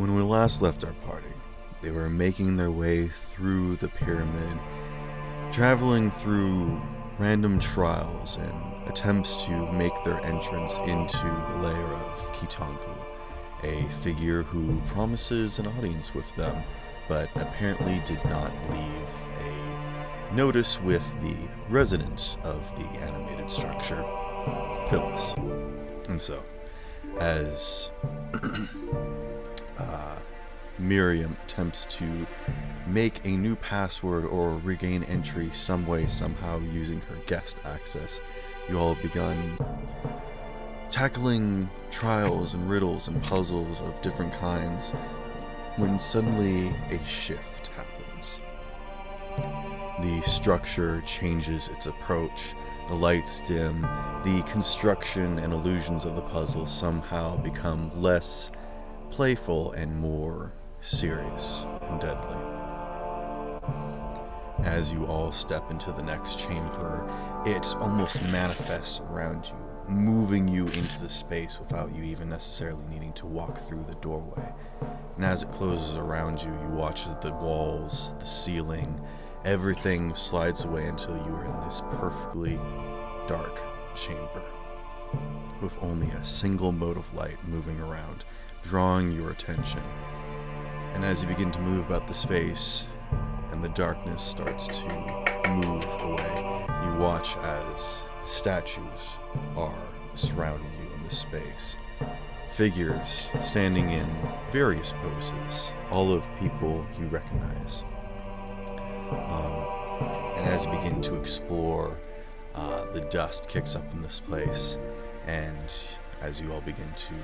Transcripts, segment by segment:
When we last left our party, they were making their way through the pyramid, traveling through random trials and attempts to make their entrance into the lair of Kitanku, a figure who promises an audience with them, but apparently did not leave a notice with the resident of the animated structure, Phyllis. And so, as Miriam attempts to make a new password or regain entry some way, somehow using her guest access, you all have begun tackling trials and riddles and puzzles of different kinds when suddenly a shift happens. The structure changes its approach, the lights dim, the construction and illusions of the puzzle somehow become less playful and more serious and deadly. As you all step into the next chamber, it almost manifests around you, moving you into the space without you even necessarily needing to walk through the doorway. And as it closes around you, you watch as the walls, the ceiling, everything slides away until you are in this perfectly dark chamber, with only a single mode of light moving around, drawing your attention. And as you begin to move about the space, and the darkness starts to move away, you watch as statues are surrounding you in this space. Figures standing in various poses, all of people you recognize. And as you begin to explore, the dust kicks up in this place, and as you all begin to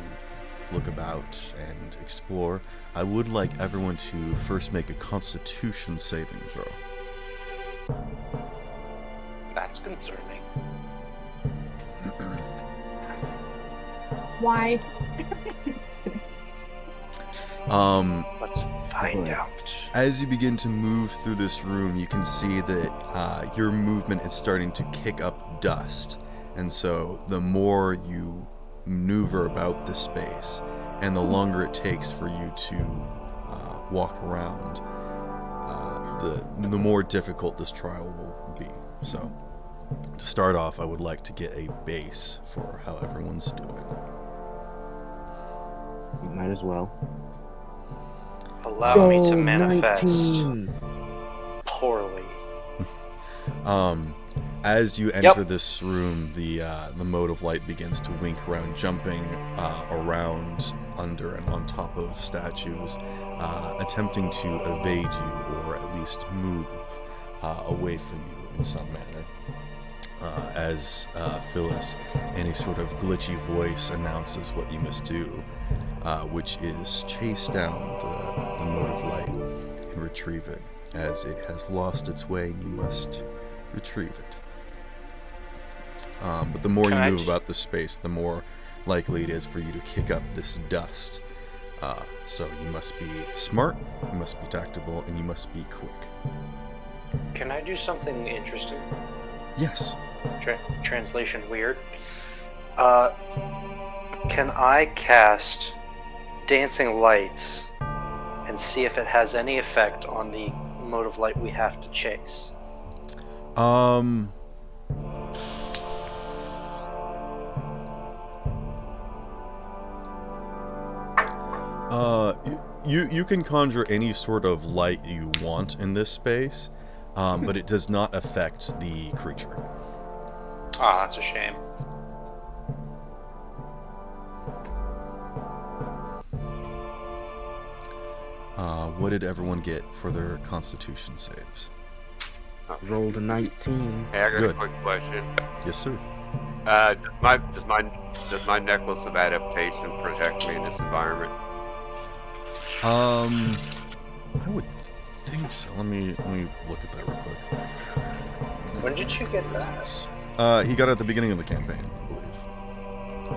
look about and explore, I would like everyone to first make a Constitution saving throw. That's concerning. Why? Let's find out. As you begin to move through this room, you can see that your movement is starting to kick up dust, and so the more you maneuver about the space, and the longer it takes for you to walk around, the more difficult this trial will be. So, to start off, I would like to get a base for how everyone's doing. You might as well. Allow me to manifest 19. poorly. As you enter this room, the mode of light begins to wink around, jumping around, under, and on top of statues, attempting to evade you or at least move away from you in some manner. As Phyllis, in a sort of glitchy voice, announces what you must do, which is chase down the mode of light and retrieve it, as it has lost its way and you must retrieve it. But the more you move about the space, the more likely it is for you to kick up this dust. So you must be smart, you must be tactable, and you must be quick. Can I do something interesting? Yes. Translation weird. Can I cast Dancing Lights and see if it has any effect on the mode of light we have to chase? You can conjure any sort of light you want in this space, but it does not affect the creature. Ah, that's a shame. What did everyone get for their Constitution saves? Rolled a 19. Hey, I got Good. a quick question. Yes, sir. Does my necklace of adaptation protect me in this environment? I would think so. Let me look at that real quick. When did you get that? He got it at the beginning of the campaign, I believe.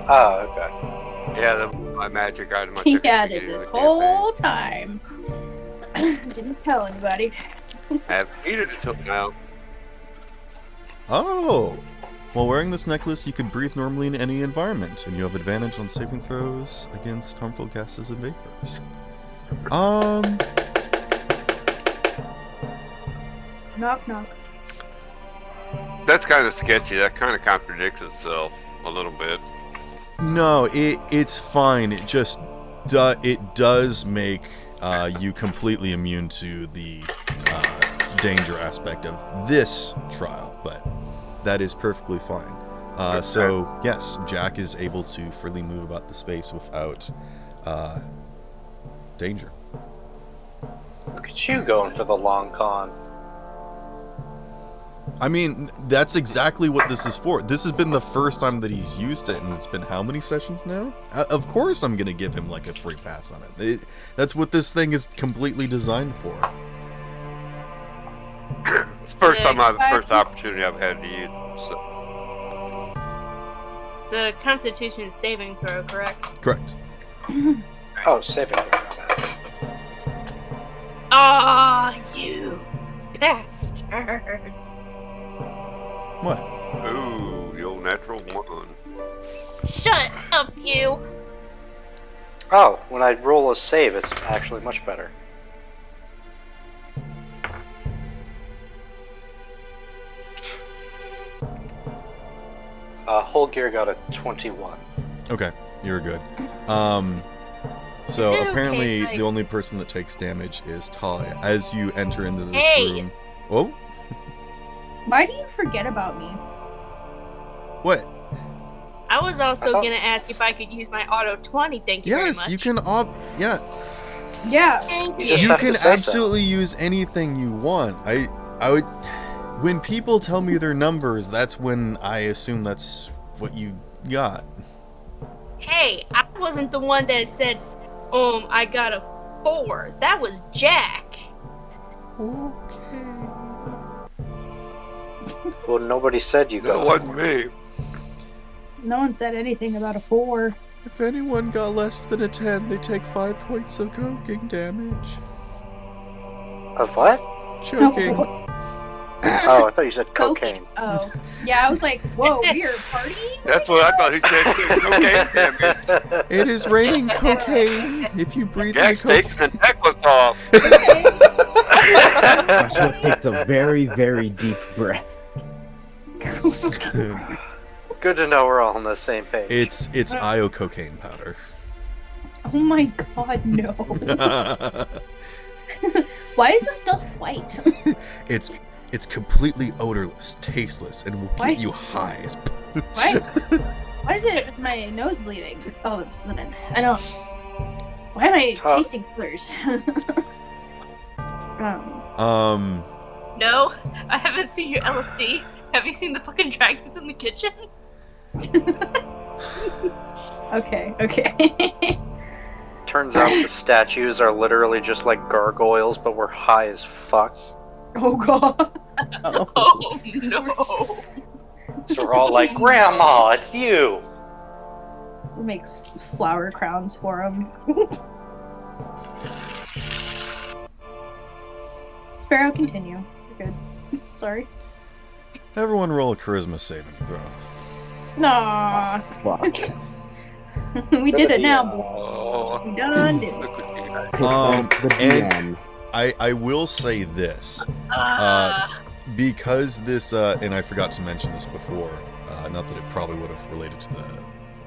Oh, okay. Yeah, my magic item. I He took at had the it beginning of this the campaign. whole time. Didn't tell anybody. I haven't needed it till now. Oh! While wearing this necklace, you can breathe normally in any environment, and you have advantage on saving throws against harmful gases and vapors. Knock knock. That's kind of sketchy. That kind of contradicts itself a little bit. No, it's fine. It just it does make you completely immune to the danger aspect of this trial, but that is perfectly fine. So yes, Jack is able to freely move about the space without danger. Look at you going for the long con. I mean, that's exactly what this is for. This has been the first time that he's used it, and it's been how many sessions now? Of course I'm going to give him, like, a free pass on it. That's what this thing is completely designed for. It's the first opportunity I've had to use. So. The Constitution saving throw, correct? Correct. Oh, saving. Ah, you bastard! What? Ooh, the old natural one. Shut up, you! Oh, when I roll a save, it's actually much better. Whole gear got a 21. Okay, you're good. So Is it apparently okay, the only person that takes damage is Talia. As you enter into this Hey! room... Oh? Why do you forget about me? What? I was also thought- gonna ask if I could use my auto 20, thank you very Yes, much. you can... Yeah, Yeah. Thank You you. just you have can to say so. absolutely use anything you want. I would... When people tell me their numbers, that's when I assume that's what you got. Hey, I wasn't the one that said, I got a 4. That was Jack. Okay. Well, nobody said you That got wasn't me. No one said anything about a 4. If anyone got less than a 10, they take 5 points of choking damage. Of what? Choking. Oh, I thought you said cocaine. Oh. Yeah, I was like, whoa, we're partying? That's what I thought he said. Too. Okay, damn it. It is raining cocaine. If you breathe in the Jack's taking cocaine. the necklace off. Joshua takes a very, very deep breath. Good to know we're all on the same page. It's IO cocaine powder. Oh my god, no. Why is this dust white? It's completely odorless, tasteless, and will Why? get you high as. Why? Why is it my nose bleeding all of a sudden? I don't. Why am I Oh. tasting colors? No, I haven't seen your LSD. Have you seen the fucking dragons in the kitchen? Okay. Turns out the statues are literally just like gargoyles, but we're high as fuck. Oh god. Oh no! So we're all like, Grandma, it's you! Makes flower crowns for him. Sparrow, continue. You're good. Sorry. Everyone roll a charisma saving throw. Nah. Fuck. We did it now. Oh, We done did it. look at you. The and- DM. I will say this. Because this, and I forgot to mention this before, not that it probably would have related to the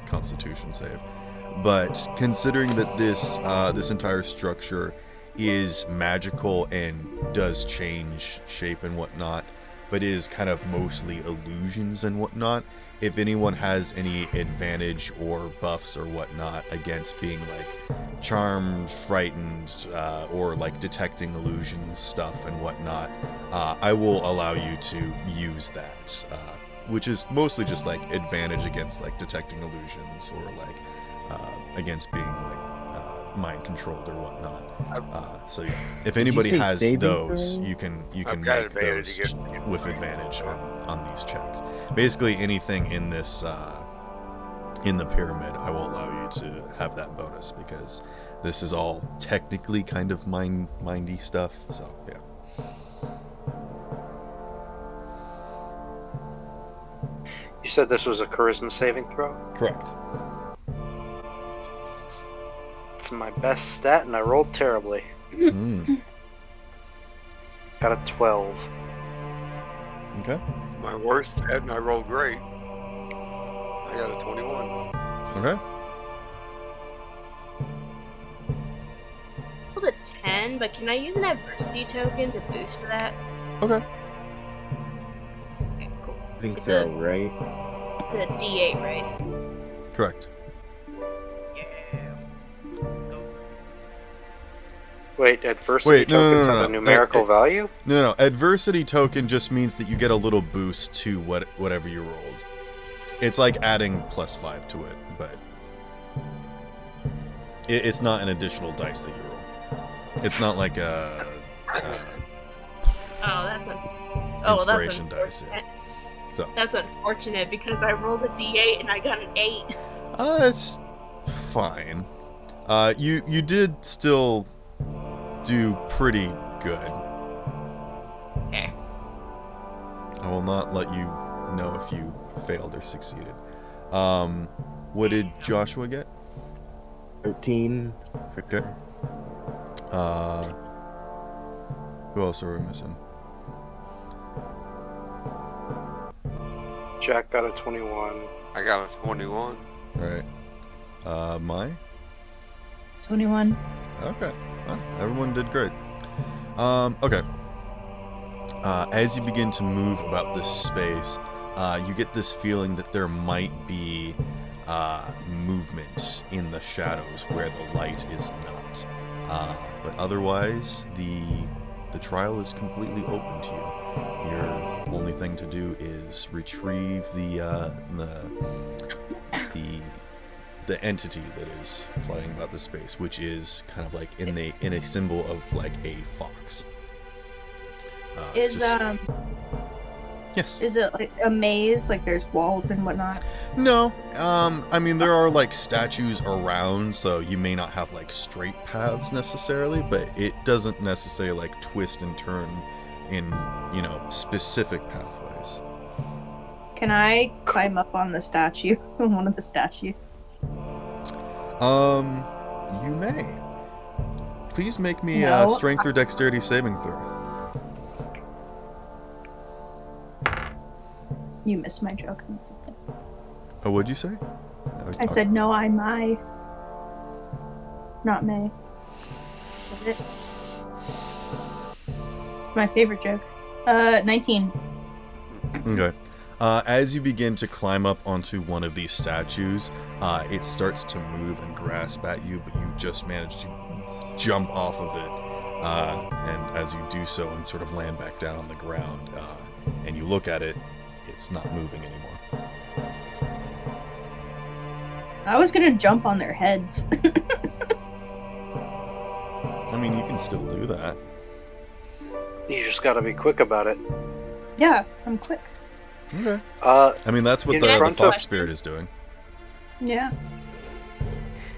Constitution save, but considering that this entire structure is magical and does change shape and whatnot, but is kind of mostly illusions and whatnot, if anyone has any advantage or buffs or whatnot against being like charmed, frightened, or like detecting illusions stuff and whatnot, I will allow you to use that, which is mostly just like advantage against like detecting illusions or like against being like mind controlled or whatnot. So yeah, if anybody say has saving those, throw? you can I've got make advantage those against- with advantage on these checks. Basically, anything in this in the pyramid, I will allow you to have that bonus because this is all technically kind of mindy stuff. So yeah. You said this was a charisma saving throw? Correct. my best stat, and I rolled terribly. Got a 12. Okay. My worst stat, and I rolled great. I got a 21. Okay. Rolled a 10, but can I use an adversity token to boost that? Okay. Okay, cool. I think It's so, a- right? It's a D8, right? Correct. Yeah. Wait, adversity Wait, no, tokens no, have no. a numerical value? No. Adversity token just means that you get a little boost to whatever you rolled. It's like adding +5 to it, but it's not an additional dice that you roll. It's not like a inspiration dice. Yeah. So That's unfortunate because I rolled a D8 and I got an 8. it's fine. You did still do pretty good. Okay. I will not let you know if you failed or succeeded. What did Joshua get? 13. Okay. Who else are we missing? Jack got a 21. I got a 21. All right. Mai? 21. Okay. Well, everyone did great. Okay. As you begin to move about this space, you get this feeling that there might be movement in the shadows where the light is not. But otherwise, the trial is completely open to you. Your only thing to do is retrieve the entity that is flying about the space, which is kind of like in a symbol of like a fox. It's yes. Is it like a maze? Like there's walls and whatnot? No. I mean there are like statues around, so you may not have like straight paths necessarily, but it doesn't necessarily like twist and turn in, specific pathways. Can I climb up on the statue? One of the statues. You may. Please make me a No. strength or dexterity saving throw. You missed my joke. It's okay. Oh, what'd you say? I said no, I may. Not may. Is it? It's my favorite joke. 19. Okay. As you begin to climb up onto one of these statues, it starts to move and grasp at you, but you just manage to jump off of it. And as you do so and sort of land back down on the ground, and you look at it, it's not moving anymore. I was gonna jump on their heads. I mean, you can still do that. You just gotta be quick about it. Yeah, I'm quick. Okay. Uh, I mean, that's what In the front fox of- spirit is doing. Yeah.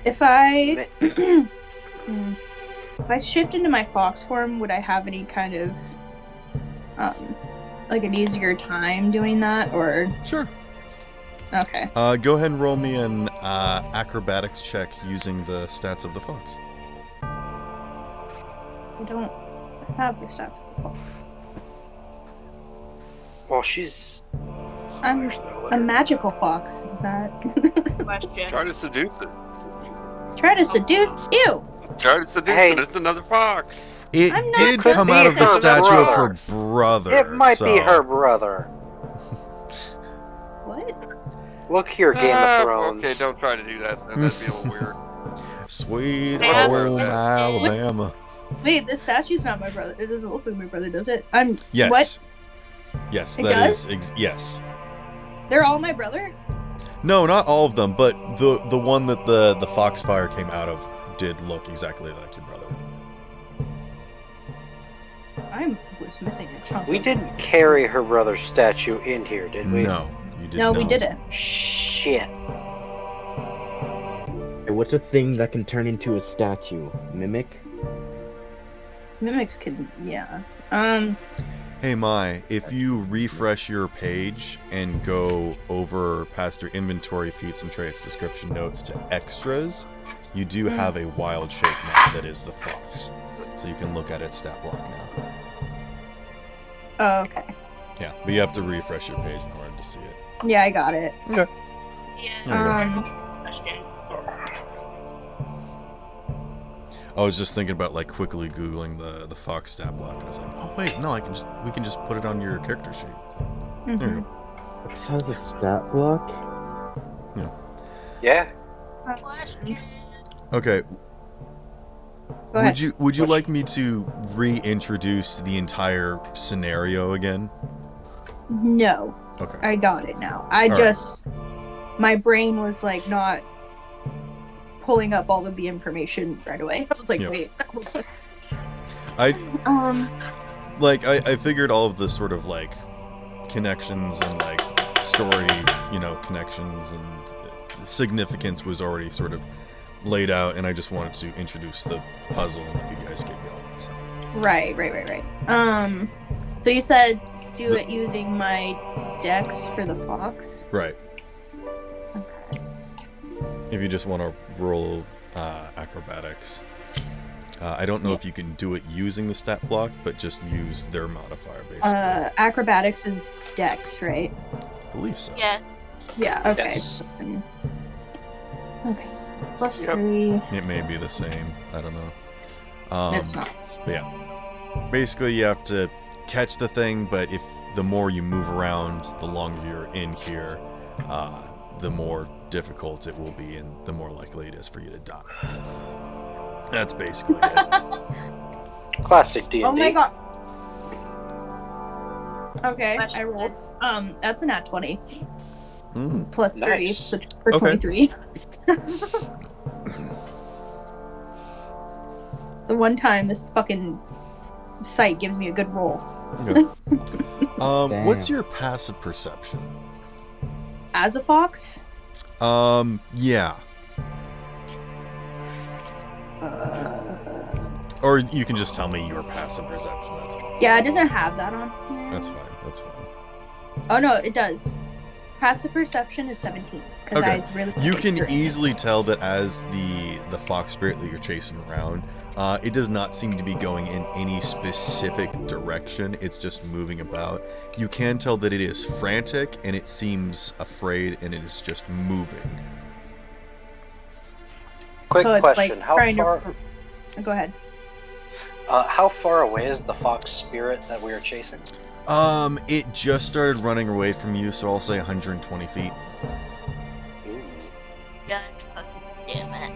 If I if I shift into my fox form, would I have any kind of like an easier time doing that, or Sure. okay? Go ahead and roll me an acrobatics check using the stats of the fox. I don't have the stats of the fox. well, she's. I'm There's no a way. magical fox. Is that Question. Try to seduce it. try to seduce? Ew! Try to seduce Hey. it. It's another fox. It I'm not did could come be out of the her statue of her brother. brother. It might be so- her brother. What? Look here, Game of Thrones. Okay, don't try to do that. That'd be a little weird. Sweet Yeah. home Alabama. Wait, this statue's not my brother. It doesn't look like my brother, does it? I'm Yes. What? Yes, It that is does? yes. They're all my brother? No, not all of them, but the one that the foxfire came out of did look exactly like your brother. I was missing a chunk. We of- didn't carry her brother's statue in here, did we? No, you did No, not. we didn't. Shit. Hey, what's a thing that can turn into a statue? Mimic? Mimics can, yeah. Hey Mai, if you refresh your page and go over past your inventory, feats, and traits, description notes to extras, You do have a wild shape now that is the fox. So you can look at its stat block now. Oh, okay. Yeah, but you have to refresh your page in order to see it. Yeah, I got it. Okay. Yeah. Question. I was just thinking about like quickly googling the fox stat block, and I was like, oh wait, no, we can just put it on your character sheet. So, there you go. Fox has a stat block? Yeah. Question. Okay. Go ahead. Would you like me to reintroduce the entire scenario again? No, Okay. I got it now. My brain was like not pulling up all of the information right away. I was like, Yeah. wait. I I figured all of the sort of like connections and like story, connections and significance was already sort of laid out, and I just wanted to introduce the puzzle and let you guys get going. So. Right. So you said do it using my dex for the fox. Right. Okay. If you just want to roll acrobatics. I don't know if you can do it using the stat block, but just use their modifier basically. Acrobatics is dex, right? I believe so. Yeah. Yeah. Okay. Yes. Okay. Plus Yep. 3. It may be the same. I don't know. It's not. But yeah. Basically, you have to catch the thing, but if the more you move around, the longer you're in here, the more difficult it will be, and the more likely it is for you to die. That's basically it. Classic D&D. Oh my god. Okay, Question. I rolled. That's a nat 20 Mm. plus 3, Nice. so it's for Okay. 23. The one time this fucking site gives me a good roll. Okay. What's Damn. your passive perception? As a fox? Yeah. Or you can just tell me your passive perception. That's fine. Yeah, it doesn't have that on here. That's fine. That's fine. Oh no, it does. Passive perception is 17. Because Okay. I was really You can accurate. easily tell that as the fox spirit that you're chasing around, it does not seem to be going in any specific direction. It's just moving about. You can tell that it is frantic and it seems afraid and it is just moving. Quick So it's question: like trying to. Go ahead. How far away is the fox spirit that we are chasing? It just started running away from you, so I'll say 120 feet. Ooh. God fucking damn it.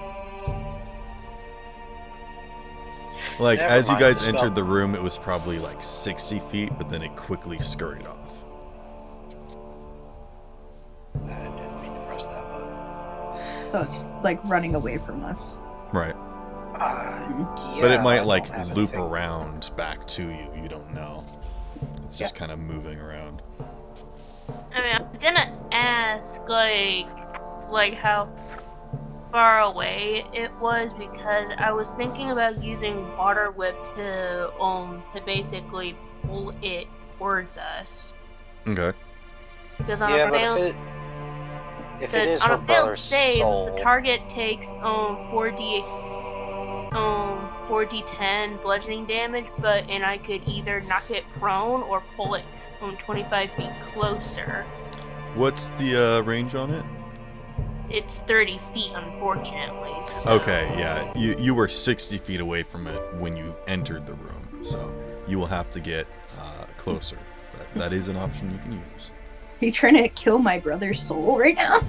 Like, Never as you mind, guys the entered spell. the room, it was probably like 60 feet, but then it quickly scurried off. I didn't mean to press that button. So it's like running away from us. Right. Yeah, But it I might don't like have loop anything. around back to you. You don't know. It's just kind of moving around. I mean, I was gonna ask, like how far away it was because I was thinking about using water whip to basically pull it towards us. Okay. Because on Yeah, a but failed, if it because is on her a failed brother's save, soul, the target takes 4d10 bludgeoning damage, and I could either knock it prone or pull it 25 feet closer. What's the range on it? It's 30 feet, unfortunately. So. Okay, yeah. You were 60 feet away from it when you entered the room, so you will have to get closer. But that is an option you can use. Are you trying to kill my brother's soul right now?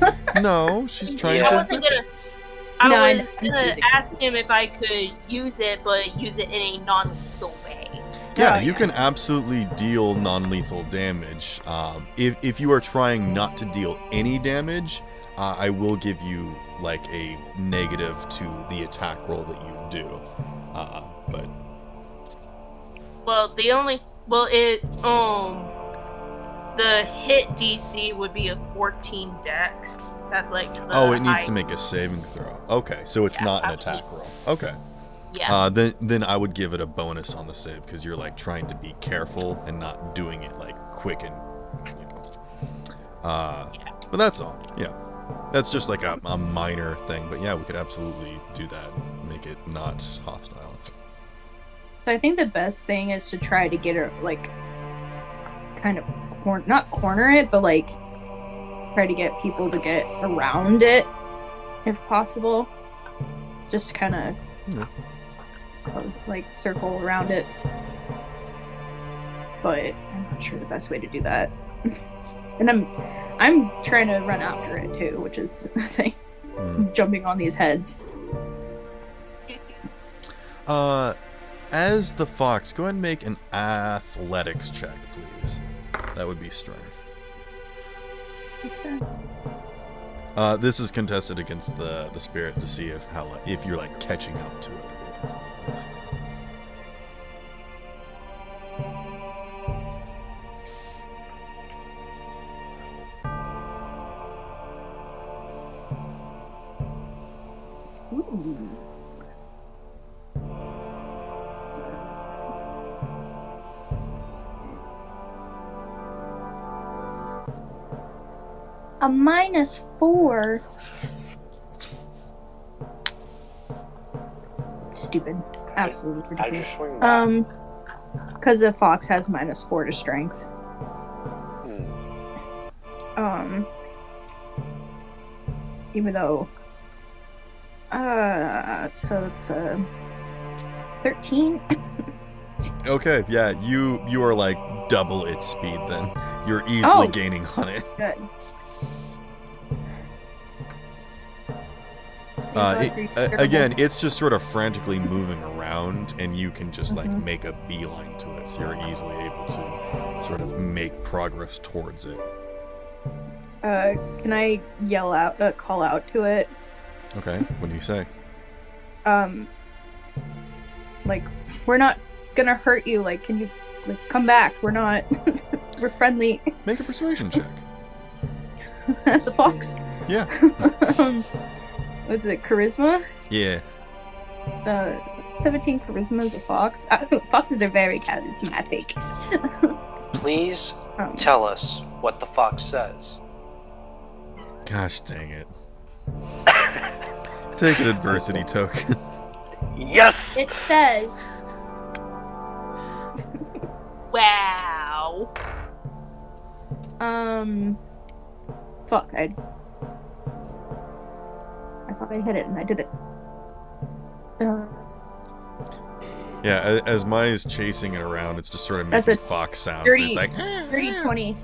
No, she's trying Yeah. I to. wasn't gonna. No, I I'm was gonna choosing. ask him if I could use it, but use it in a non-lethal way. Yeah, Oh, you yeah. can absolutely deal non-lethal damage. If you are trying not to deal any damage, I will give you like a negative to the attack roll that you do. But Well, the hit DC would be a 14 dex. That's like the it needs to high- make a saving throw. Okay, so it's Yeah, not an absolutely. attack roll. Okay. Yeah. Then I would give it a bonus on the save because you're like trying to be careful and not doing it like quick and. But that's all. Yeah. That's just like a minor thing, but yeah, we could absolutely do that. Make it not hostile. So I think the best thing is to try to get it, like, kind of, not corner it, but, like, try to get people to get around it, if possible. Just kind of close, like, circle around it. But I'm not sure the best way to do that. And I'm trying to run after it too, which is the thing. Jumping on these heads. As the fox, go ahead and make an athletics check, please. That would be strength. Okay. This is contested against the spirit to see if you're like catching up to it. Ooh. A -4. Stupid. Absolutely I ridiculous. just swing back. Because the fox has -4 to strength. Even though, so it's 13. Okay, yeah, you are like double its speed then. You're easily gaining on it. Good. Again, it's just sort of frantically moving around, and you can just like make a beeline to it, so you're easily able to sort of make progress towards it. Can I yell out, call out to it? Okay, what do you say? Like, we're not gonna hurt you. Like, can you, like, come back? We're not. We're friendly. Make a persuasion check. As a fox. Yeah. What's it? Charisma? Yeah. 17 charisma as a fox. Foxes are very charismatic. Please tell us what the fox says. Gosh dang it. Take an adversity token. Yes! It says. Wow. Fuck. I thought I hit it and I did it. Yeah, as Maya's chasing it around, it's just sort of That's making a fox sounds. 30, It's like 30, 20.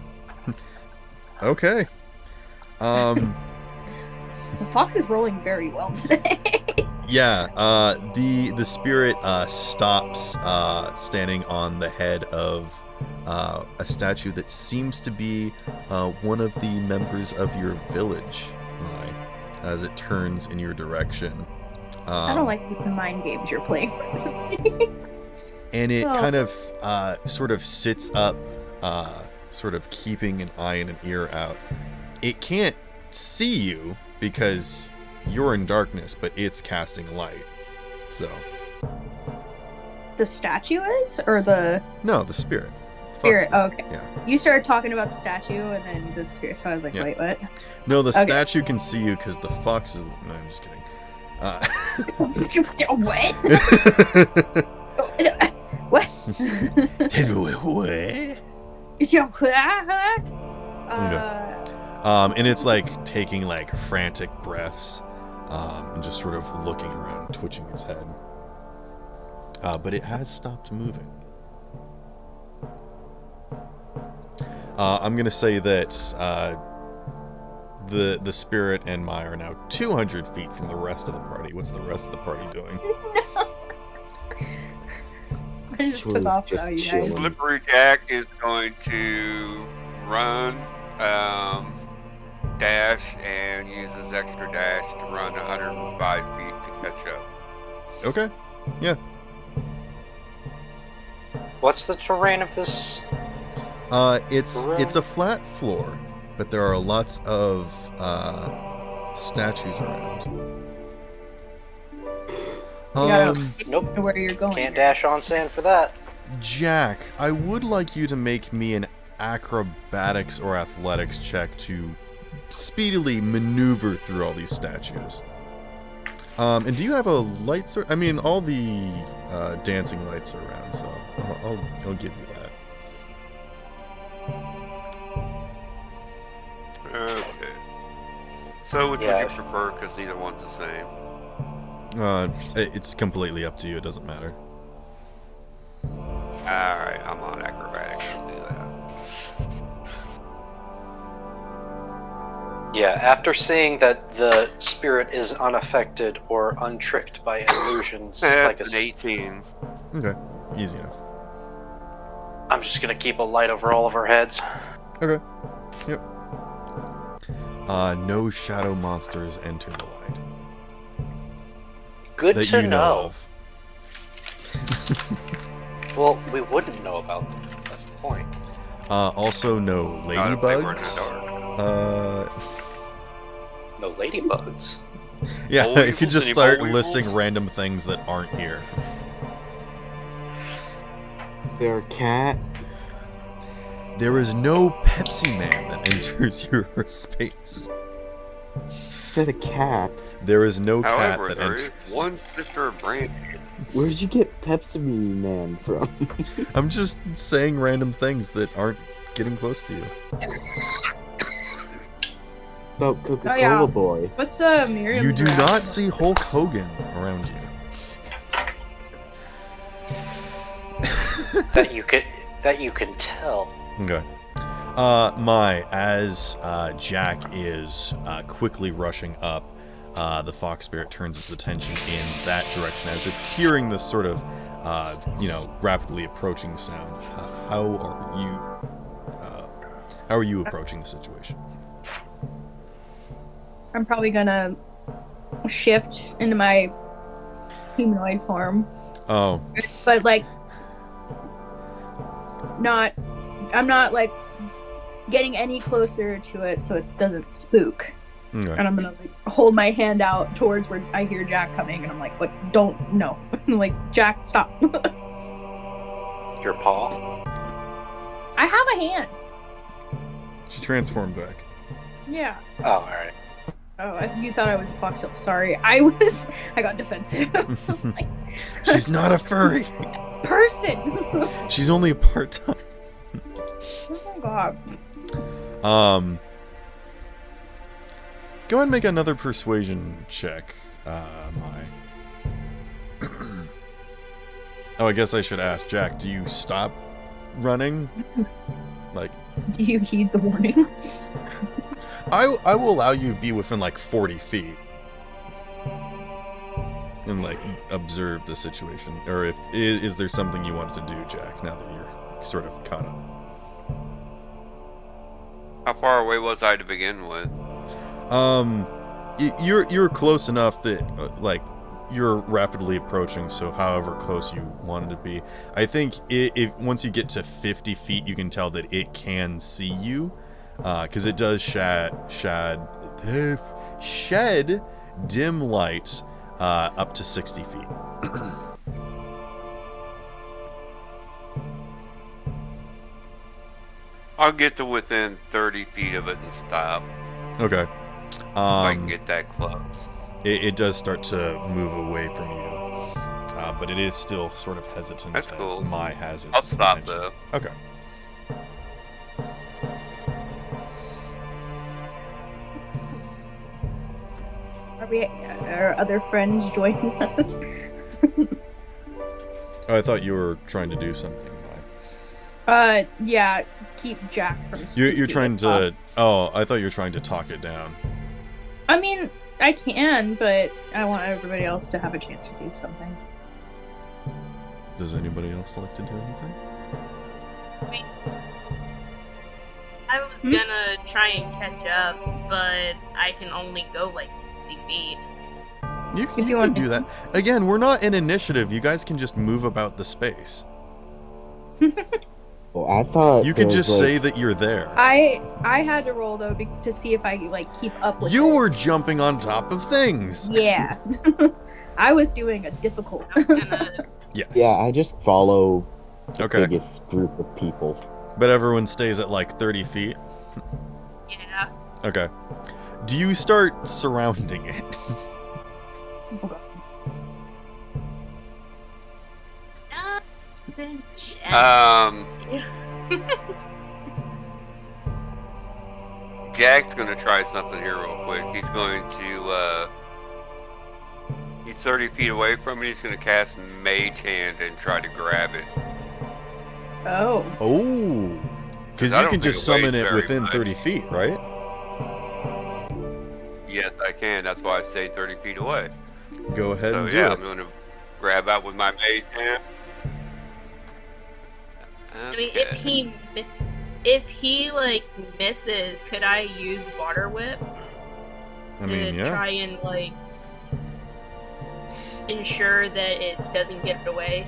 Okay. The fox is rolling very well today. Yeah, the spirit stops standing on the head of a statue that seems to be one of the members of your village, Mai, as it turns in your direction. I don't like the mind games you're playing with me. And it kind of sort of sits up, sort of keeping an eye and an ear out. It can't see you because you're in darkness, but it's casting light. So. The statue is? Or the... No, the spirit. Spirit, oh, okay. Yeah. You started talking about the statue and then the spirit, so I was like, wait, what? No, the statue can see you because the fox is... No, I'm just kidding. What? What? And it's like taking like frantic breaths, and just sort of looking around, twitching its head. But it has stopped moving. I'm gonna say that the spirit and Maya are now 200 feet from the rest of the party. What's the rest of the party doing? No. I just took off now, you guys. Slippery Jack is going to run, dash, and use his extra dash to run 105 feet to catch up. Okay. Yeah. What's the terrain of this? It's a flat floor, but there are lots of statues around. Nope. Where you're going? Can't dash on sand for that. Jack, I would like you to make me an acrobatics or athletics check to speedily maneuver through all these statues. And do you have a light source? I mean, all the dancing lights are around, so I'll give you that. Okay. So which would Yeah. you prefer? Because neither one's the same. It's completely up to you. It doesn't matter. Alright, I'm on acrobatics. I'll do that. Yeah, after seeing that the spirit is unaffected or untricked by illusions, like That's an 18. Okay, easy enough. I'm just gonna keep a light over all of our heads. Okay. Yep. No shadow monsters enter the light Good that to you know of. Well, we wouldn't know about them. That's the point. Also, no Not if they were in the ladybugs. dark. No ladybugs. Yeah, Boll you could weevils? just Any start boll listing weevils? random things that aren't here. There, cat. There is no Pepsi Man that enters your space. Said a cat. There is no cat However, that there is enters. one sister of Brandy. Where'd you get Pepsi Man from? I'm just saying random things that aren't getting close to you. About Coca-Cola Oh, yeah. Boy. What's Miriam's You do reaction? not see Hulk Hogan around you. that you can tell. Okay. As Jack is quickly rushing up, the fox spirit turns its attention in that direction as it's hearing this sort of, rapidly approaching sound. How are you approaching the situation? I'm probably gonna shift into my humanoid form, Oh, but like, I'm not like getting any closer to it, so it doesn't spook. okay. And I'm gonna like hold my hand out towards where I hear Jack coming, and I'm like, "What? Don't no!" Like, Jack, stop! Your paw. I have a hand. She transformed back. Yeah. Oh, all right. Oh, you thought I was a fox. Sorry, I got defensive. I was like, She's not a furry. person. She's only a part-time. Oh my god. Go ahead and make another persuasion check, Mai. Oh, I guess I should ask, Jack, do you stop running? Like, Do you heed the warning? I will allow you to be within like 40 feet. And like, observe the situation. Or is there something you want to do, Jack, now that you're sort of caught up? How far away was I to begin with? You're close enough that like you're rapidly approaching. So however close you wanted to be, I think if once you get to 50 feet, you can tell that it can see you, because it does shed dim light up to 60 feet. I'll get to within 30 feet of it and stop. Okay. If I can get that close. It does start to move away from you, but it is still sort of hesitant. That's as cool. Mai has its I'll stop attention. though. Okay. Are other friends joining us? Oh, I thought you were trying to do something, Mai. Yeah. Keep Jack from. You're speaking trying up. to. Oh, I thought you were trying to talk it down. I mean, I can, but I want everybody else to have a chance to do something. Does anybody else like to do anything? I was gonna try and catch up, but I can only go like 60 feet. You you can want do to- that. Again, we're not in initiative. You guys can just move about the space. Well, I thought You there could was, just like, say that you're there. I had to roll though to see if I like keep up with. You it. were jumping on top of things. Yeah. I was doing a difficult. I'm gonna. Yes. Yeah, I just follow the Okay. biggest group of people. But everyone stays at like 30 feet. Yeah. Okay. do you start surrounding it? Jack's gonna try something here real quick. He's going to, he's 30 feet away from it. He's gonna cast Mage Hand and try to grab it. Oh. Oh. Because I you don't can think just it weighs summon it very within much. 30 feet, right? Yes, I can. That's why I stayed 30 feet away. Go ahead So and do yeah, it. I'm gonna grab out with my Mage Hand. I mean, Okay. if he like misses, could I use Water Whip I mean, to yeah. try and like ensure that it doesn't get away?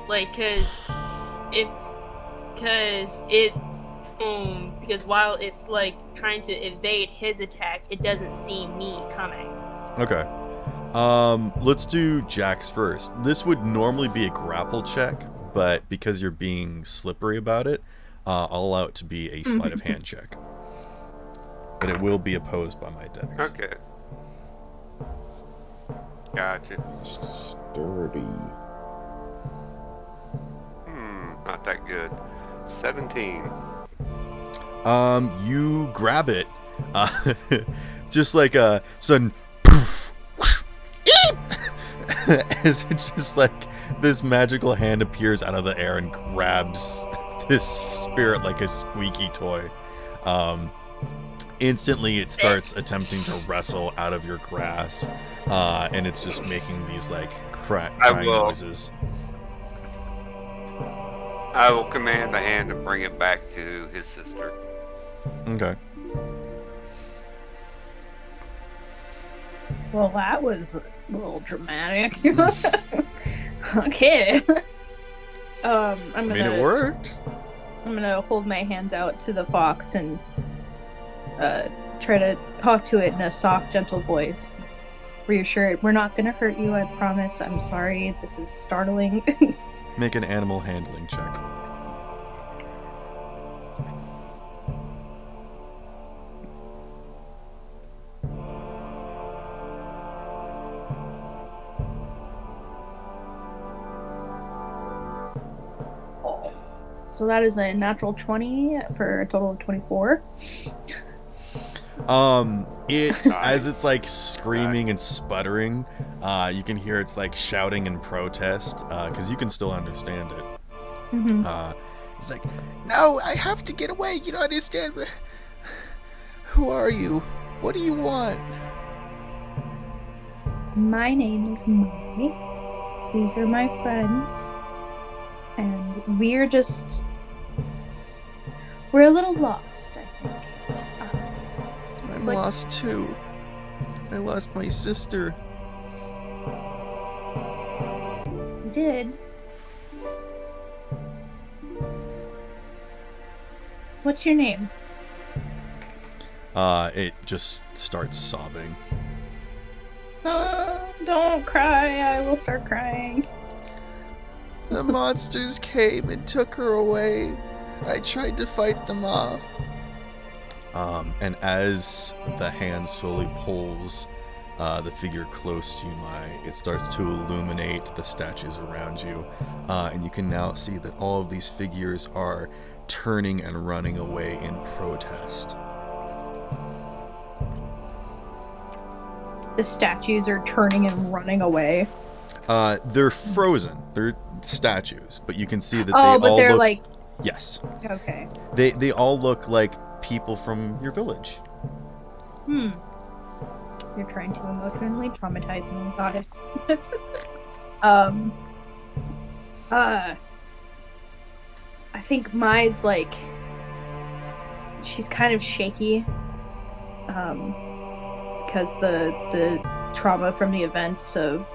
Like, because while it's like trying to evade his attack, it doesn't see me coming. Okay. Let's do Jack's first. This would normally be a grapple check, but because you're being slippery about it, I'll allow it to be a sleight of hand check. But it will be opposed by my dex. Okay. Gotcha. Sturdy. Not that good. 17. You grab it, just like a sudden poof, whoosh, eep, as it just like this magical hand appears out of the air and grabs this spirit like a squeaky toy. Instantly it starts attempting to wrestle out of your grasp, and it's just making these like crying noises. I will command the hand to bring it back to his sister. Okay. Well, that was a little dramatic. Okay. I'm gonna. It worked. I'm gonna hold my hands out to the fox and try to talk to it in a soft, gentle voice. Reassure it, we're not gonna hurt you, I promise. I'm sorry, this is startling. Make an animal handling check. So that is a natural 20 for a total of 24. It's as it's like screaming and sputtering, you can hear it's like shouting in protest, because you can still understand it. Mm-hmm. It's like, no, I have to get away. You don't understand. Who are you? What do you want? My name is Mai. These are my friends. And we're a little lost, I think. I'm lost too. I lost my sister. You did? What's your name? It just starts sobbing. Don't cry. I will start crying. The monsters came and took her away. I tried to fight them off. And as the hand slowly pulls the figure close to you, it starts to illuminate the statues around you. And you can now see that all of these figures are turning and running away in protest. The statues are turning and running away. They're frozen. They're statues, but you can see that they're look, like... Yes. Okay. They all look like people from your village. You're trying to emotionally traumatize me. Got it. I think Mai's like... She's kind of shaky. Because the trauma from the events of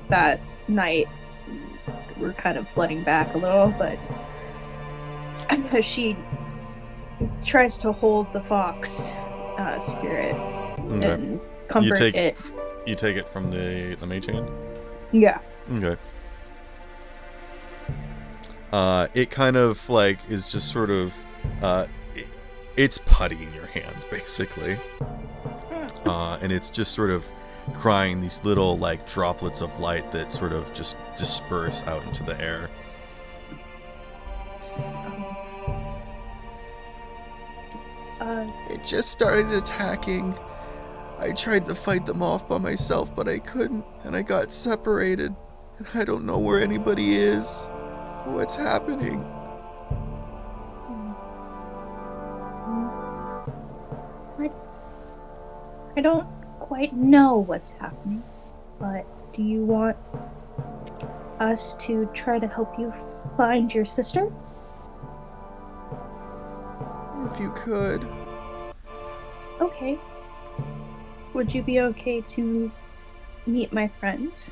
that night were kind of flooding back a little, but she tries to hold the fox spirit and comfort it. You take it from the mage hand? Yeah. Okay. It kind of like is just sort of it's putty in your hands basically, and it's just sort of crying these little like droplets of light that sort of just disperse out into the air. It just started attacking. I tried to fight them off by myself, but I couldn't, and I got separated, and I don't know where anybody is. What's happening? I don't quite know what's happening, but do you want us to try to help you find your sister? If you could. Okay. Would you be okay to meet my friends?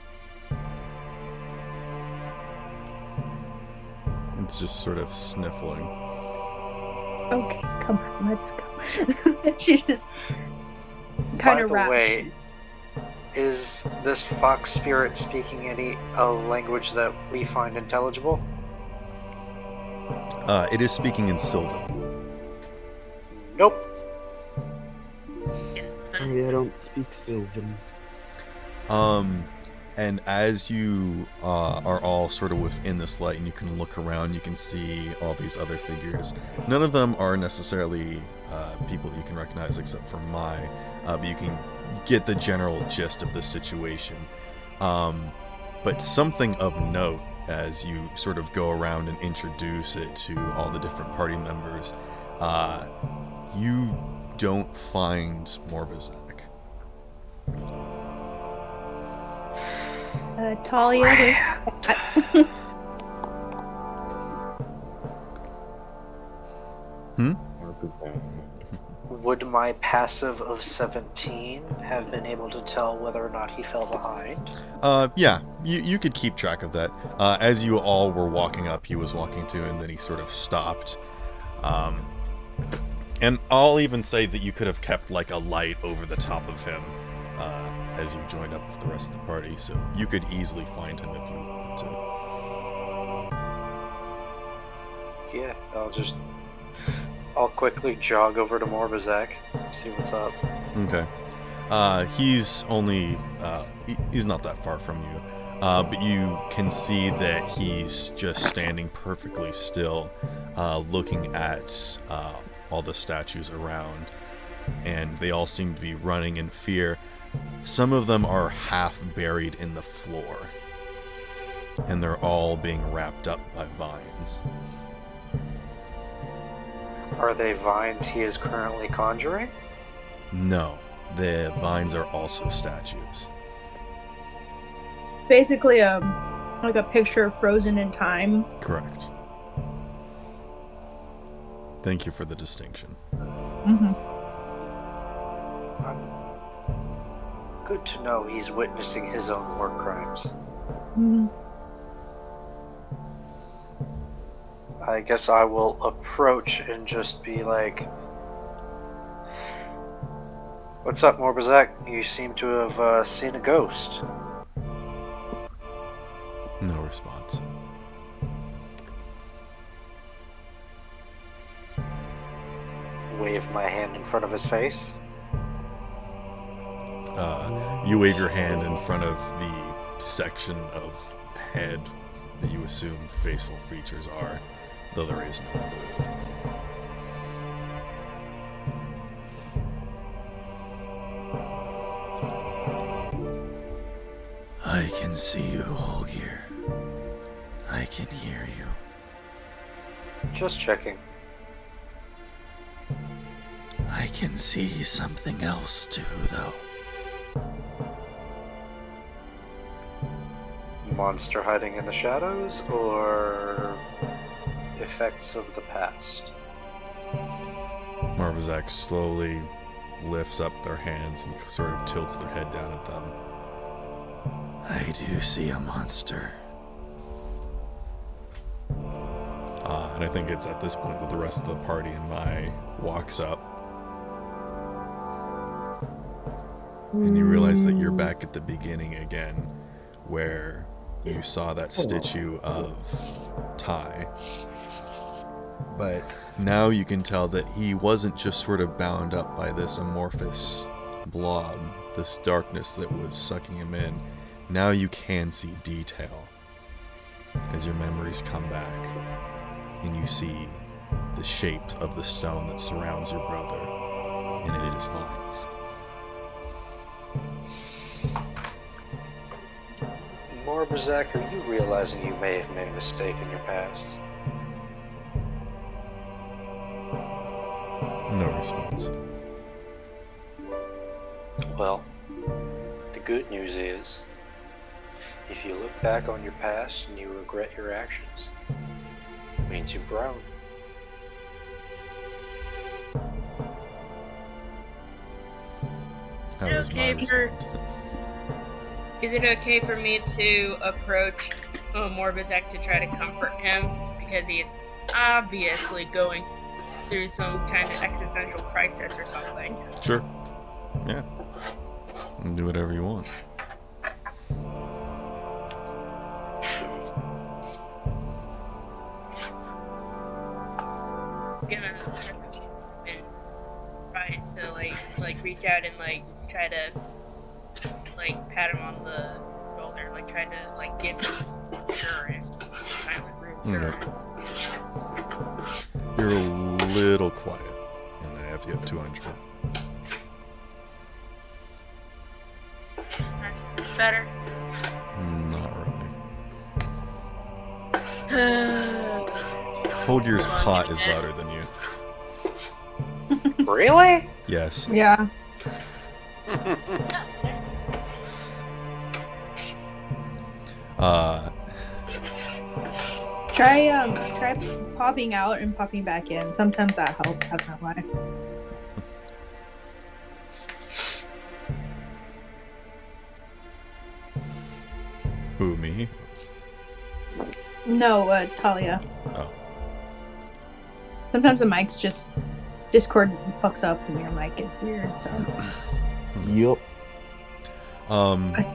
It's just sort of sniffling. Okay, come on, let's go. She just kind of By the raps. way, is this fox spirit speaking a language that we find intelligible? It is speaking in Sylvan. Nope. I don't speak Sylvan. And as you are all sort of within this light and you can look around, you can see all these other figures. None of them are necessarily people that you can recognize except for Mai, but you can get the general gist of the situation. But something of note as you sort of go around and introduce it to all the different party members, you don't find Morbizak. Talia, Would my passive of 17 have been able to tell whether or not he fell behind? Yeah, you could keep track of that. As you all were walking up, he was walking too, and then he sort of stopped. And I'll even say that you could have kept like a light over the top of him as you joined up with the rest of the party, so you could easily find him if you wanted to. Yeah, I'll quickly jog over to Morbizak, see what's up. Okay. He's only he's not that far from you, but you can see that he's just standing perfectly still, looking at all the statues around, and they all seem to be running in fear. Some of them are half buried in the floor, and they're all being wrapped up by vines. Are they vines he is currently conjuring? No, the vines are also statues. basically like a picture frozen in time. Correct. Thank you for the distinction. Mm-hmm. Good to know he's witnessing his own war crimes. Mm-hmm. I guess I will approach and just be like, "What's up, Morbizak? You seem to have seen a ghost." No response. Wave my hand in front of his face. You wave your hand in front of the section of head that you assume facial features are, though there is none. I can see you, Holgir. I can hear you. Just checking. I can see something else too, though. Monster hiding in the shadows, or effects of the past? Morbizak slowly lifts up their hands and sort of tilts their head down at them. I do see a monster. And I think it's at this point that the rest of the party and Mai walks up. And you realize that you're back at the beginning again, where you saw that statue of Ty. But now you can tell that he wasn't just sort of bound up by this amorphous blob, this darkness that was sucking him in. Now you can see detail as your memories come back, and you see the shape of the stone that surrounds your brother, and it is vines. Morbazak, are you realizing you may have made a mistake in your past? No response. Well, the good news is, if you look back on your past and you regret your actions, it means you've grown. How does mine respond? Is it okay for me to approach Morbazek to try to comfort him? Because he is obviously going through some kind of existential crisis or something. Sure. Yeah. Do whatever you want. I'm gonna approach him and try to like reach out and try to pat him on the shoulder, try to give him assurance, silent reassurance. You're a little quiet, and I have to get 200. That's better. Not really. Holgir's pot is louder than you. Really? Yes. Yeah. Try popping out and popping back in. Sometimes that helps, I don't know why. Who, me? No, Talia. Oh. Sometimes the mic's just Discord fucks up and your mic is weird, so Yup.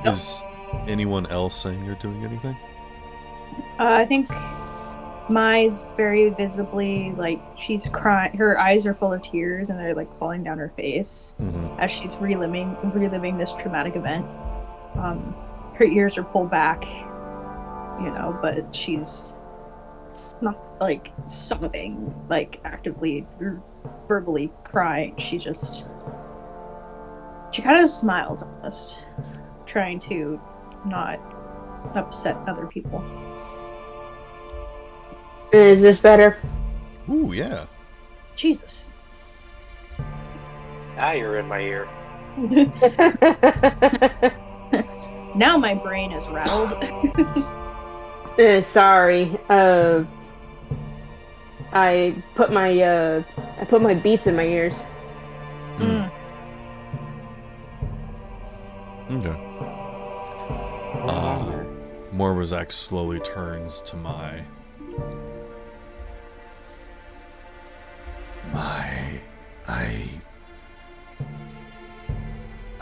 Is anyone else saying you're doing anything? I think Mai's very visibly she's crying. Her eyes are full of tears and they're falling down her face as she's reliving this traumatic event. Her ears are pulled back, but she's not sobbing, actively or verbally crying. She kind of smiles almost, trying to not upset other people. Is this better? Ooh, yeah. Jesus. Now you're in my ear. Now my brain is rattled. Sorry. I put my beats in my ears. Okay. Morbazak slowly turns to Mai.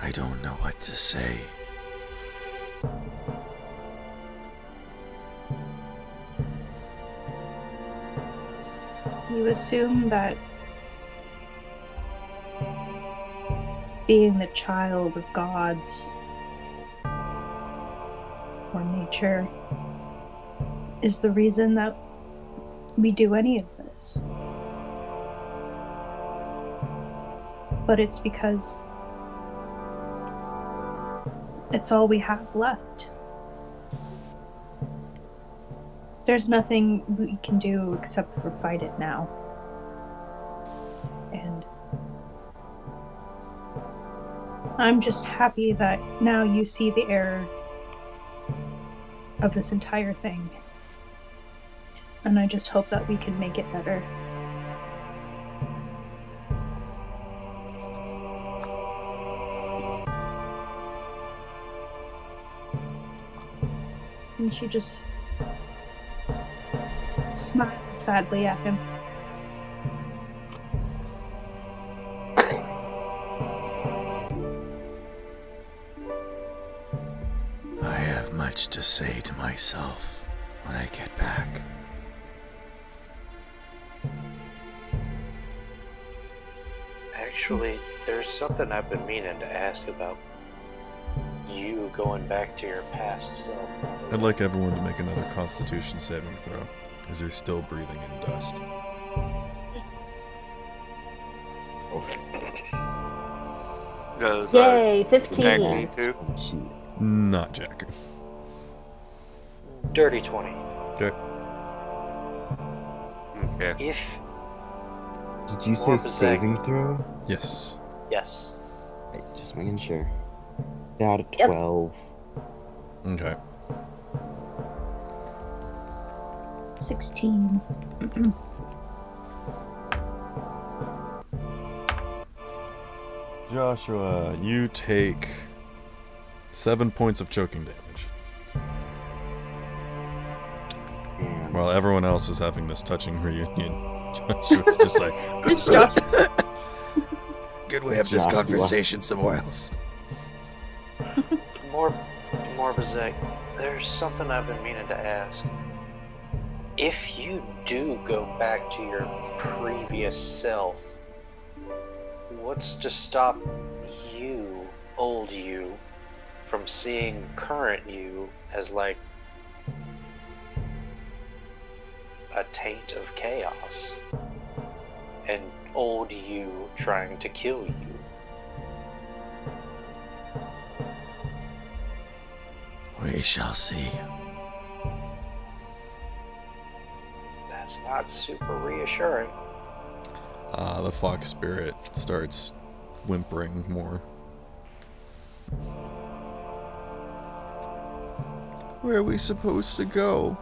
I don't know what to say. You assume that being the child of gods or nature is the reason that we do any of this. But it's because it's all we have left. There's nothing we can do except for fight it now. And I'm just happy that now you see the error of this entire thing. And I just hope that we can make it better. And she just smiles sadly at him. I have much much to say to myself when I get back. Actually, there's something I've been meaning to ask about you going back to your past self. I'd like everyone to make another Constitution saving throw, as you're still breathing in dust. Does Yay, Jack 15. need to? Oh, shoot. Not Jack. Dirty 20. Okay. Okay. If Did you say More Bazak. saving throw? Yes. yes, Right, just making sure. Out of Yep. 12. Okay. 16. Joshua, you take 7 points of choking damage, And while everyone else is having this touching reunion. Joshua's just like, It's Josh. could we have this Joshua. conversation somewhere else? more Bazak, there's something I've been meaning to ask. If you do go back to your previous self, what's to stop you, old you, from seeing current you as like a taint of chaos, and old you trying to kill you? We shall see. That's not super reassuring. The fox spirit starts whimpering more. Where are we supposed to go?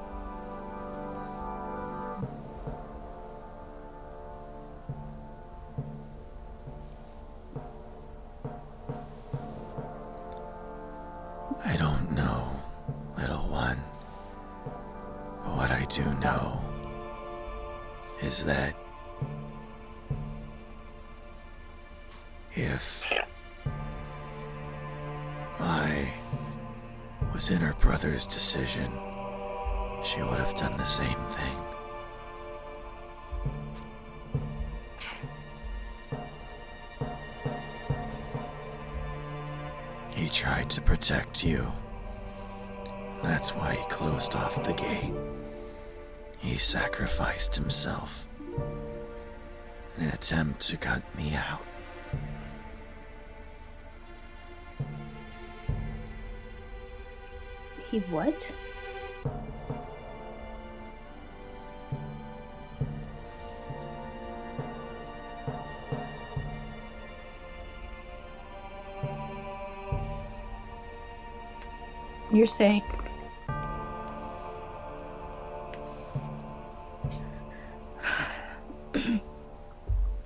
I don't know, little one. But what I do know is that if I was in her brother's decision, she would have done the same thing. He tried to protect you. That's why he closed off the gate. He sacrificed himself in an attempt to cut me out. He what? You're saying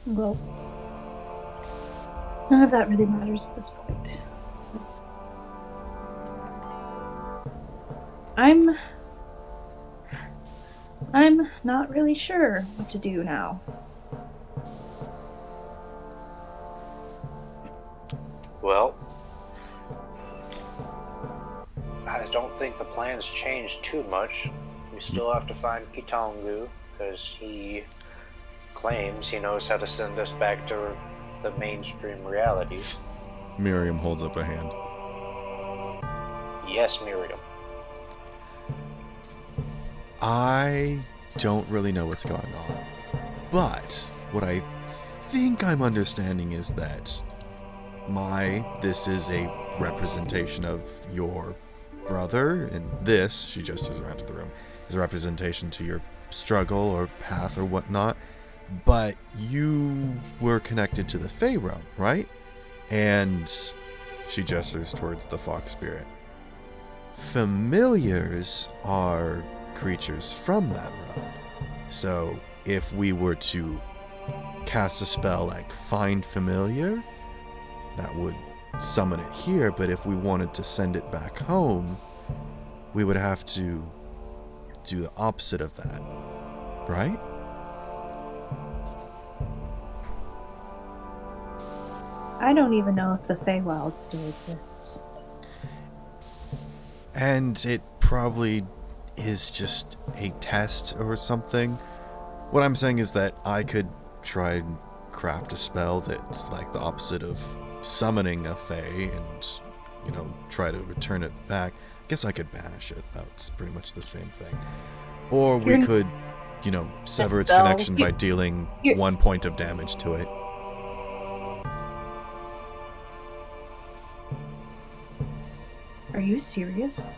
well, none of that really matters at this point. So I'm not really sure what to do now. Well, I don't think the plans changed too much. We still have to find Kitongu, because he claims he knows how to send us back to the mainstream realities. Miriam holds up a hand. Yes, Miriam. I don't really know what's going on, but what I think I'm understanding is that this is a representation of your brother, and this, she gestures around to the room, is a representation to your struggle or path or whatnot, but you were connected to the Fey realm, right? And she gestures towards the fox spirit. Familiars are creatures from that realm. So if we were to cast a spell like Find Familiar, that would summon it here, but if we wanted to send it back home, we would have to do the opposite of that, right? I don't even know if the Feywild still exists. And it probably is just a test or something. What I'm saying is that I could try and craft a spell that's like the opposite of summoning a fae and, try to return it back. I guess I could banish it. That's pretty much the same thing. Or we could, sever its connection by dealing 1 point of damage to it. Are you serious?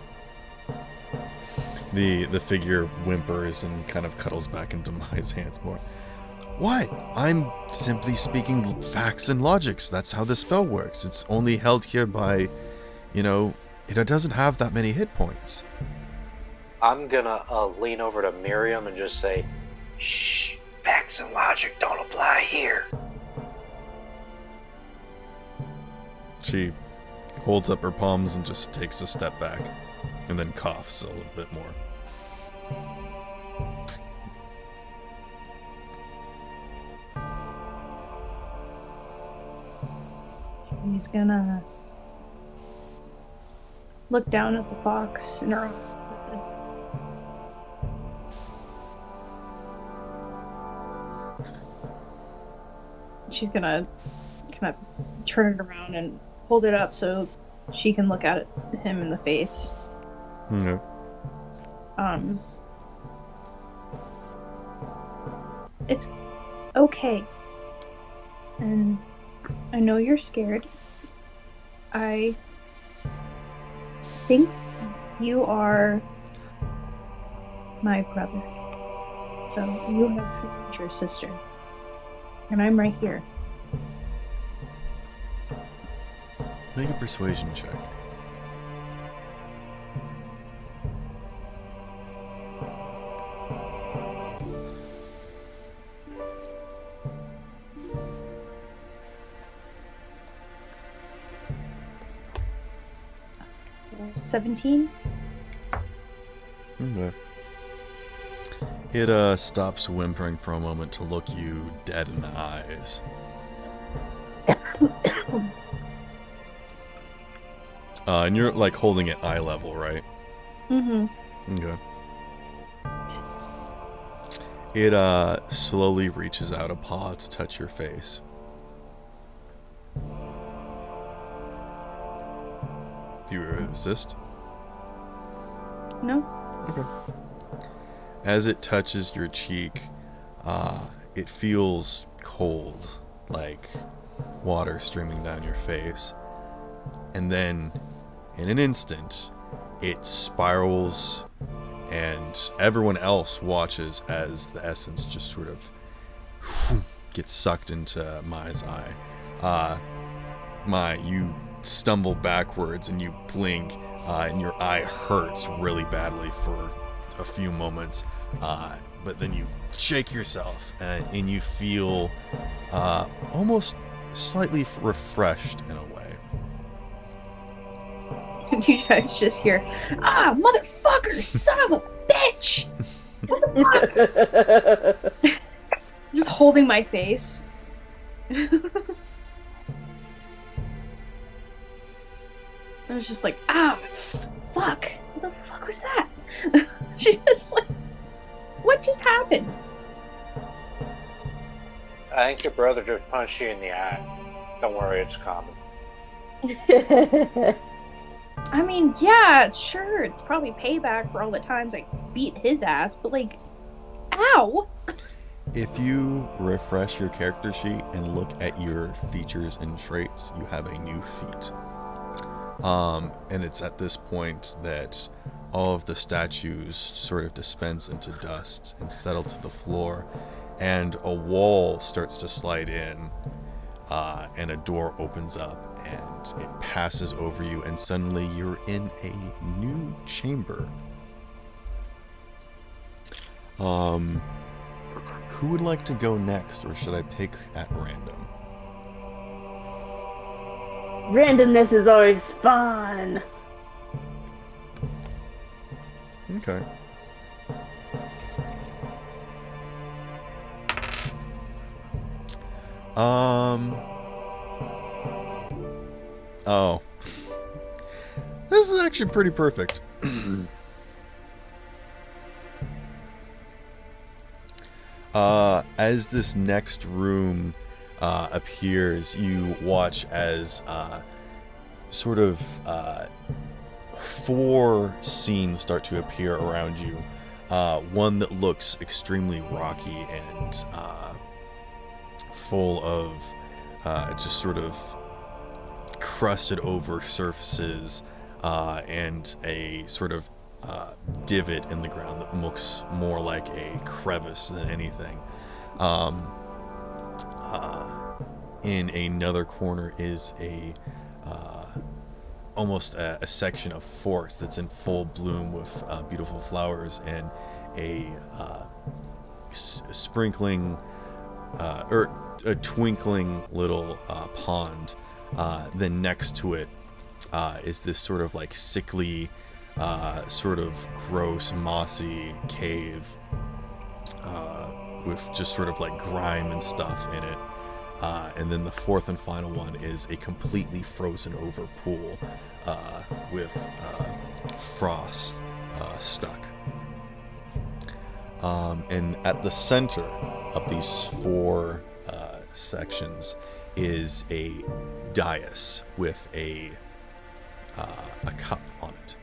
The figure whimpers and kind of cuddles back into Mai's hands more. What? I'm simply speaking facts and logics. That's how the spell works. It's only held here by, it doesn't have that many hit points. I'm gonna lean over to Miriam and just say, "Shh, facts and logic don't apply here." She holds up her palms and just takes a step back, and then coughs a little bit more. He's gonna look down at the fox in her own. She's gonna kind of turn it around and hold it up so she can look at him in the face. Okay. It's okay. And I know you're scared. I think you are my brother. So you have found your sister. And I'm right here. Make a persuasion check. Uh, 17? Okay. It stops whimpering for a moment to look you dead in the eyes. And you're like holding it eye level, right? Mm-hmm. Okay. It slowly reaches out a paw to touch your face. Do you resist? No? Okay. As it touches your cheek, it feels cold, like water streaming down your face. And then, in an instant, it spirals, and everyone else watches as the essence just sort of gets sucked into Mai's eye. Mai, you stumble backwards and you blink, and your eye hurts really badly for a few moments, but then you shake yourself and you feel almost slightly refreshed in a way. You guys just hear, motherfucker, son of a bitch! What the fuck? Just holding my face. I was just like, fuck! What the fuck was that? She's just like, what just happened? I think your brother just punched you in the eye. Don't worry, it's common. I mean, yeah, sure, it's probably payback for all the times I beat his ass, but like, ow! If you refresh your character sheet and look at your features and traits, you have a new feat. And it's at this point that all of the statues sort of dispense into dust and settle to the floor, and a wall starts to slide in, and a door opens up, and it passes over you, and suddenly you're in a new chamber. Who would like to go next, or should I pick at random? Randomness is always fun. Okay. Oh. This is actually pretty perfect. As this next room appears, you watch as sort of 4 scenes start to appear around you. One that looks extremely rocky and full of just sort of crusted over surfaces and a sort of divot in the ground that looks more like a crevice than anything. In another corner is a almost a section of forest that's in full bloom with beautiful flowers and a sprinkling or a twinkling little pond. Then next to it is this sort of like sickly, sort of gross, mossy cave with just sort of like grime and stuff in it. And then the fourth and final one is a completely frozen over pool with frost stuck. And at the center of these 4 sections is a dais with a cup on it.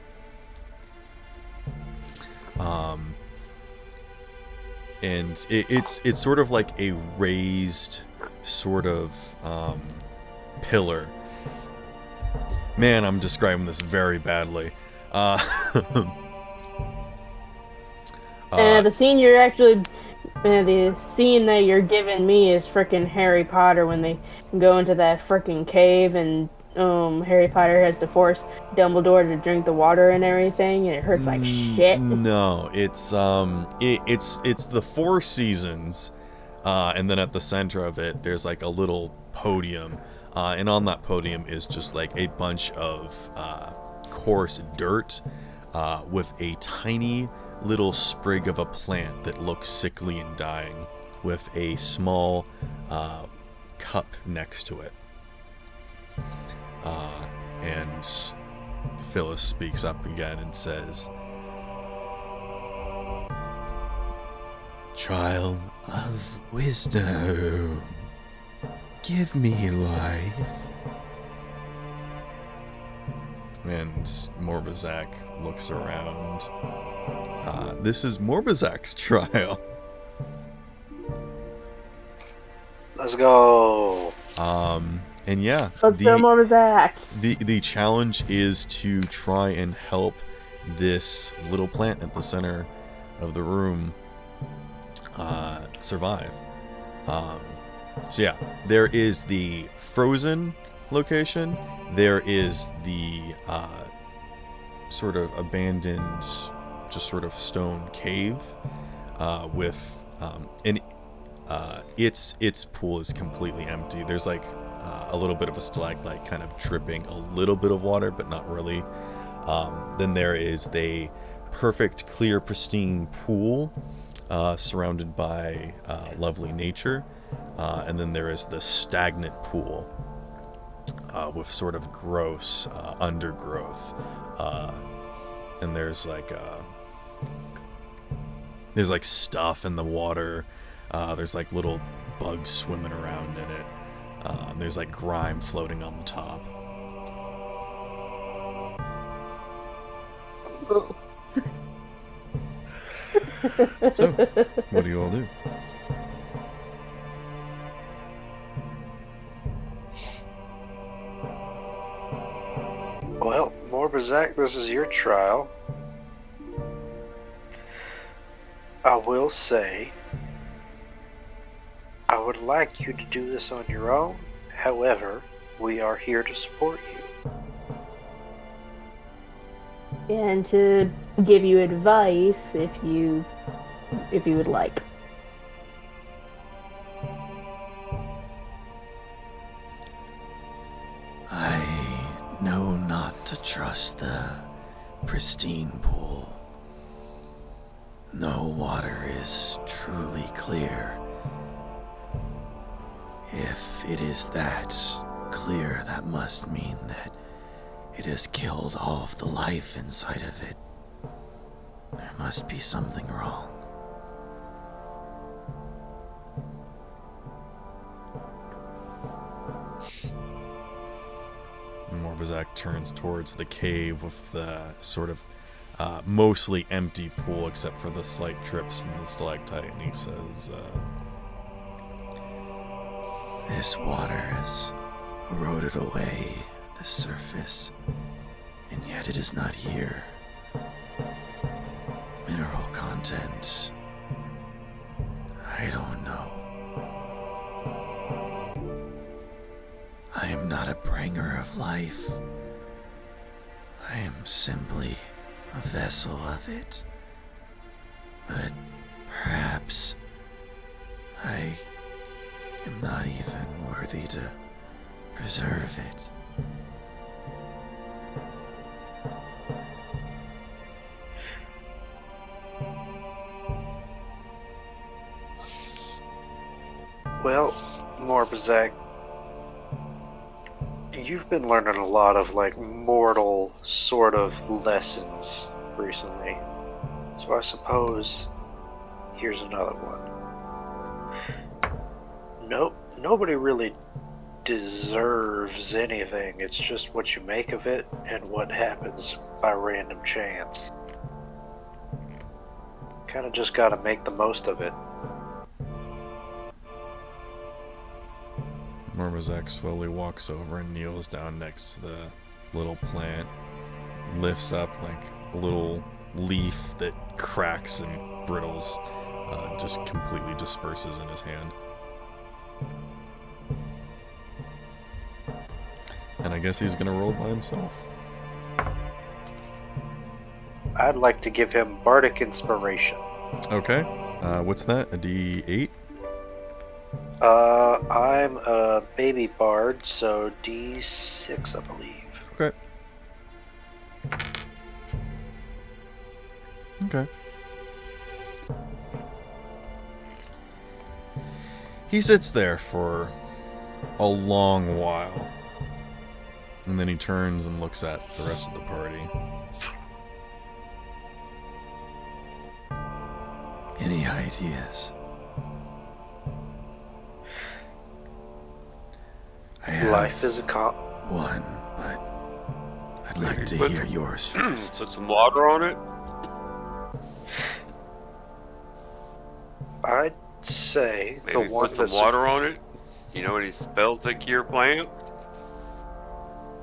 And it's sort of like a raised sort of pillar. Man, I'm describing this very badly. The scene you're actually, the scene that you're giving me is frickin' Harry Potter when they go into that frickin' cave and Harry Potter has to force Dumbledore to drink the water and everything, and it hurts like shit. No, it's the 4 seasons, and then at the center of it, there's like a little podium, and on that podium is just like a bunch of coarse dirt with a tiny little sprig of a plant that looks sickly and dying, with a small cup next to it. And Phyllis speaks up again and says, "Trial of wisdom, give me life." And Morbazak looks around. This is Morbazak's trial. Let's go. And yeah, Let's go, Morbazak. The challenge is to try and help this little plant at the center of the room survive. So yeah, there is the frozen location. There is the sort of abandoned, just sort of stone cave with and its pool is completely empty. There's like a little bit of a stalagmite kind of dripping a little bit of water, but not really. Then there is the perfect, clear, pristine pool surrounded by lovely nature. And then there is the stagnant pool with sort of gross undergrowth. And there's like stuff in the water. There's like little bugs swimming around in it. There's like grime floating on the top. So, what do you all do? Well, Morbazak, this is your trial. I will say, I would like you to do this on your own. However, we are here to support you. And to give you advice if you would like. I know not to trust the pristine pool. No water is truly clear. If it is that clear, that must mean that it has killed all of the life inside of it must be something wrong. Morbazak turns towards the cave with the sort of mostly empty pool except for the slight drips from the stalactite, and he says, this water has eroded away the surface, and yet it is not here. Mineral content, I don't know. I am not a bringer of life. I am simply a vessel of it. But perhaps I am not even worthy to preserve it. Well, Morbazak, you've been learning a lot of mortal sort of lessons recently. So I suppose here's another one. Nobody really deserves anything. It's just what you make of it and what happens by random chance. Kind of just gotta make the most of it. Morbazak slowly walks over and kneels down next to the little plant, lifts up a little leaf that cracks and brittles, just completely disperses in his hand. And I guess he's gonna roll by himself. I'd like to give him Bardic Inspiration. Okay. What's that? A D8? I'm a baby bard, so D6, I believe. Okay. Okay. He sits there for a long while. And then he turns and looks at the rest of the party. Any ideas? Life is a one, but I'd like to hear yours first. Put some water on it. I'd say Maybe the one put some that's water on it. You know any spells that cure plants?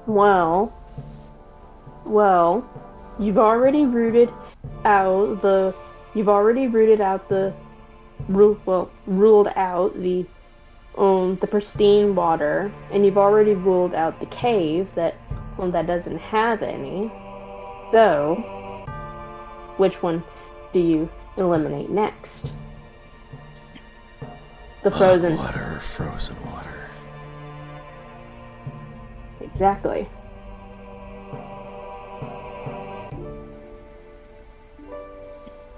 Well, you've already ruled out the pristine water, and you've already ruled out the cave that doesn't have any. So, which one do you eliminate next? The frozen water or frozen water? Exactly.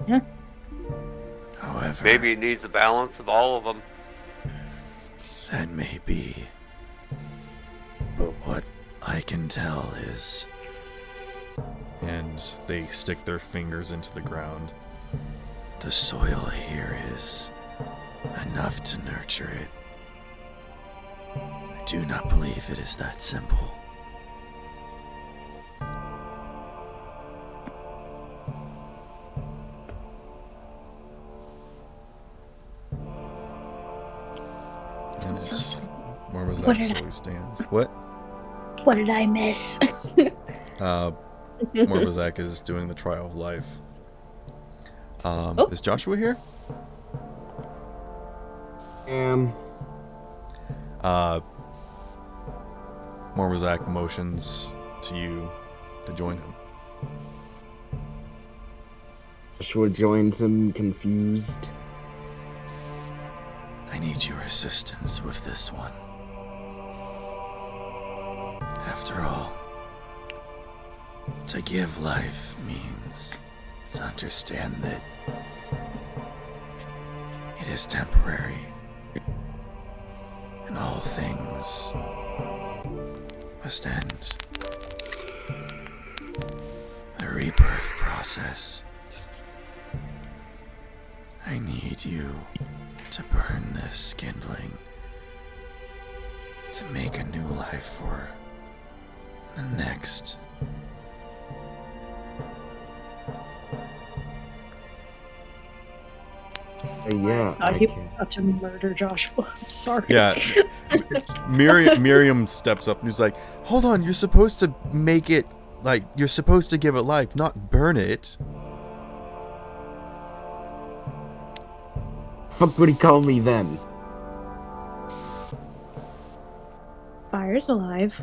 Yeah. However, Maybe it needs a balance of all of them. that may be. But what I can tell is... And they stick their fingers into the ground. The soil here is enough to nurture it. I do not believe it is that simple. And it's Morbazak slowly stands. What? What did I miss? Morbazak is doing the trial of life. Is Joshua here? Morbazak motions to you to join him. Joshua joins him, confused. I need your assistance with this one. After all, to give life means to understand that it is temporary, and all things must end. The rebirth process I need you to burn this kindling to make a new life for the next. Yeah, thought I he was can. about to murder Joshua. I'm sorry. Yeah, Miriam steps up and he's like, hold on, you're supposed to make it, like, you're supposed to give it life, not burn it. What would he call me then? Fire's alive.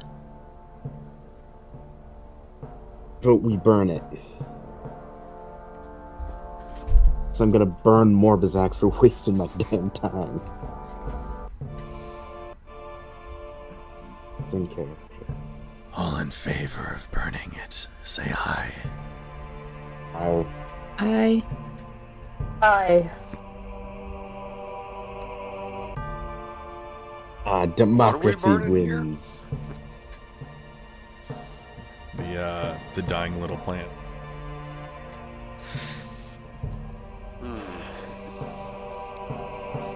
But we burn it. So I'm gonna burn Morbizak for wasting my damn time. Don't care. All in favor of burning it, say aye. I Democracy burning here? wins. The dying little plant.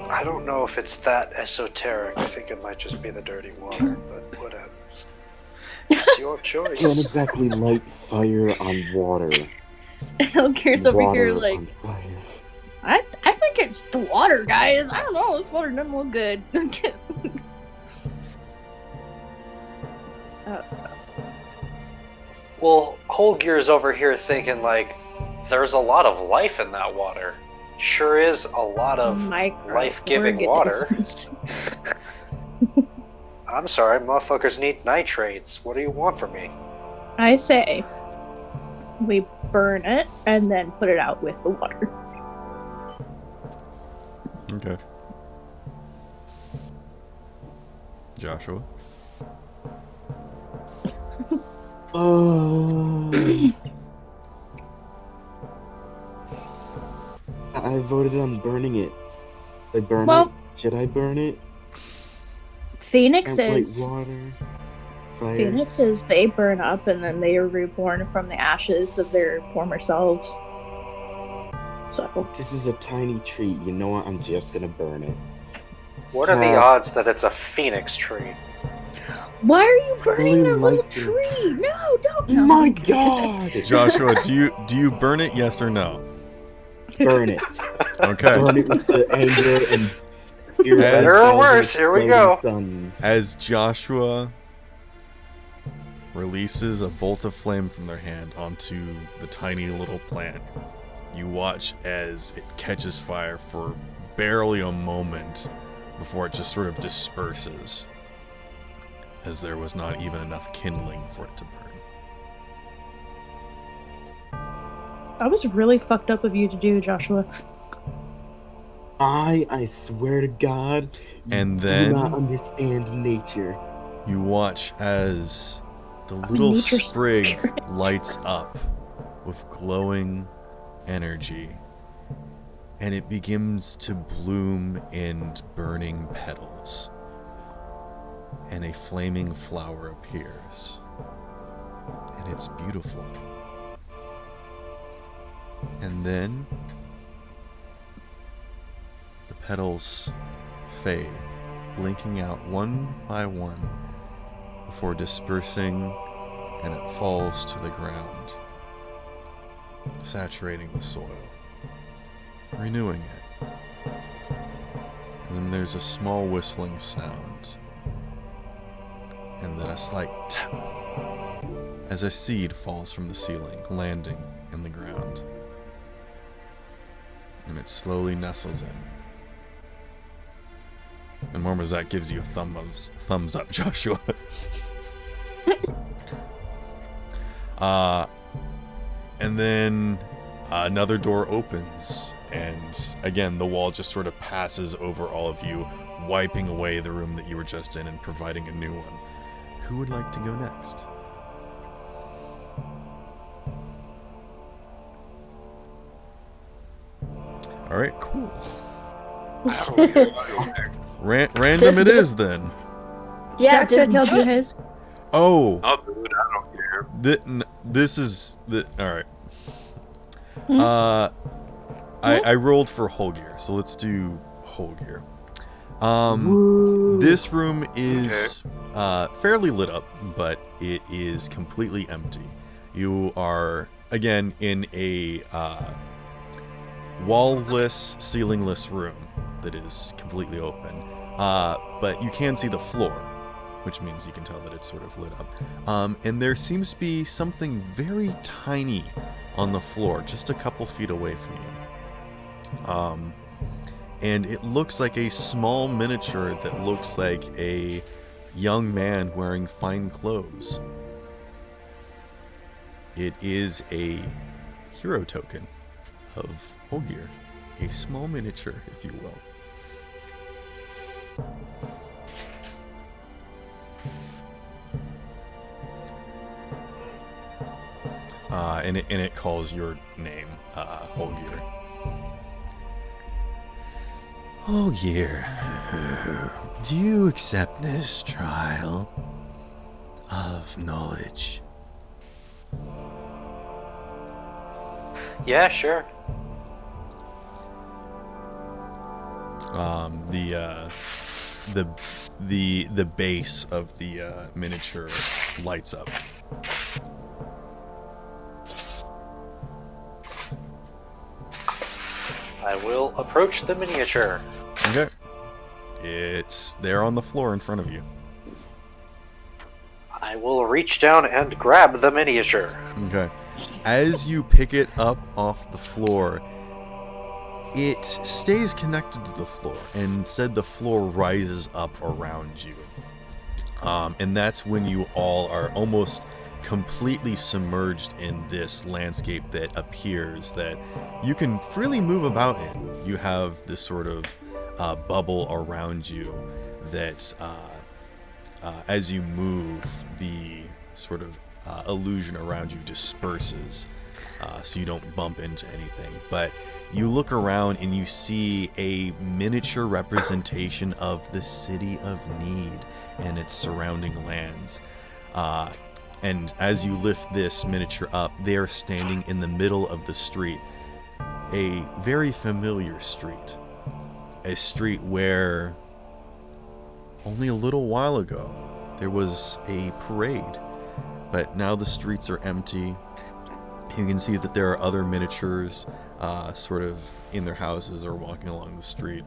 I don't know if it's that esoteric. I think it might just be the dirty water, but whatever. It's your choice. Can't exactly light fire on water. Elkier's over here Water like, on fire. I think it's the water, guys. I don't know. This water doesn't look good. Well, whole gear's over here thinking like, there's a lot of life in that water. Sure is a lot of life-giving water. I'm sorry, motherfuckers need nitrates. What do you want from me? I say we burn it and then put it out with the water. Okay. Joshua? I voted on burning it. I burn Well- it? Should I burn it? Phoenixes, Water, fire. Phoenixes, they burn up and then they are reborn from the ashes of their former selves. So, This is a tiny tree. You know what? I'm just gonna burn it. What are the odds that it's a phoenix tree? why are you burning really a little like it. tree? No, don't. No. My God! Joshua, do you burn it, yes or no? Burn it. Okay. Burn it with the anger and fear. of Better or all the worse, here we go. exploding suns. As Joshua releases a bolt of flame from their hand onto the tiny little plant, you watch as it catches fire for barely a moment before it just sort of disperses, as there was not even enough kindling for it to burn. That was really fucked up of you to do, Joshua. I swear to God, And do then not understand nature. you watch as the little nature's sprig lights up with glowing energy, and it begins to bloom in burning petals, and a flaming flower appears, and it's beautiful. And then the petals fade, blinking out one by one before dispersing, and it falls to the ground, saturating the soil, renewing it. And then there's a small whistling sound, and then a slight tap as a seed falls from the ceiling, landing in the ground. And it slowly nestles in. And Mormazak gives you a thumbs up, Joshua. And then another door opens, and again the wall just sort of passes over all of you, wiping away the room that you were just in and providing a new one. Who would like to go next? All right, cool. Random it is then. Yeah, Jack said he'll do his. Oh, I'll do it. I don't care. this is the all right. I rolled for Holgear, so let's do Holgear. Woo. This room is fairly lit up, but it is completely empty. You are, again, in a wall-less, ceilingless room that is completely open. But you can see the floor, which means you can tell that it's sort of lit up. And there seems to be something very tiny on the floor, just a couple feet away from you. And it looks like a small miniature that looks like a young man wearing fine clothes. It is a hero token of Holgear, a small miniature, if you will. And it calls your name, Holgear. Holgear, do you accept this trial of knowledge? Yeah, sure. The base of the miniature lights up. I will approach the miniature. Okay. It's there on the floor in front of you. I will reach down and grab the miniature. Okay. As you pick it up off the floor, it stays connected to the floor, and instead the floor rises up around you. And that's when you all are almost completely submerged in this landscape that appears that you can freely move about in. You have this sort of bubble around you that as you move, the sort of illusion around you disperses, so you don't bump into anything. But you look around and you see a miniature representation of the city of Need and its surrounding lands. And as you lift this miniature up, they are standing in the middle of the street, a very familiar street, a street where only a little while ago there was a parade, but now the streets are empty. You can see that there are other miniatures sort of in their houses or walking along the street,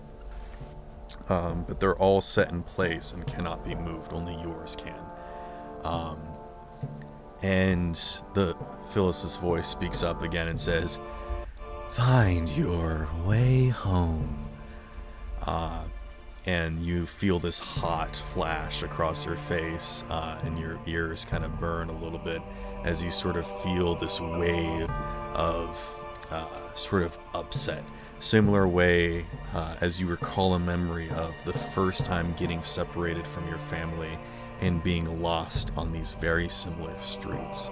but they're all set in place and cannot be moved. Only yours can. And the Phyllis's voice speaks up again and says, "Find your way home." And you feel this hot flash across your face, and your ears kind of burn a little bit as you sort of feel this wave of sort of upset. Similar way as you recall a memory of the first time getting separated from your family and being lost on these very similar streets.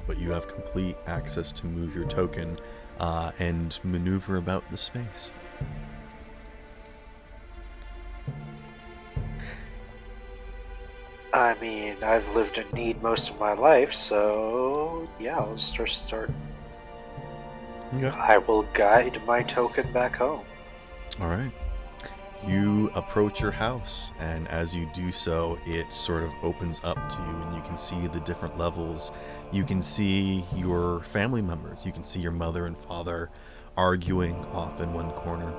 But you have complete access to move your token and maneuver about the space. I mean, I've lived in Need most of my life, so yeah, I'll just start. Okay. I will guide my token back home. All right. You approach your house, and as you do so, it sort of opens up to you, and you can see the different levels. You can see your family members. You can see your mother and father arguing off in one corner.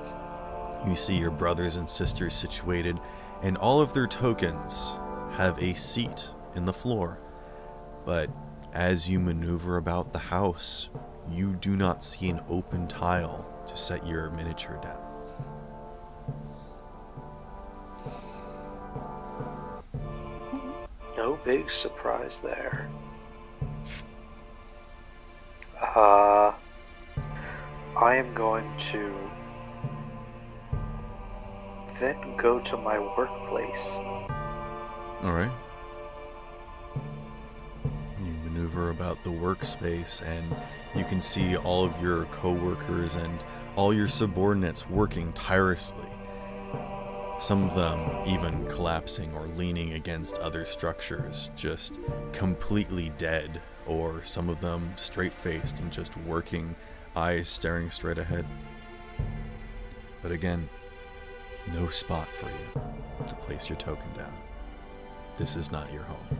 You see your brothers and sisters situated, and all of their tokens have a seat in the floor. But as you maneuver about the house, you do not see an open tile to set your miniature down. No big surprise there. I am going to then go to my workplace. All right. You maneuver about the workspace, and you can see all of your co-workers and all your subordinates working tirelessly. some of them even collapsing or leaning against other structures, just completely dead, or some of them straight-faced and just working, eyes staring straight ahead. But again, no spot for you to place your token down. This is not your home.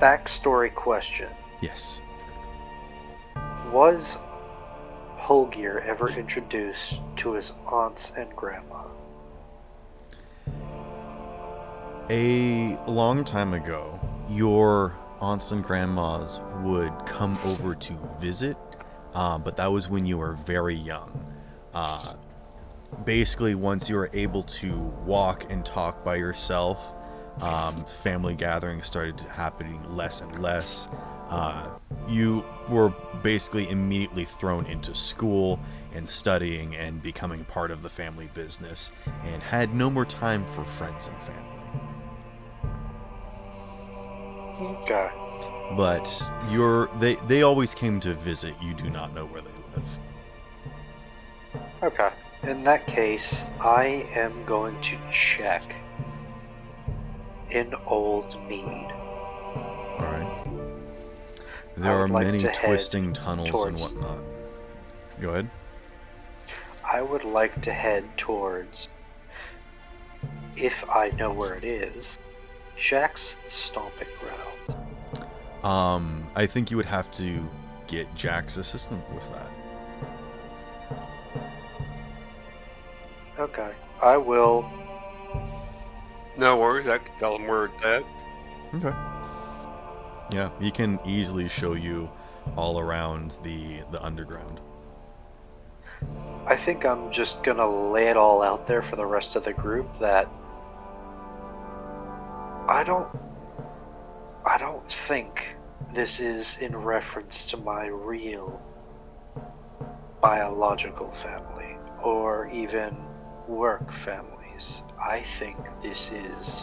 Backstory question. Yes. Was Holgir ever introduced to his aunts and grandma? A long time ago, your aunts and grandmas would come over to visit, but that was when you were very young. Basically, once you were able to walk and talk by yourself, family gatherings started happening less and less. You were basically immediately thrown into school and studying and becoming part of the family business, and had no more time for friends and family. Okay. But they always came to visit. You do not know where they live. Okay. In that case, I am going to check in Old Mead. Alright. There are like many to head twisting tunnels and towards- whatnot. Go ahead. I would like to head towards, if I know where it is, Jack's stomping grounds. I think you would have to get Jack's assistant with that. Okay. I will. No worries, I can tell him where it's at. Okay. Yeah, he can easily show you all around the underground. I think I'm just gonna lay it all out there for the rest of the group that I don't think this is in reference to my real biological family or even work families. I think this is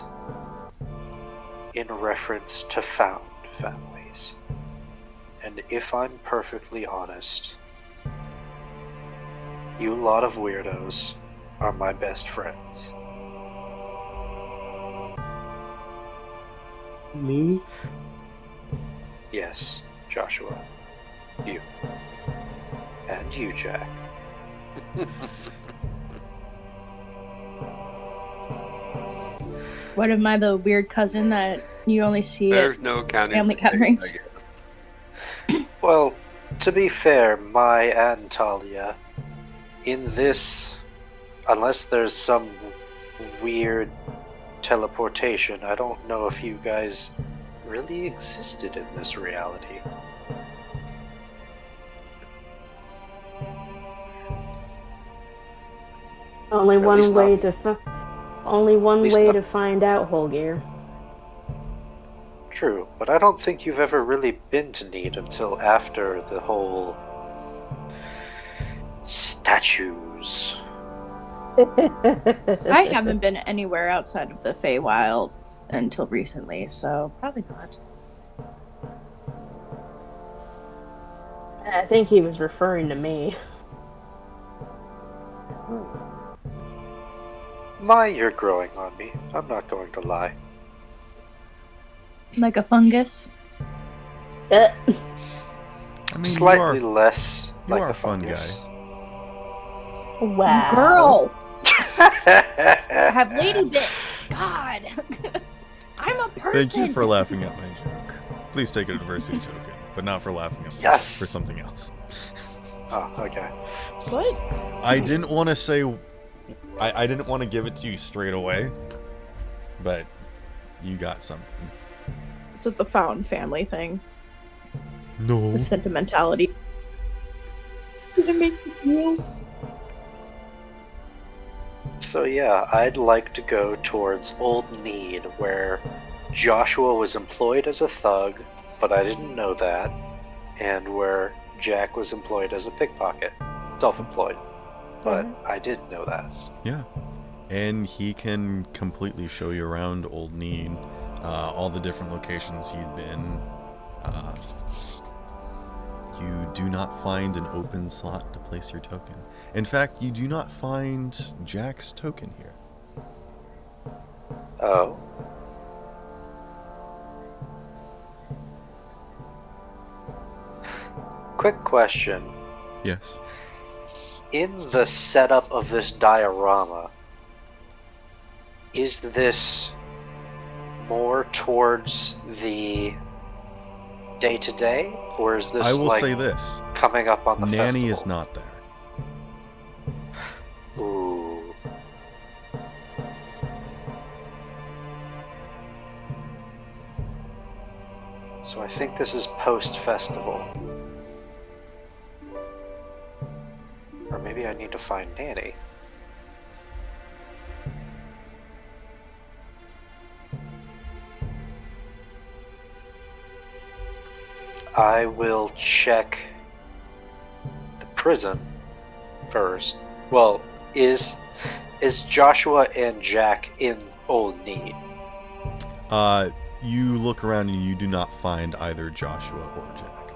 in reference to found families. And if I'm perfectly honest, you lot of weirdos are my best friends. Me? Yes, Joshua. You. And you, Jack. What am I, the weird cousin that you only see There's at no counting family for things, gatherings? I guess. Well, to be fair, my and Talia, in this, unless there's some weird teleportation, I don't know if you guys really existed in this reality. Only At one least way not- to only one least way not- to find out, Holgear. True, but I don't think you've ever really been to Need until after the whole statues. I haven't been anywhere outside of the Feywild until recently, so probably not. I think he was referring to me. You're growing on me. I'm not going to lie. Like a fungus. Uh, I mean, Slightly you are, less you like are a a fun fungus. guy. wow. Girl! I have lady bits! God! I'm a person! Thank you for laughing at my joke. Please take a diversity token, but not for laughing at my Yes. joke, for something else. Oh, okay. What? I didn't want to say... I didn't want to give it to you straight away, but you got something. It's with the found family thing. No. The sentimentality. Did it make you feel? So yeah, I'd like to go towards Old Need, where Joshua was employed as a thug, but I didn't know that, and where Jack was employed as a pickpocket. Self-employed. But I didn't know that. Yeah. And he can completely show you around Old Need, all the different locations he'd been. You do not find an open slot to place your token. In fact, you do not find Jack's token here. Oh. Quick question. Yes. In the setup of this diorama, is this more towards the day-to-day, or is this I will like say this. coming up on the Nanny festival? is not there. Ooh. So I think this is post-festival. Or maybe I need to find Nanny. I will check the prison first. Well, is Joshua and Jack in Old Need? You look around and you do not find either Joshua or Jack.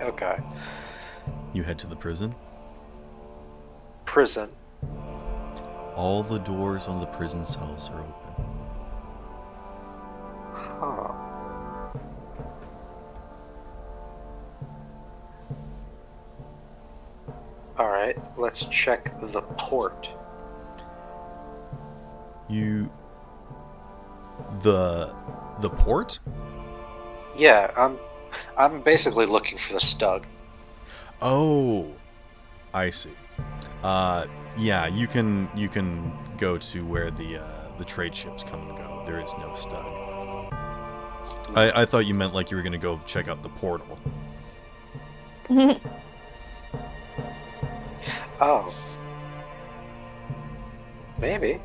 Okay. You head to the prison. Prison. All the doors on the prison cells are open. Huh. Alright, let's check the port. The port? Yeah, I'm basically looking for the Stug. Oh, I see. Yeah, you can go to where the trade ships come and go. There is no Stug. I thought you meant like you were gonna go check out the portal. Oh. Maybe.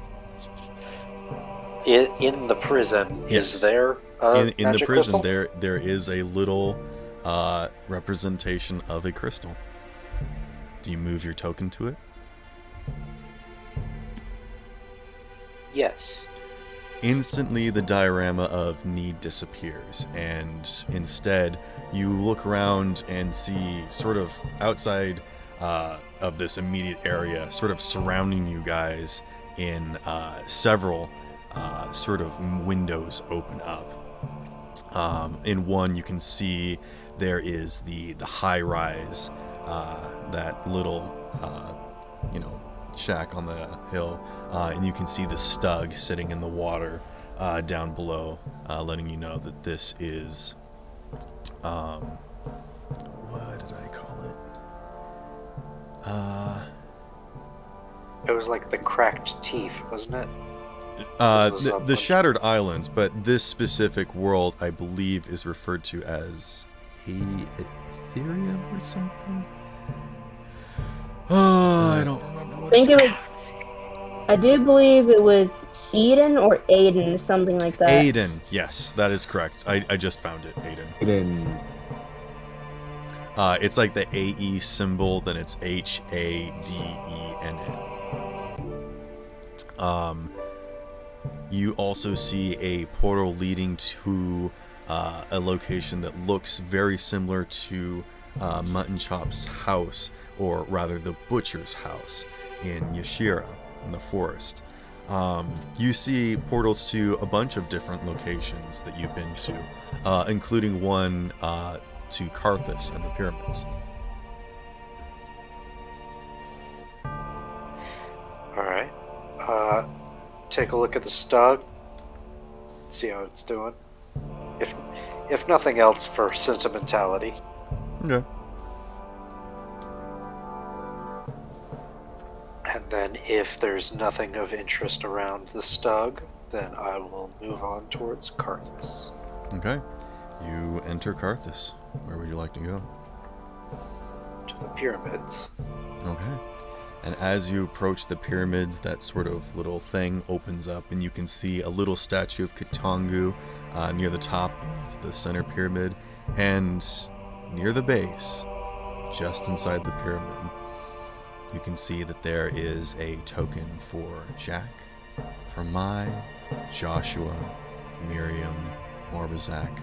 In the prison, Yes. is there a In the magic prison, crystal? there is a little representation of a crystal. Do you move your token to it? Yes. Instantly, the diorama of need disappears, and instead, you look around and see sort of outside of this immediate area, sort of surrounding you guys in several sort of windows open up. In one, you can see there is the high-rise, that little, shack on the hill, and you can see the Stug sitting in the water down below, letting you know that this is, what did I call it? It was like the cracked teeth, wasn't it? The Shattered Islands, but this specific world, I believe, is referred to as Ethereum or something. Oh, I don't remember what it's called. I do believe it was Eden or Aiden, something like that. Aiden, yes, that is correct. I just found it, Aiden. Then It's like the AE symbol, then it's HADEN. You also see a portal leading to a location that looks very similar to Mutton Chop's house, or rather the butcher's house in Yashira, in the forest. You see portals to a bunch of different locations that you've been to, including one to Karthus and the pyramids. Alright. Take a look at the Stug. See how it's doing. If nothing else, for sentimentality. Okay. And then if there's nothing of interest around the Stug, then I will move on towards Karthus. Okay. You enter Karthus. Where would you like to go? To the pyramids. Okay. And as you approach the pyramids, that sort of little thing opens up, and you can see a little statue of Katangu near the top of the center pyramid, and near the base, just inside the pyramid, you can see that there is a token for Jack, for Mai, Joshua, Miriam, Morbazak,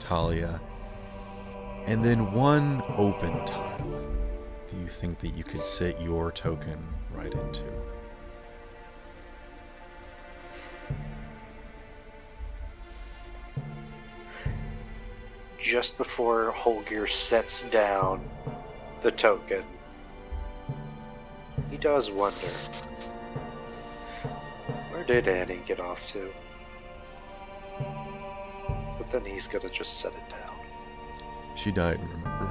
Talia, and then one open tile that you think that you could sit your token right into. Just before Holgear sets down the token, he does wonder, where did Annie get off to? But then he's gonna just set it down. She died, remember?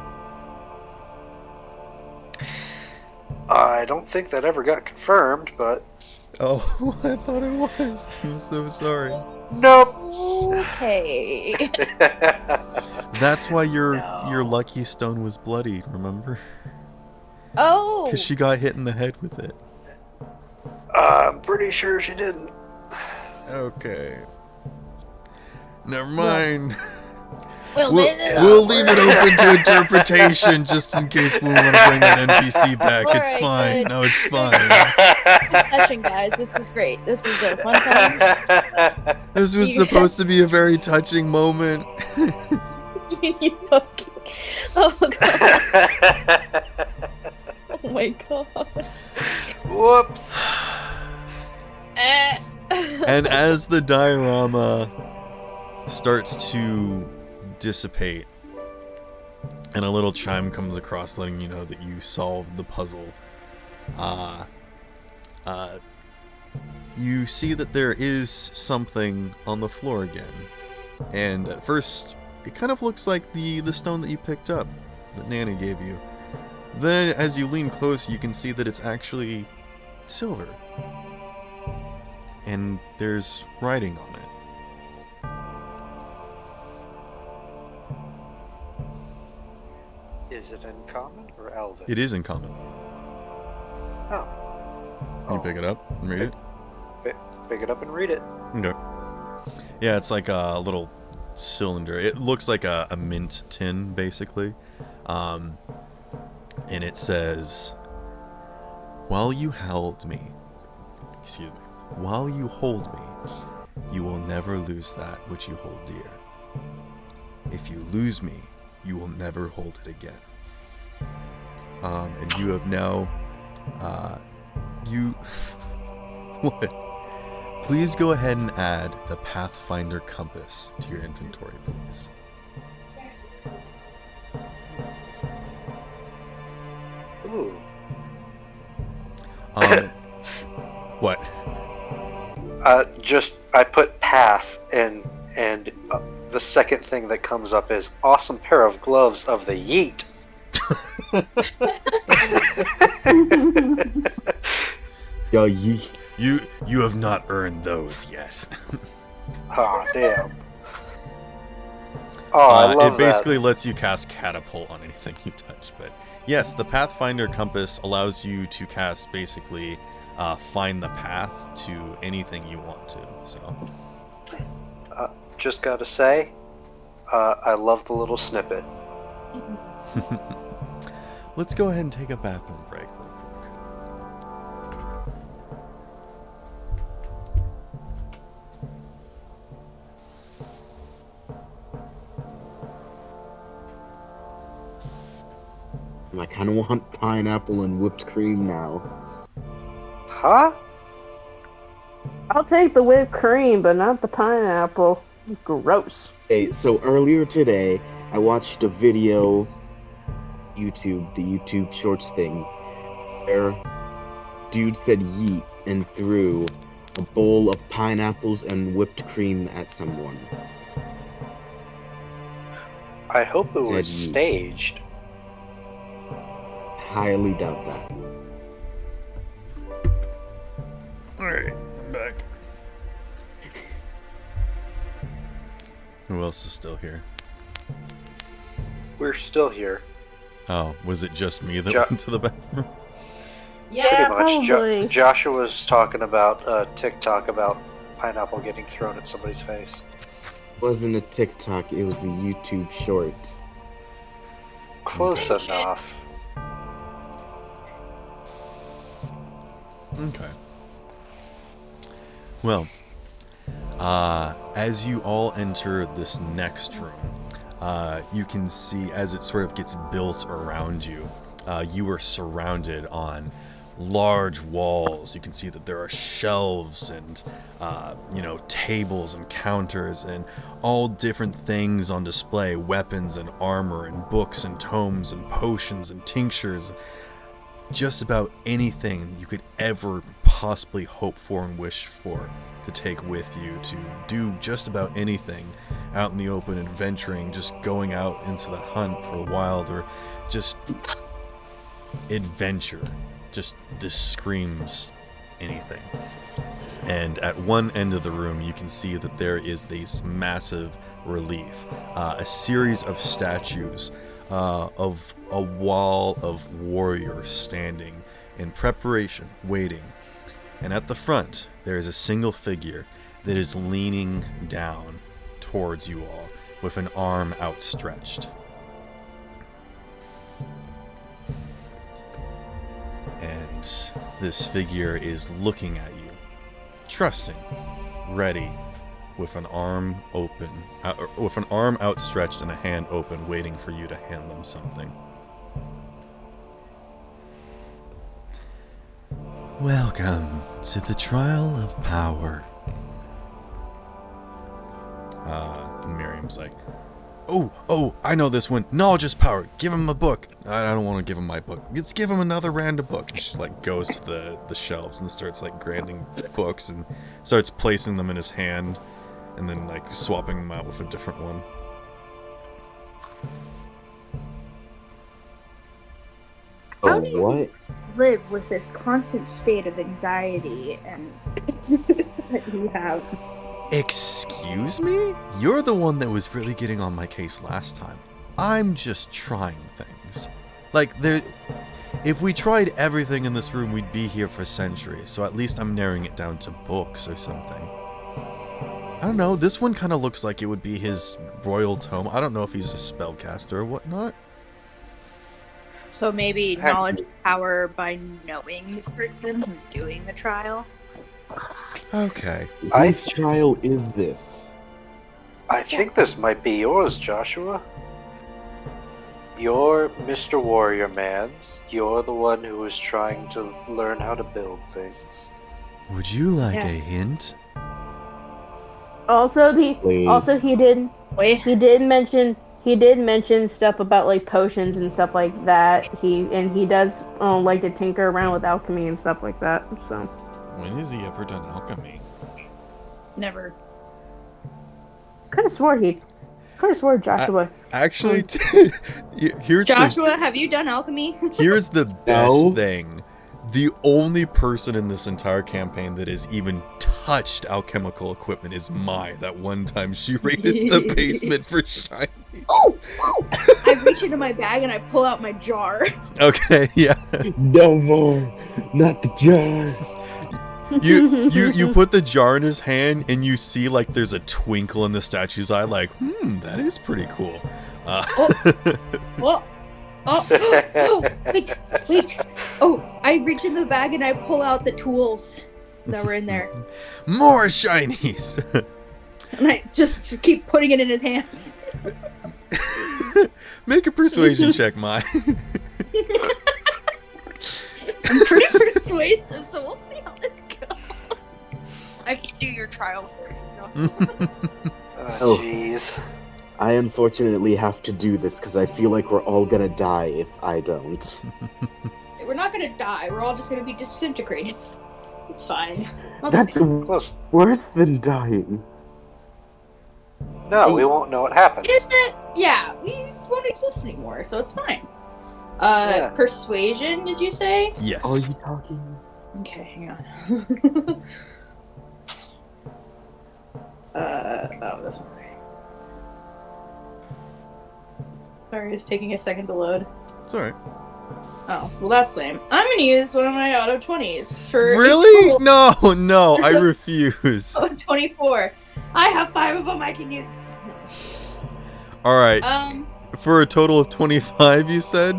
I don't think that ever got confirmed, but... Oh, I thought it was. I'm so sorry. Nope! Okay. That's why your lucky stone was bloodied, remember? Oh. Because she got hit in the head with it. I'm pretty sure she didn't. Okay. Never mind. We'll We'll leave it open to interpretation just in case we want to bring that NPC back. All It's right, fine. good. No, it's fine. Good session, guys. This was great. This was a fun time. This was supposed to be a very touching moment. You fucking. Oh god. Oh my god. Whoops. And as the diorama starts to dissipate and a little chime comes across letting you know that you solved the puzzle, you see that there is something on the floor again. And at first, it kind of looks like the stone that you picked up, that Nanny gave you. Then, as you lean close, you can see that it's actually silver. And there's writing on it. Is it in common or Elven? It is in common. Oh. Can you pick it up and read it? Pick it up and read it. Okay. Yeah, it's like a little cylinder. It looks like a mint tin, basically. And it says, while you hold me, you will never lose that which you hold dear. If you lose me, you will never hold it again. And you have now, what? Please go ahead and add the Pathfinder compass to your inventory, please. Ooh. What? I put path and the second thing that comes up is awesome pair of gloves of the yeet. Yo, yeet. You have not earned those yet. Oh, damn. Oh, I love it basically lets you cast catapult on anything you touch. But yes, the Pathfinder compass allows you to cast basically find the path to anything you want to. So, just gotta say, I love the little snippet. let's go ahead and take a bathroom break real quick. I kind of want pineapple and whipped cream now. Huh? I'll take the whipped cream, but not the pineapple. Gross. Hey, so earlier today, I watched a video, the YouTube Shorts thing, where dude said yeet and threw a bowl of pineapples and whipped cream at someone. I hope it Said was yeet. staged. Highly doubt that. Alright, I'm back. Who else is still here? We're still here. Oh, was it just me that Jo- went to the bathroom? Yeah, Pretty much. probably. Joshua was talking about TikTok about pineapple getting thrown at somebody's face. It wasn't a TikTok, it was a YouTube Shorts. Close enough. Okay. Well, as you all enter this next room, you can see as it sort of gets built around you, you are surrounded on large walls. You can see that there are shelves and tables and counters and all different things on display, weapons and armor and books and tomes and potions and tinctures, just about anything that you could ever possibly hope for and wish for to take with you, to do just about anything out in the open, adventuring, just going out into the hunt for a wild, or just adventure. Just this screams anything. And at one end of the room, you can see that there is this massive relief, a series of statues of a wall of warriors standing in preparation, waiting. And at the front, there is a single figure that is leaning down towards you all with an arm outstretched. And this figure is looking at you, trusting, ready, with an arm open, with an arm outstretched and a hand open, waiting for you to hand them something. Welcome to the trial of power. Miriam's like, Oh, I know this one. Knowledge is power. Give him a book. I don't want to give him my book. Let's give him another random book. And she goes to the shelves and starts granting books and starts placing them in his hand and then swapping them out with a different one. How do you What? live with this constant state of anxiety and that you have? Excuse me? You're the one that was really getting on my case last time. I'm just trying things. If we tried everything in this room, we'd be here for centuries, so at least I'm narrowing it down to books or something. I don't know, this one kind of looks like it would be his royal tome. I don't know if he's a spellcaster or whatnot. So maybe knowledge is power by knowing the person who's doing the trial? Okay. Whose trial is this? I think this might be yours, Joshua. You're Mr. Warrior Man's. You're the one who is trying to learn how to build things. Would you like Yeah. a hint? Also, Please. he did mention stuff about potions and stuff like that. He does like to tinker around with alchemy and stuff like that. So When has he ever done alchemy? Never. could have swore Joshua. Actually, here's Joshua, have you done alchemy? here's the best thing. The only person in this entire campaign that has even touched alchemical equipment is Mai. That one time she raided the basement for shiny. Oh! I reach into my bag and I pull out my jar. Okay, yeah. No more. Not the jar. You put the jar in his hand and you see there's a twinkle in the statue's eye, that is pretty cool. Wait. Oh, I reach in the bag and I pull out the tools that were in there. More shinies. And I just keep putting it in his hands. Make a persuasion check, Mai. I'm pretty persuasive, so we'll see how this goes. I can do your trial first. Oh. Jeez. I unfortunately have to do this because I feel like we're all gonna die if I don't. We're not gonna die. We're all just gonna be disintegrated. It's fine. That's Close. worse than dying. No, we won't know what happens. Yeah, we won't exist anymore, so it's fine. Yeah. Persuasion, did you say? Yes. Are you talking? Okay, hang on. This one. Sorry, it's taking a second to load. It's alright. Oh, well that's lame. I'm gonna use one of my auto 20s for Really? No, I refuse. 24. I have 5 of them I can use. Alright, for a total of 25, you said?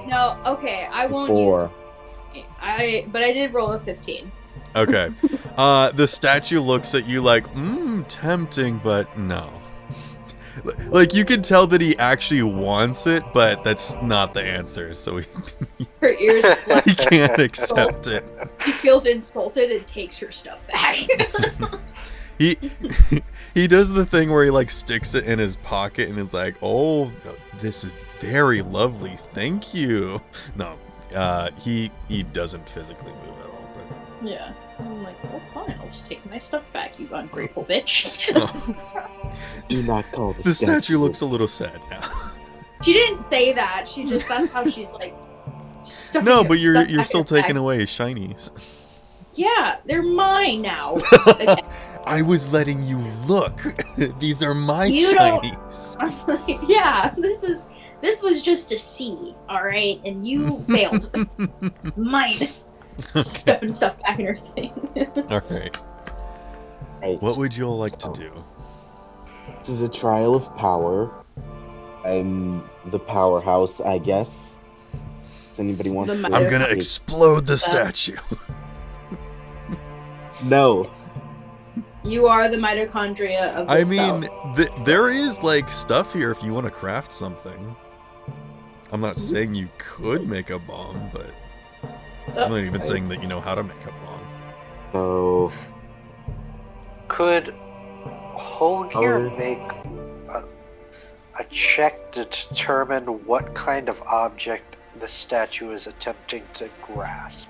No, okay, I won't 4. use. But I did roll a 15. Okay. The statue looks at you tempting, but no. Like, you can tell that he actually wants it, but that's not the answer, so Her ears flip. he can't accept it. She feels insulted and takes her stuff back. He he does the thing where he like sticks it in his pocket and is like, "Oh, this is very lovely, thank you." No, he doesn't physically move at all. But Yeah. I'm like, well, fine, I'll just take my stuff back, you ungrateful bitch. Do not call the statue looks a little sad now. She didn't say that. She just, that's how she's like, stuffing No, her but you're stuff back still in her bag. taking away his shinies. Yeah, they're mine now. I was letting you look. These are my You don't- shinies. I'm like, yeah, this was just a C, alright? And you failed. Mine. Stuffing stuff back in her thing. All right. Right. What would you all like to So, do? This is a trial of power. I'm the powerhouse, I guess. If anybody wants The to... I'm gonna Okay. explode the statue. No. You are the mitochondria of the I cell. mean, there is like stuff here if you want to craft something. I'm not saying you could make a bomb, but I'm not even saying that you know how to make a bomb. So... Could Holgear Oh. make a check to determine what kind of object the statue is attempting to grasp?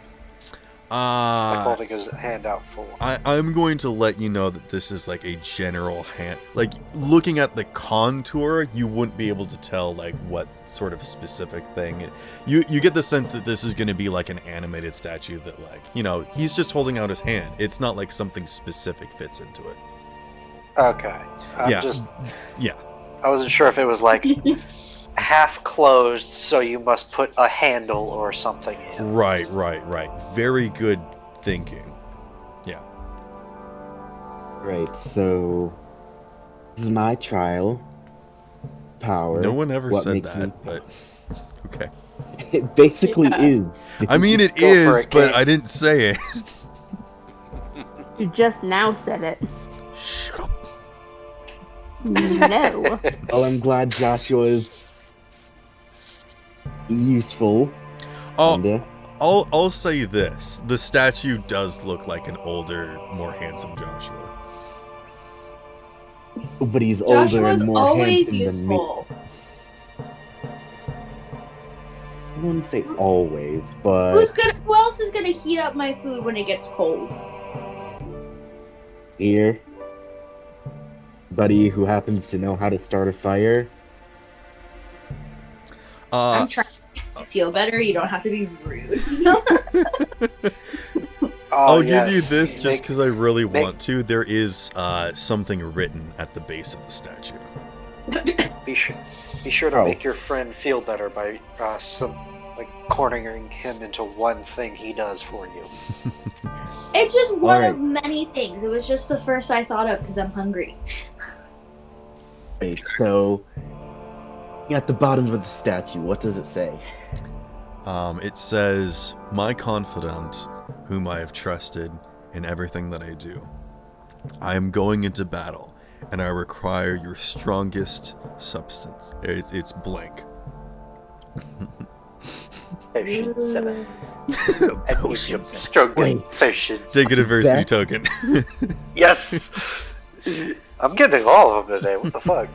Like holding his hand out for one. I'm going to let you know that this is like a general hand. Like, looking at the contour, you wouldn't be able to tell like what sort of specific thing. You get the sense that this is going to be like an animated statue that, like, you know, he's just holding out his hand. It's not like something specific fits into it. Okay. Yeah. Yeah. I wasn't sure if it was like half closed, so you must put a handle or something in. Right. Very good thinking. Yeah. Right, so... This is my trial. Power. No one ever What said makes that, me- but okay. It basically Yeah. is. I mean, it Go for is, it, but Kate. I didn't say it. You just now said it. Shut up. No. Well, I'm glad Joshua's useful. Oh, Kinda. I'll say this: the statue does look like an older, more handsome Joshua. But he's older Joshua's and more always handsome than me. useful. I wouldn't say always, but Who else is gonna heat up my food when it gets cold? here, buddy who happens to know how to start a fire. I'm trying to make you feel better. You don't have to be rude. Oh, I'll give you yes. this just Make- because I really make- want to. There is something written at the base of the statue. Be sure to Oh. make your friend feel better by cornering him into one thing he does for you. It's just one Alright. of many things. It was just the first I thought of because I'm hungry. Wait, so at the bottom of the statue, what does it say? It says, "My confidant, whom I have trusted in everything that I do. I am going into battle, and I require your strongest substance." It's blank. Potion 7. Potion seven. Stroke Wait. potion. Take an adversity That- token. Yes! I'm getting all of them today. What the fuck?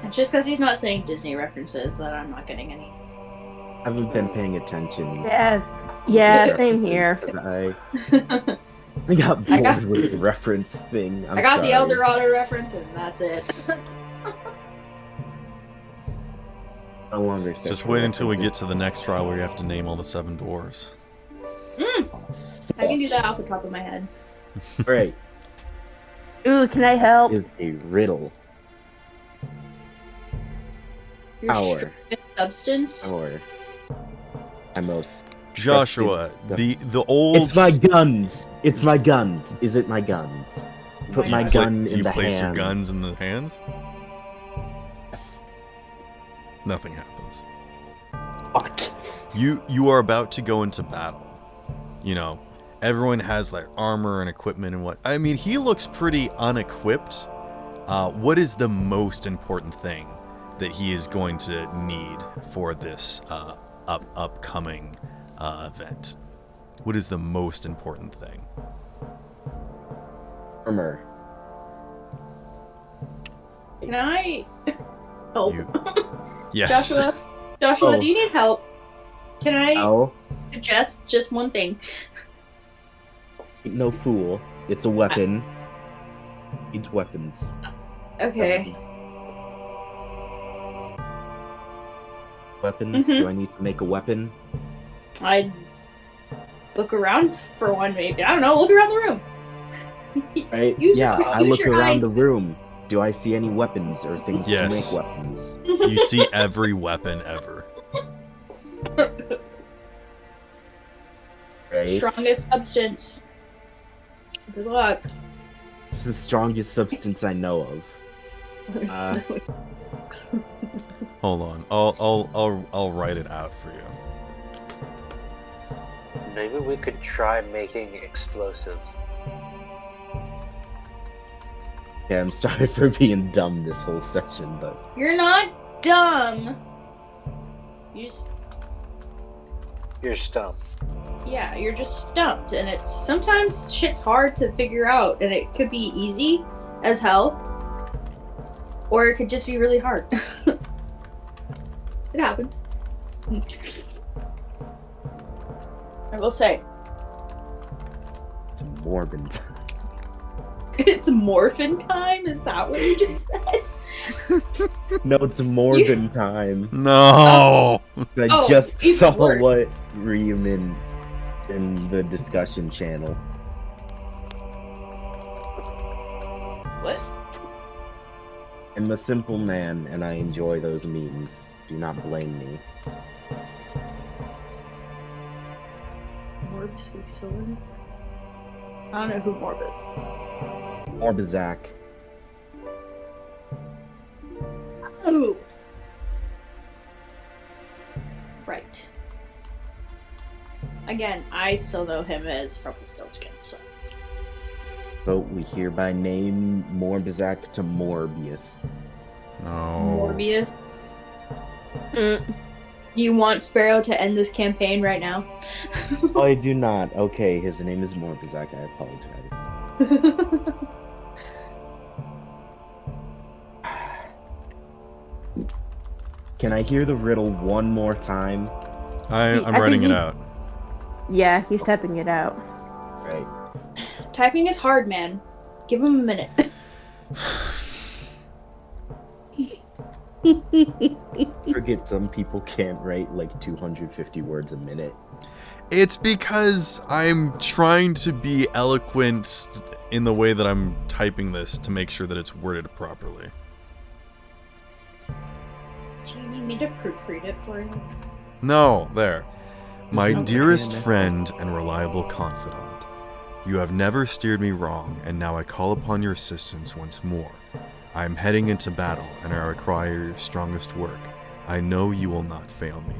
It's just because he's not saying Disney references that I'm not getting any. I haven't been paying attention. Yeah, same here. I got I got- bored with the reference thing. I got the Eldorado reference and that's it. No longer Just wait until we get to the next trial where you have to name all the 7 dwarves. I can do that off the top of my head. Right, Ooh, can I help? is a riddle. Your Power. strongest substance. Or my most Joshua, trusted- the old. It's my guns. It's my guns. Is it my guns? Put Do my you gun Do in you the place your hand. guns in the hands? Yes. Nothing happens. Fuck. You are about to go into battle. You know, everyone has like armor and equipment and what. I mean, he looks pretty unequipped. what is the most important thing that he is going to need for this upcoming event? What is the most important thing? Armor. Can I help? Yes. Joshua, Oh. do you need help? Can I Oh, suggest just one thing? ain't no fool. It's a weapon. Needs weapons. Okay. Weapons? Mhm. Do I need to make a weapon? I'd look around for one, maybe. I don't know. Look around the room. Right? Use yeah, your- I use look your around eyes. the room. Do I see any weapons or things Yes. to make weapons? You see every weapon ever. Right? Strongest substance. Good luck. It's the strongest substance I know of. Hold on. I'll write it out for you. Maybe we could try making explosives. Yeah, I'm sorry for being dumb this whole session, but You're not dumb. You're stumped. Yeah, you're just stumped, and it's sometimes shit's hard to figure out, and it could be easy as hell, or it could just be really hard. It happened. I will say, it's morbid. it's morphin time. Is that what you just said? No, it's morbid time. No. I Oh, just even saw worse. what Reem in the discussion channel. What? I'm a simple man, and I enjoy those memes. Do not blame me. Morbs with sword? I don't know who Morb is. Orbizak. Oh. Right. Again, I still know him as Rumpelstiltskin, so. Vote we hereby name Morbizak to Morbius. No. Morbius. You want Sparrow to end this campaign right now? Oh, I do not. Okay, his name is Morbizak. I apologize. Can I hear the riddle one more time? I'm I writing think it he- out. Yeah, he's typing it out. Right. Typing is hard, man. Give him a minute. Forget some people can't write like 250 words a minute. It's because I'm trying to be eloquent in the way that I'm typing this to make sure that it's worded properly. Do you need me to proofread it for you? No, there. My No, dearest damn it. friend and reliable confidant, you have never steered me wrong, and now I call upon your assistance once more. I am heading into battle, and I require your strongest work. I know you will not fail me.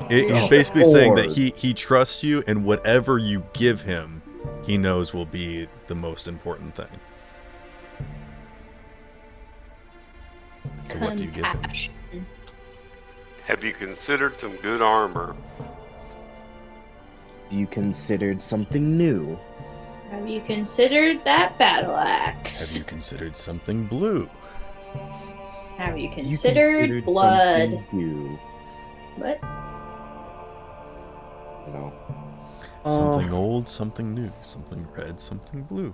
He's basically saying that he trusts you, and whatever you give him, he knows will be the most important thing. So what do you give him? Compassion. Have you considered some good armor? You considered something new. Have you considered that battle Have axe? you considered something blue? Have you You considered blood? something new. What? No. Something old, something new, something red, something blue.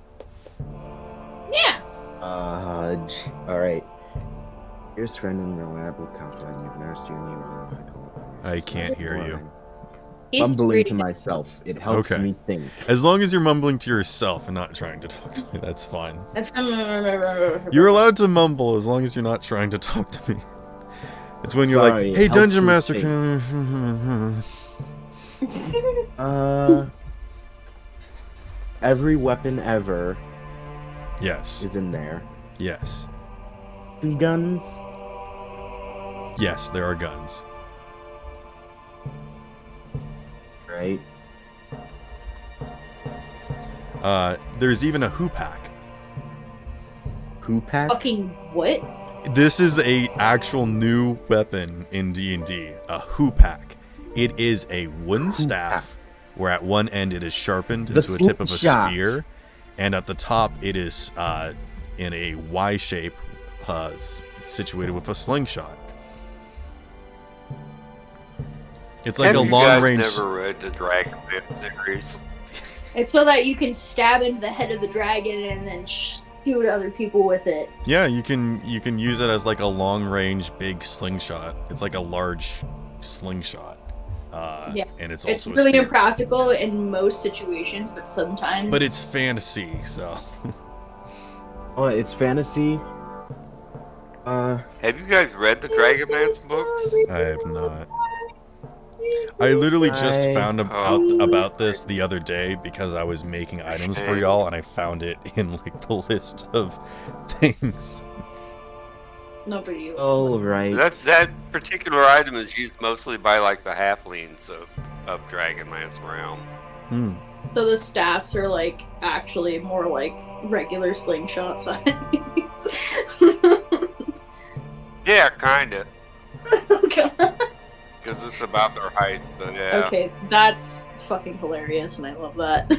Yeah. Alright. Dearest friend and reliable confidant, you've never steered me wrong. I can't hear you. He's Mumbling to reading it. myself. It helps Okay. me think. As long as you're mumbling to yourself and not trying to talk to me, that's fine. You're You're allowed to mumble as long as you're not trying to talk to me. It's when you're Sorry, like, it hey, helps Dungeon me Master, think. can... Every weapon ever Yes. is in there. Yes. Guns? Yes, there are guns. Right? There's even a hoopak. Hoopak? Fucking what? This is a actual new weapon in D&D, a hoopak. It is a wooden staff where at one end it is sharpened into a tip of a slingshot. spear, and at the top it is in a Y shape situated with a slingshot. It's like Have a you long guys range. never read the Dragon series? It's so that you can stab into the head of the dragon and then shoot other people with it. Yeah, you can use it as like a long range big slingshot. It's like a large slingshot. Yeah. And it's It's also a really spear. impractical in most situations, but sometimes. But it's fantasy, so. Oh, it's fantasy. Have you guys read the Dragonlance books? I have not. I literally just I- found out about this the other day because I was making items for y'all, and I found it in like the list of things. Nobody. All right. That particular item is used mostly by like the halflings of Dragonlance realm. Hmm. So the staffs are like actually more like regular slingshot size. Yeah, kinda. Okay. Because it's about their height, but yeah. Okay, that's fucking hilarious, and I love that.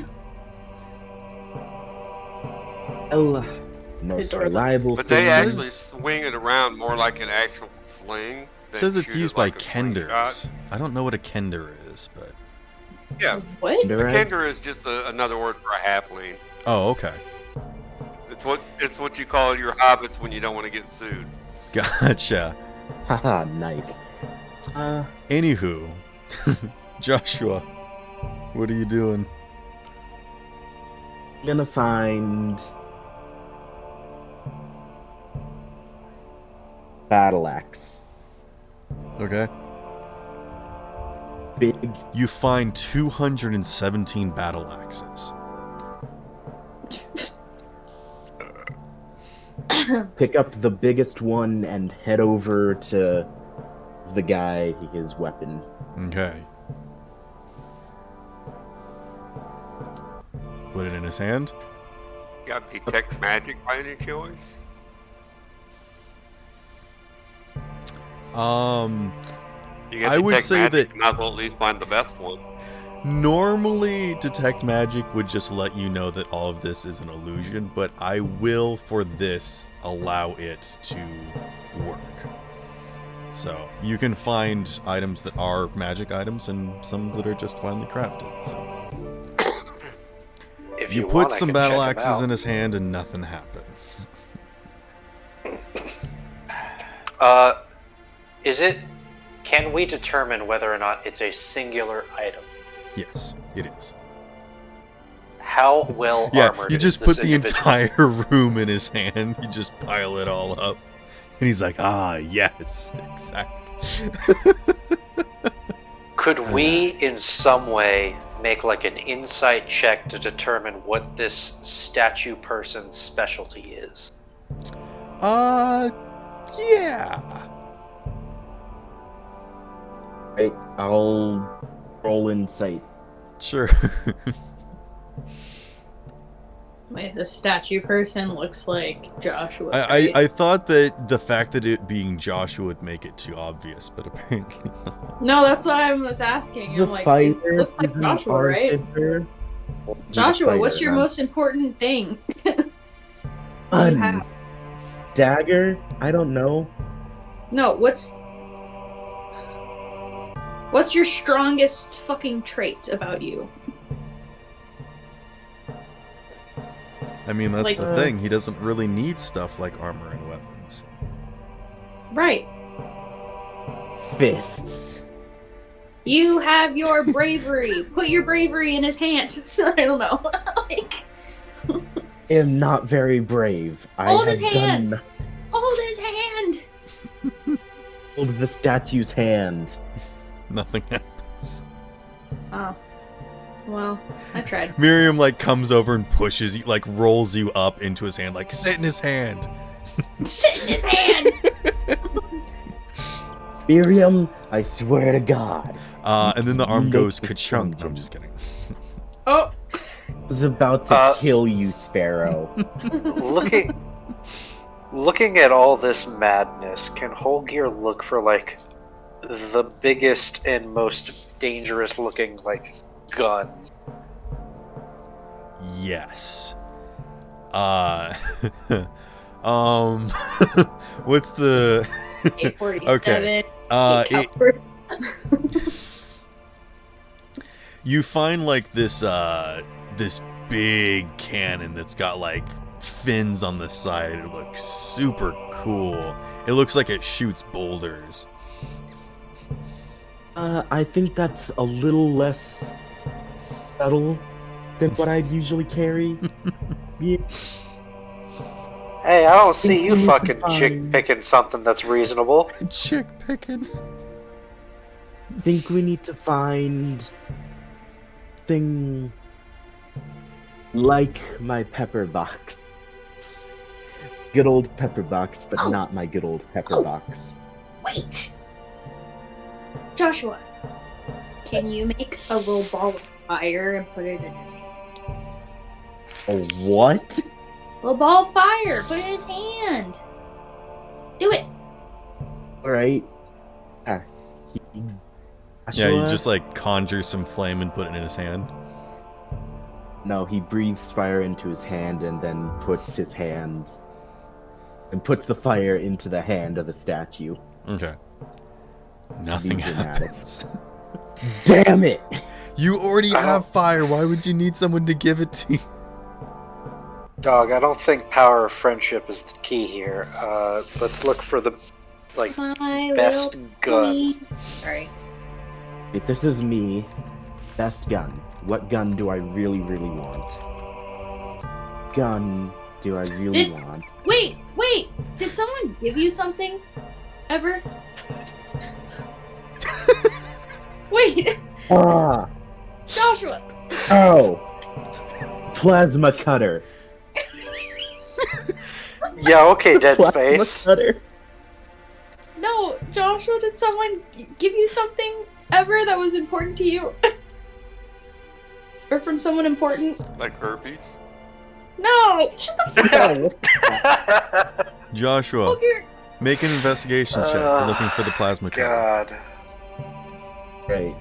Most Adorable. reliable But they It actually says- swing it around more like an actual sling. It than says it's shoot it used by like a slingshot. kenders. I don't know what a kender is, but. Yeah, What? a kender is just another word for a halfling. Oh, okay. It's what you call your hobbits when you don't want to get sued. Gotcha. Haha, nice. Anywho, Joshua, what are you doing? I'm gonna find battle axe. Okay. Big. You find 217 battle axes. Pick up the biggest one and head over to the guy, his weapon. Okay. Put it in his hand. You got detect magic by any choice? You got I would detect say magic, that- you might as well at least find the best one. Normally, detect magic would just let you know that all of this is an illusion, but I will, for this, allow it to work. So, you can find items that are magic items and some that are just finely crafted. So, If you you put want, I some can battle check 'em axes out. in his hand and nothing happens. Is it? Can we determine whether or not it's a singular item? Yes, it is. How well Yeah, armored you is just this put the individual? entire room in his hand. You just pile it all up. And he's like, ah, yes, exactly. Could we, in some way, make like an insight check to determine what this statue person's specialty is? Yeah. Right, I'll roll insight. Sure. Wait, the statue person looks like Joshua. I right? thought that the fact that it being Joshua would make it too obvious, but apparently not. No, that's what I was asking. He's a I'm like, fighter. it looks like He's an Joshua, right? artificer. He's a Joshua, what's fighter, your not- most important thing? Gun. you have? Dagger? I don't know. No, what's your strongest fucking trait about you? I mean, that's Like- the thing. He doesn't really need stuff like armor and weapons. Right. Fists. You have your bravery. Put your bravery in his hands. I don't know. Like, I am not very brave. Hold I his have hand. done hold his hand. hold the statue's hand. Nothing happens. Oh. Well, I tried. Miriam like comes over and pushes you, like rolls you up into his hand, like sit in his hand. Sit in his hand. Miriam, I swear to God. And then the arm Make goes the ka-chunk. change. I'm just kidding. Oh. I was about to kill you, Sparrow. Looking at all this madness, can Holgear look for, like, the biggest and most dangerous looking, like, gun? Yes. What's the 847. Okay. You find like this big cannon that's got like fins on the side. It looks super cool. It looks like it shoots boulders. I think that's a little less subtle than what I'd usually carry. Yeah. Hey, I don't see Think we you need fucking to chick find- picking something that's reasonable. Chick picking. Think we need to find thing like my pepper box. Good old pepper box, but Oh. not my good old pepper Oh. box. Wait! Joshua, can you make a little ball of fire and put it in his hand? A what? Little ball of fire! Put it in his hand! Do it! Alright. Yeah, you Joshua- just like conjure some flame and put it in his hand. No, he breathes fire into his hand and then puts his hand and puts the fire into the hand of the statue. Okay. Nothing dramatic. happens. Damn it! You already have fire. Why would you need someone to give it to you? Dog, I don't think power of friendship is the key here. Let's look for the, like, My best little gun. pony. Sorry. If this is me, best gun. What gun do I really, really want? Gun do I really Did- want? Wait! Did someone give you something? Ever? Wait! Ah! Joshua! Oh! Plasma cutter. Yeah, okay, Dead Plasma Space. cutter. No, Joshua, did someone give you something ever that was important to you? Or from someone important? Like herpes? No! Shut the fuck up! Joshua, Look here! make an investigation check looking for the plasma cutter. God. Right.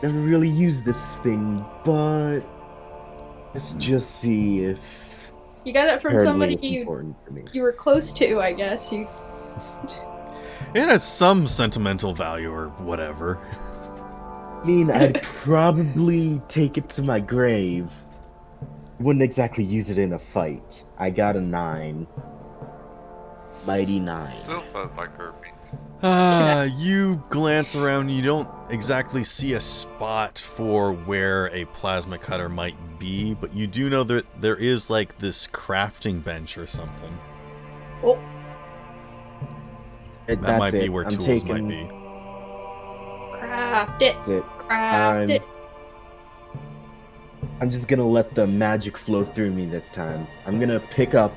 Never really used this thing, but let's just see if You got it from apparently somebody it's important to me. you were close to, I guess. You It has some sentimental value or whatever. I mean, I'd probably take it to my grave. Wouldn't exactly use it in a fight. I got a 9. Mighty 9. Still sounds like herpes. You glance around, you don't exactly see a spot for where a plasma cutter might be, but you do know that there is like this crafting bench or something. That That's might be it. where I'm tools taking, might be. craft it. That's it. Craft it. I'm just gonna let the magic flow through me this time. I'm gonna pick up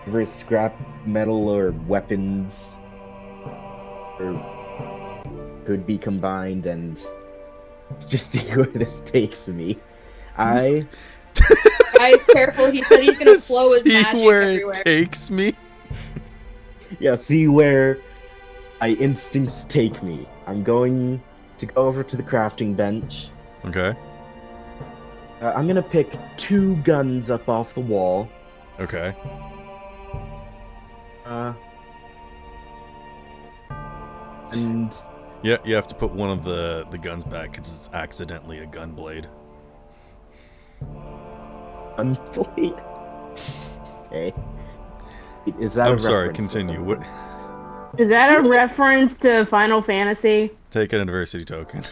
every scrap metal or weapons or could be combined and just see where this takes me. Guys, careful, he said he's gonna flow his See magic where everywhere. it takes me. see where my instincts take me. I'm going to go over to the crafting bench. Okay. I'm gonna pick 2 guns up off the wall. Okay. And Yeah, you have to put one of the guns back because it's accidentally a gun blade. unblade. Okay. Is that? I'm a sorry, reference to continue. something? What? Is that a reference to Final Fantasy? Take an adversity token.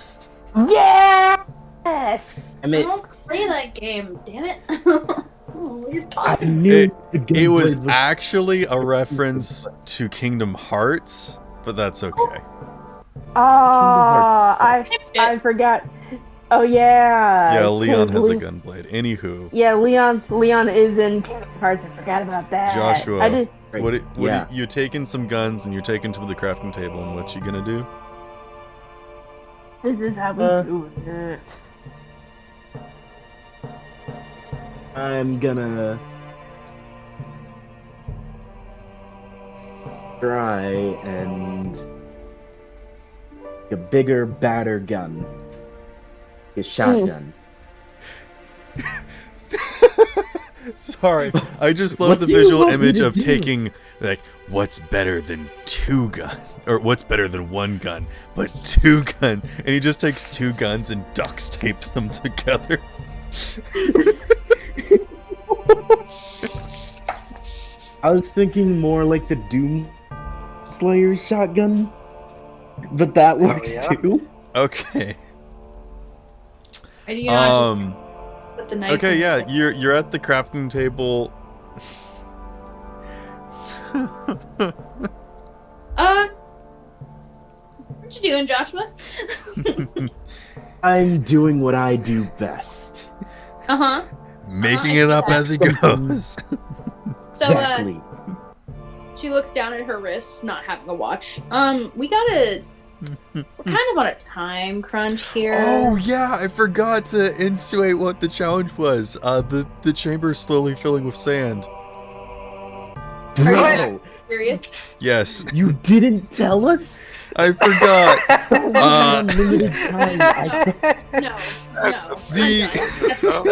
Yes! I I mean, don't play that game, damn it. Oh, you're I talking. knew the gun It was blade actually a reference to Kingdom Hearts, but that's okay. Oh, Hearts. I forgot. Oh yeah. Yeah, Leon has a Le- gun blade. Anywho, Yeah, Leon is in Kingdom Hearts. I forgot about that. Joshua, I did. Right, you're taking some guns and you're taking to the crafting table, and what you gonna do? This is how we do it. I'm gonna try and a bigger, badder gun. A shotgun. Sorry, I just love What the do you visual want me image to of do? taking, like, what's better than two guns? Or what's better than one gun, but two guns. And he just takes two guns and duct tapes them together. I was thinking more like the Doom Slayer shotgun, but that works yeah? too. Okay. Why do you not just put the knife Okay, in yeah, the- you're at the crafting table. What you doing, Joshua? I'm doing what I do best. Uh-huh. Making I it see up that. as he goes. So, Exactly. she looks down at her wrist, not having a watch. We're kind of on a time crunch here. Oh yeah, I forgot to insinuate what the challenge was. The chamber is slowly filling with sand. Bro, Serious? Yes, you didn't tell us? I forgot. Unlimited time. No. The- I'm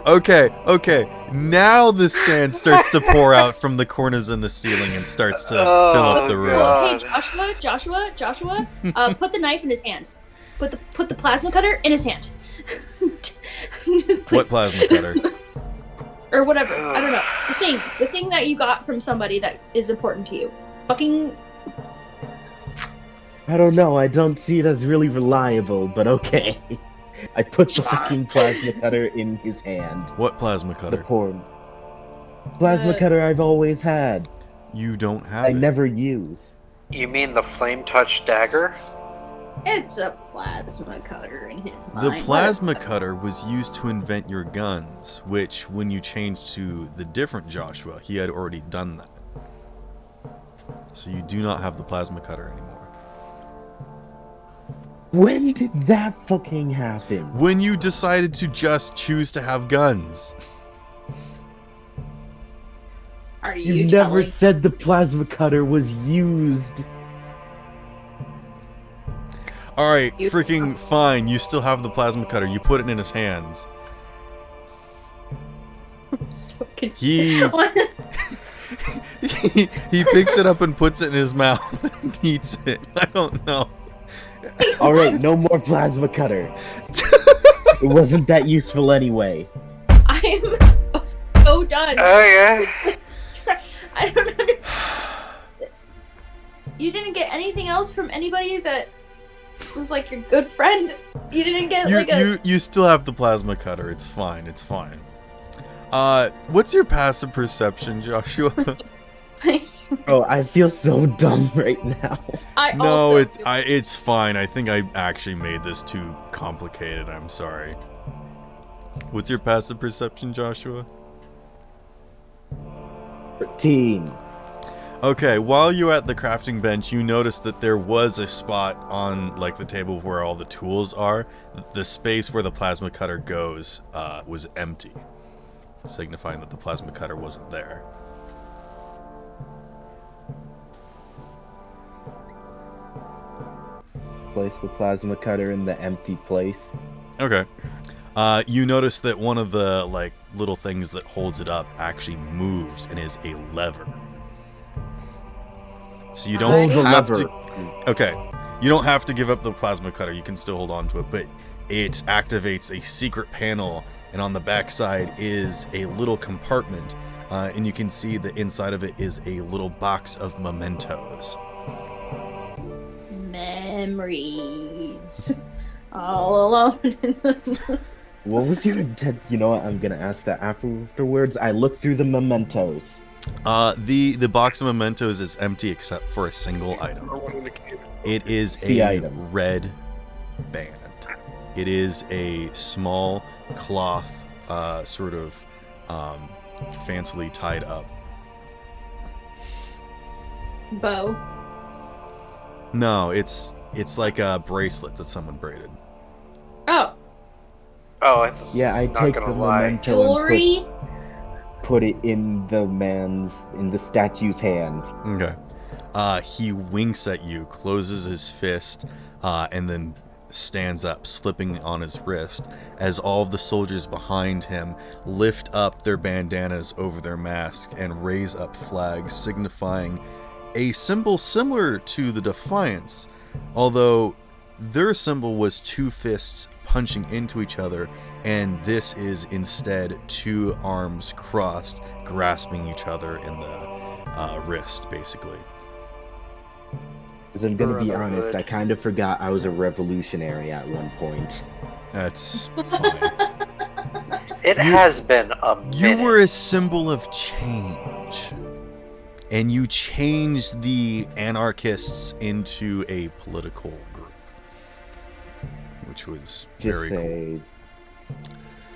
done. Okay. Now the sand starts to pour out from the corners in the ceiling and starts to fill up the room. Well, hey, Joshua, put the knife in his hand. Put the plasma cutter in his hand. What Please. plasma cutter? Or whatever. I don't know. The thing that you got from somebody that is important to you. Fucking. I don't know, I don't see it as really reliable, but okay. I put the fucking plasma cutter in his hand. What plasma The cutter? poor plasma cutter I've always had. You don't have I it. never use. You mean the flame touch dagger? It's a plasma cutter in his mind. The plasma cutter was used to invent your guns, which, when you changed to the different Joshua, he had already done that. So you do not have the plasma cutter anymore. When did that fucking happen? When you decided to just choose to have guns. Are You you never telling? said the plasma cutter was used. Alright, You- freaking fine. You still have the plasma cutter. You put it in his hands. So confused. He he picks it up and puts it in his mouth and eats it. I don't know. Alright, no more plasma cutter. It wasn't that useful anyway. I'm so done. Okay. I don't understand. You didn't get anything else from anybody that was like your good friend. You didn't get like a. You still have the plasma cutter. It's fine. It's fine. What's your passive perception, Joshua? Oh, I feel so dumb right now. No, also, it's fine. I think I actually made this too complicated. I'm sorry. What's your passive perception, Joshua? 13. Okay, while you're at the crafting bench, you notice that there was a spot on like the table where all the tools are. The space where the plasma cutter goes was empty, signifying that the plasma cutter wasn't there. Place the plasma cutter in the empty place. Okay. You notice that one of the like little things that holds it up actually moves and is a lever. So you don't Hold the have lever. to. Okay. You don't have to give up the plasma cutter. You can still hold on to it, but it activates a secret panel, and on the backside is a little compartment, and you can see that inside of it is a little box of mementos. memories. All alone in the. What was your intent? You know what? I'm gonna ask that afterwards. I looked through the mementos. The box of mementos is empty except for a single item. It is The a item. red band. It is a small cloth, sort of fancily tied up. Bow. No, it's like a bracelet that someone braided. Oh, Oh, Yeah, I Not take gonna the lie. memento and jewelry. put it in the statue's hand. Okay. He winks at you, closes his fist, and then stands up, slipping on his wrist, as all of the soldiers behind him lift up their bandanas over their mask and raise up flags signifying a symbol similar to the Defiance, although their symbol was two fists punching into each other, and this is instead two arms crossed, grasping each other in the wrist, basically. Because I'm gonna be honest, Brotherhood. I kind of forgot I was a revolutionary at one point. That's fine. It You- has been a minute. You were a symbol of change, and you changed the anarchists into a political group, which was Just very cool. say,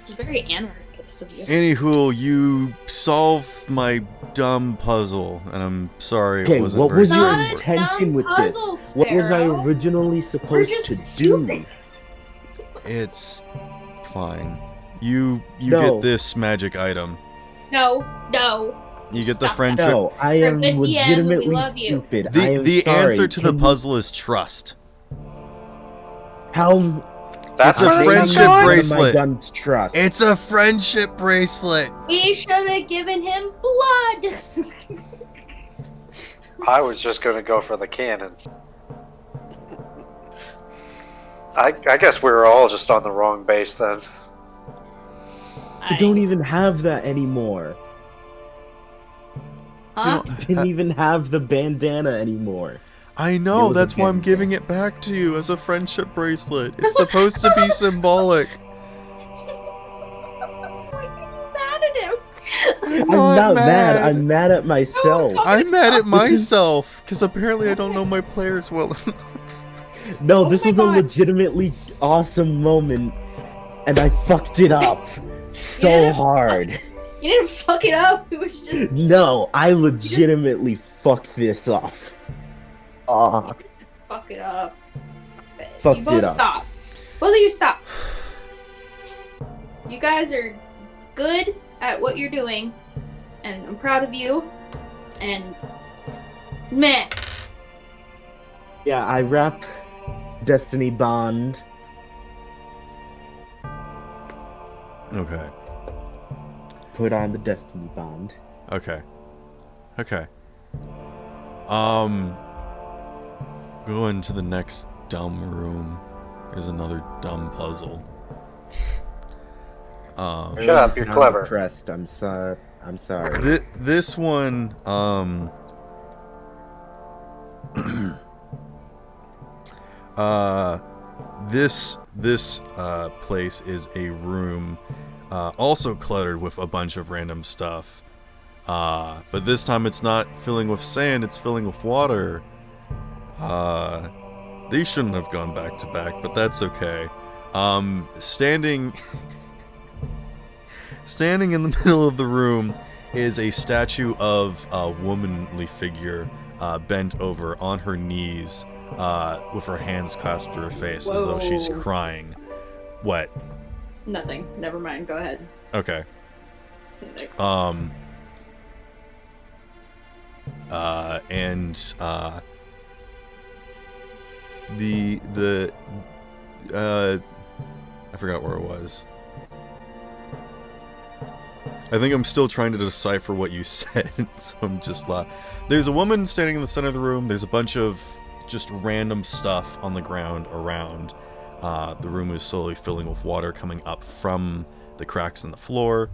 It's very anarchist of you. Anywho, you solved my dumb puzzle, and I'm sorry okay, it wasn't what very was your Not a straightforward. intention dumb with this? puzzle, What was I Sparrow. originally supposed just to stupid. do? It's fine. You No. get this magic item. No. You get the Stop that. friendship. No, I You're a am good DM, we legitimately love you. stupid. I The am the sorry. answer to the Can you- puzzle is trust. How? That's It's a how you friendship do it. bracelet. One of my guns trust. It's a friendship bracelet. We should have given him blood. I was just gonna go for the cannon. I guess we were all just on the wrong base then. I don't even have that anymore. Huh? You I didn't even have the bandana anymore. I It know, was that's why I'm again. giving it back to you as a friendship bracelet. It's supposed to be symbolic. Why are you mad at him? I'm not mad. I'm mad at myself. No, I'm mad at This is- myself, because apparently I don't know my players well enough. No, Oh this my was a God. legitimately awesome moment, and I fucked it up so Yeah. hard. You didn't fuck it up. It was just. No, I legitimately fucked this up. Ah, Fuck it up. Stop it. Fucked You both it up. stop. Both of you stop. You guys are good at what you're doing, and I'm proud of you. And meh. yeah, I wrap Destiny Bond. Okay, Put on the Destiny Bond. okay. Go into the next dumb room. There's another dumb puzzle. Shut up, you're I'm clever. Depressed. I'm sorry. This one, this place is a room, also cluttered with a bunch of random stuff. But this time it's not filling with sand, it's filling with water. These shouldn't have gone back to back, but that's okay. Standing in the middle of the room is a statue of a womanly figure, bent over on her knees, with her hands clasped to her face as though she's Whoa. crying. What? Nothing. Never mind. Go ahead. Okay. I forgot where it was. I think I'm still trying to decipher what you said, so I'm just There's a woman standing in the center of the room. There's a bunch of just random stuff on the ground around. The room is slowly filling with water coming up from the cracks in the floor.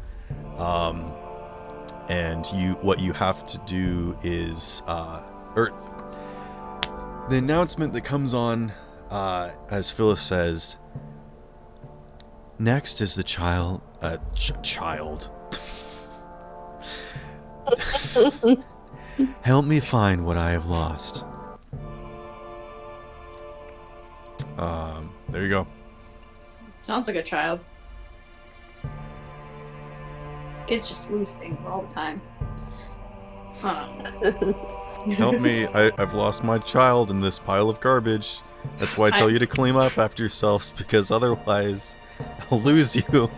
And what you have to do is, the announcement that comes on, as Phyllis says, next is the child. Help me find what I have lost. There you go. Sounds like a child. Kids just lose things all the time. Help me. I've lost my child in this pile of garbage. That's why I tell you to clean up after yourselves, because otherwise I'll lose you.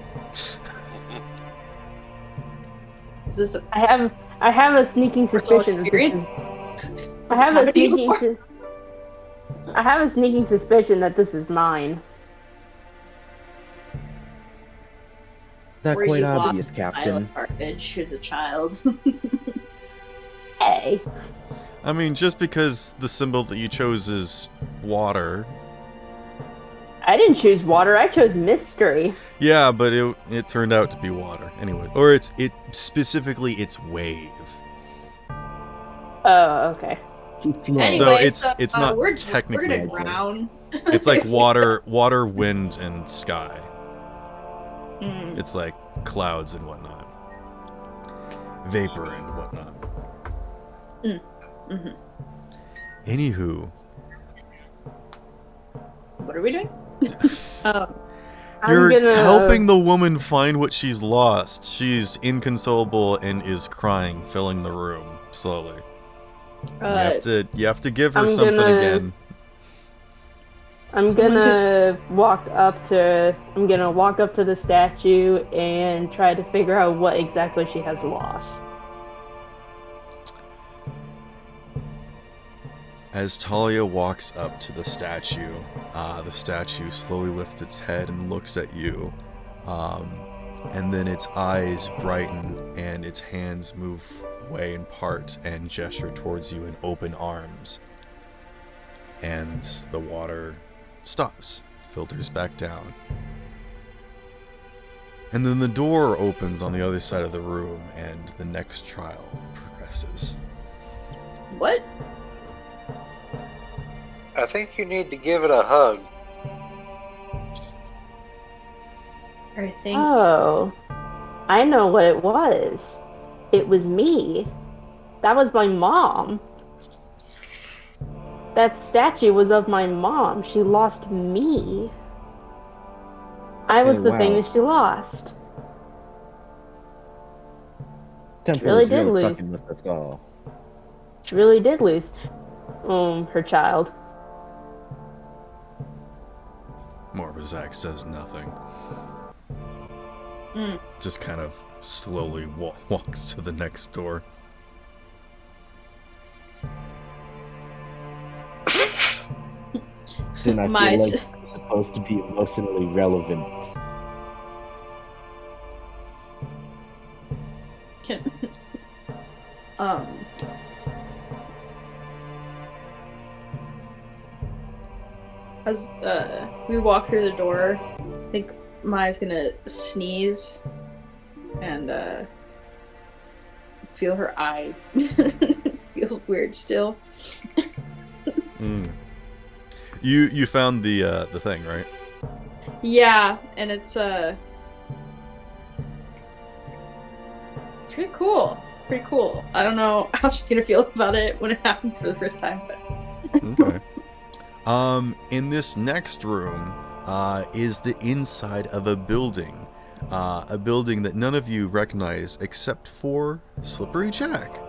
Is this a I have a sneaking personal suspicion that this is. experience? I have a Happened to you sneaking. before? I have a sneaking suspicion that this is mine. Not Were quite you obvious, lost in a pile Captain. of garbage as a child? Hey. I mean, just because the symbol that you chose is water. I didn't choose water. I chose mystery. Yeah, but it turned out to be water anyway. Or it's specifically its wave. Oh, okay. Anyway, it's not we're technically gonna water. drown. It's like water, wind, and sky. Mm. It's like clouds and whatnot, vapor and whatnot. Mm-hmm. Anywho, What are we doing? you're gonna- helping the woman find what she's lost. She's inconsolable and is crying, filling the room slowly. You have to give her I'm something gonna- again. I'm gonna walk up to the statue and try to figure out what exactly she has lost. As Talia walks up to the statue slowly lifts its head and looks at you. And then its eyes brighten and its hands move away and part and gesture towards you in open arms. And the water stops, filters back down. And then the door opens on the other side of the room and the next trial progresses. What? I think you need to give it a hug. I think. Oh, I know what it was. It was me. That was my mom. That statue was of my mom. She lost me. I was Oh, the thing wow. that she lost. Temple really is did lose. fucking with us all. She really did lose her child. Morbazak says nothing. Mm. Just kind of slowly walks to the next door. Didn't I My- feel like it's supposed to be emotionally relevant? um. As we walk through the door, I think Maya's gonna sneeze and feel her eye. Feels weird still. Mm. You found the thing, right? Yeah, and it's pretty cool. Pretty cool. I don't know how she's gonna feel about it when it happens for the first time, but Okay. In this next room, is the inside of a building that none of you recognize except for Slippery Jack.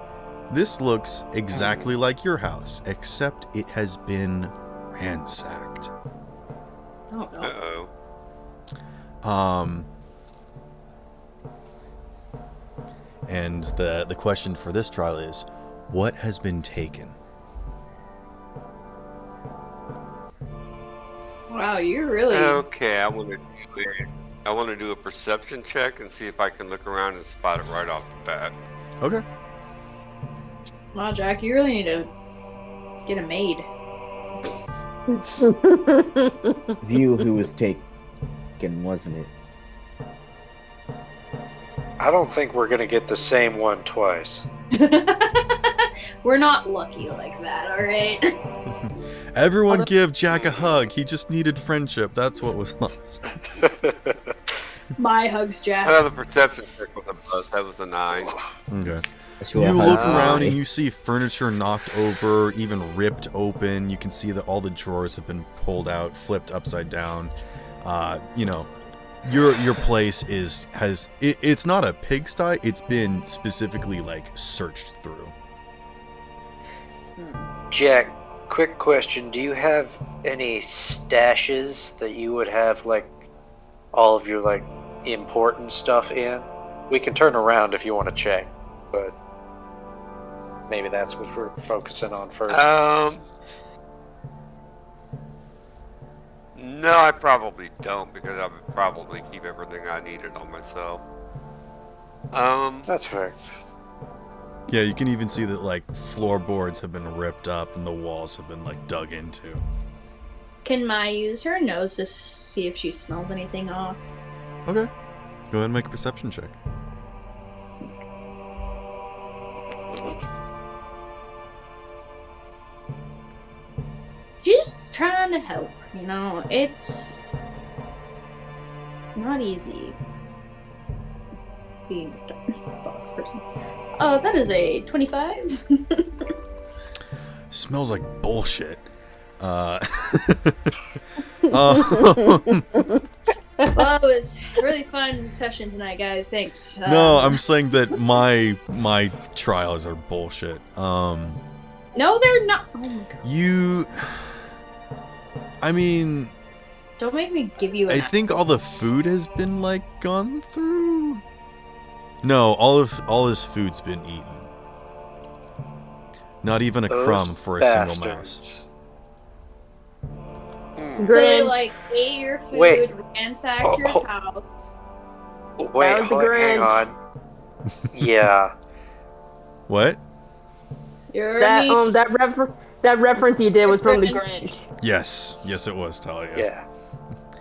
This looks exactly like your house, except it has been ransacked. I don't know. Uh-oh. And the question for this trial is, what has been taken? Wow, you're really Okay, I want to do a perception check and see if I can look around and spot it right off the bat. Okay. wow, Jack. You really need to get a maid. It's you who was taken, wasn't it? I don't think we're gonna get the same one twice. We're not lucky like that, all right? Everyone give Jack a hug. He just needed friendship. That's what was lost. My hugs, Jack. The perception check was a plus. That was a 9. Okay. That's You what I look had. around and you see furniture knocked over, even ripped open. You can see that all the drawers have been pulled out, flipped upside down. Your place it's not a pigsty. It's been specifically searched through. Jack, quick question. Do you have any stashes that you would have, all of your, important stuff in? We can turn around if you want to check, but maybe that's what we're focusing on first. No, I probably don't, because I would probably keep everything I needed on myself. That's fair. Yeah, you can even see that like floorboards have been ripped up and the walls have been like dug into. Can Mai use her nose to see if she smells anything off? Okay. Go ahead and make a perception check. Just trying to help, you know? It's not easy being a fox person. Oh, that is a 25. Smells like bullshit. Well, it was a really fun session tonight, guys. Thanks. No, I'm saying that my trials are bullshit. No, they're not. Oh my god. I mean, Don't make me give you an I think all the food has been like gone through. No, all his food's been eaten. Not even a crumb for a single mouse. So they like ate your food, Wait. ransacked your house. Wait, That was the hang Grinch. on. Yeah. What? You're That reference you did was from the Grinch. Yes, it was Talia. Yeah.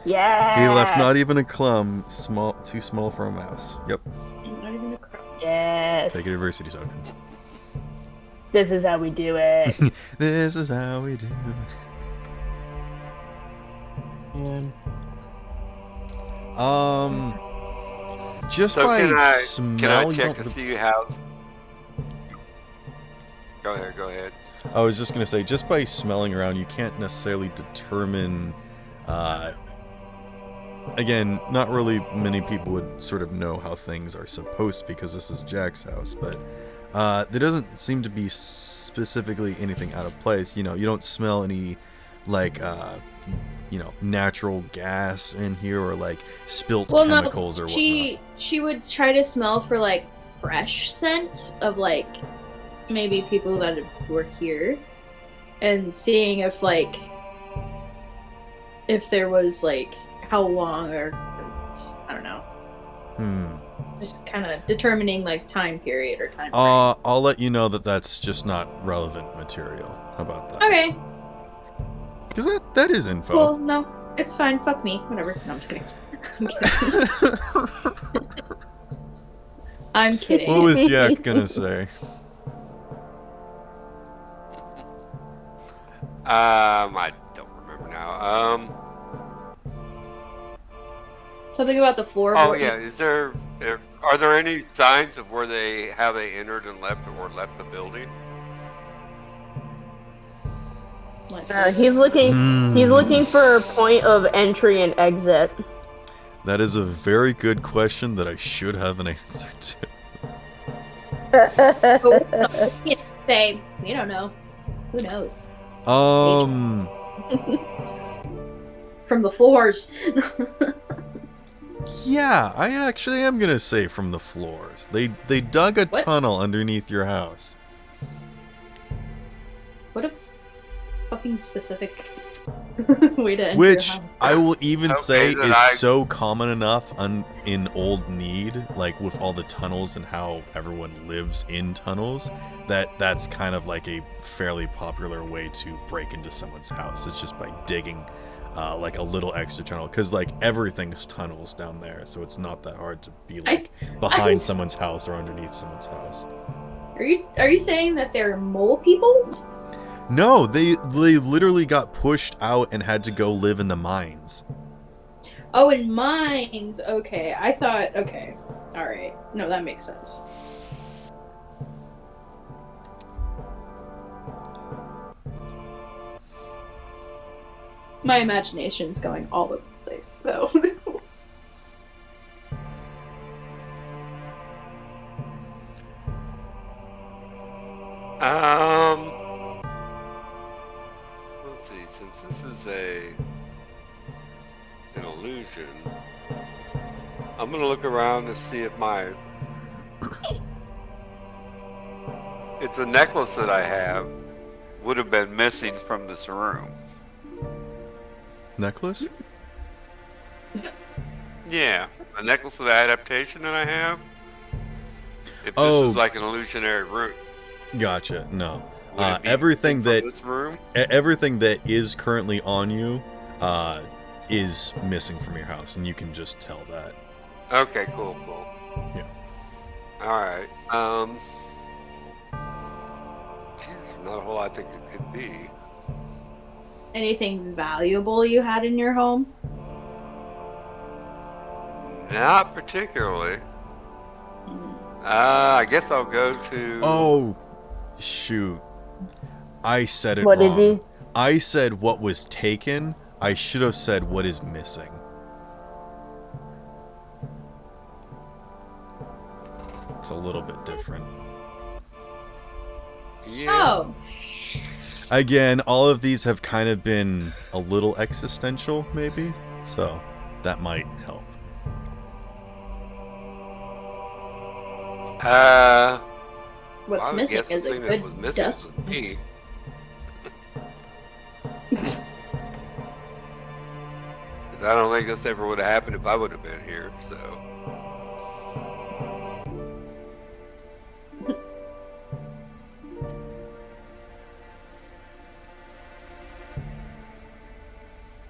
Yeah. He left not even a crumb, too small for a mouse. Yep. Not even a crumb. Yes. Take a diversity token. This is how we do it. This is how we do. Just So by can smell. I check to see how? Go ahead. I was just gonna say, just by smelling around, you can't necessarily determine. Again, not really many people would sort of know how things are supposed to, because this is Jack's house, but there doesn't seem to be specifically anything out of place. You know, you don't smell any like natural gas in here, or like spilt chemicals or whatnot. She would try to smell for like fresh scent of like maybe people that were here, and seeing if there was like how long, or I don't know. Just kind of determining like time period or time frame. I'll let you know that that's just not relevant material. How about that? Okay. Because that is info. Cool. No, it's fine. Fuck me. Whatever. No, I'm just kidding. I'm kidding. What was Jack gonna say? I don't remember now. Something about the floor. Oh yeah, are there any signs of how they entered and left, or left the building? He's looking for a point of entry and exit. That is a very good question that I should have an answer to. We can't say. We don't know. Who knows? From the floors. Yeah, I actually am gonna say from the floors. They dug a tunnel underneath your house. What a fucking specific way to enter Which your house. I will even say that is so common enough in Old Need, like with all the tunnels and how everyone lives in tunnels, that's kind of like a fairly popular way to break into someone's house. It's just by digging like a little extra tunnel, because like everything's tunnels down there, so it's not that hard to be like behind someone's house or underneath someone's house. Are you saying that they're mole people? No, they literally got pushed out and had to go live in the mines. Oh, in mines. Okay, I thought. Okay, all right. No, that makes sense. My imagination's going all over the place, so. Let's see. Since this is an illusion, I'm gonna look around to see if my It's a necklace that I have. Would have been missing from this room. Necklace? Yeah, a necklace of the adaptation that I have. If this Oh. is like an illusionary room. Gotcha. No. Would it be Everything from that this room. everything that is currently on you is missing from your house, and you can just tell that. Okay, cool. Yeah. All right. Geez, not a whole lot that it could be. Anything valuable you had in your home? Not particularly. I guess I'll go to. Oh, shoot! I said it What did wrong. you? I said what was taken. I should have said what is missing. It's a little bit different. Yeah. Oh, Again, all of these have kind of been a little existential, maybe. So that might help. what's I would missing guess the is a thing that was good missing dust. was me. 'Cause I don't think this ever would have happened if I would have been here. So.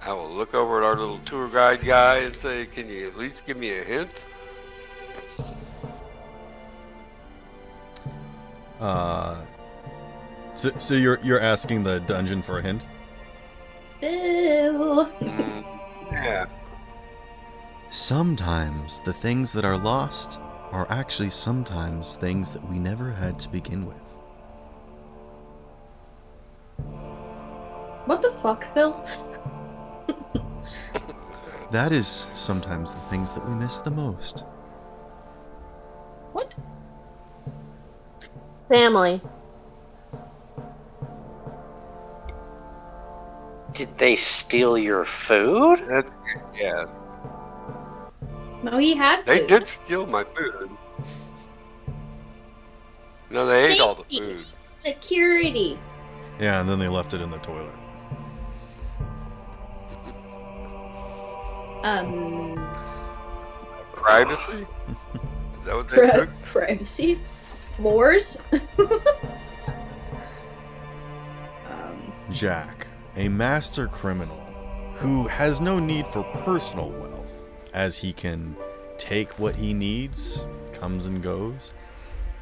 I will look over at our little tour guide guy and say, "Can you at least give me a hint?" So you're asking the dungeon for a hint? Ew. Yeah. Sometimes the things that are lost are actually sometimes things that we never had to begin with. What the fuck, Phil? That is sometimes the things that we miss the most. What? Family. Did they steal your food? That's yeah. No, he had They food. did steal my food. No, they ate all the Safety. food. Security. Yeah, and then they left it in the toilet. Privacy? Is that what they took? Privacy. Floors. Jack, a master criminal who has no need for personal wealth, as he can take what he needs, comes and goes,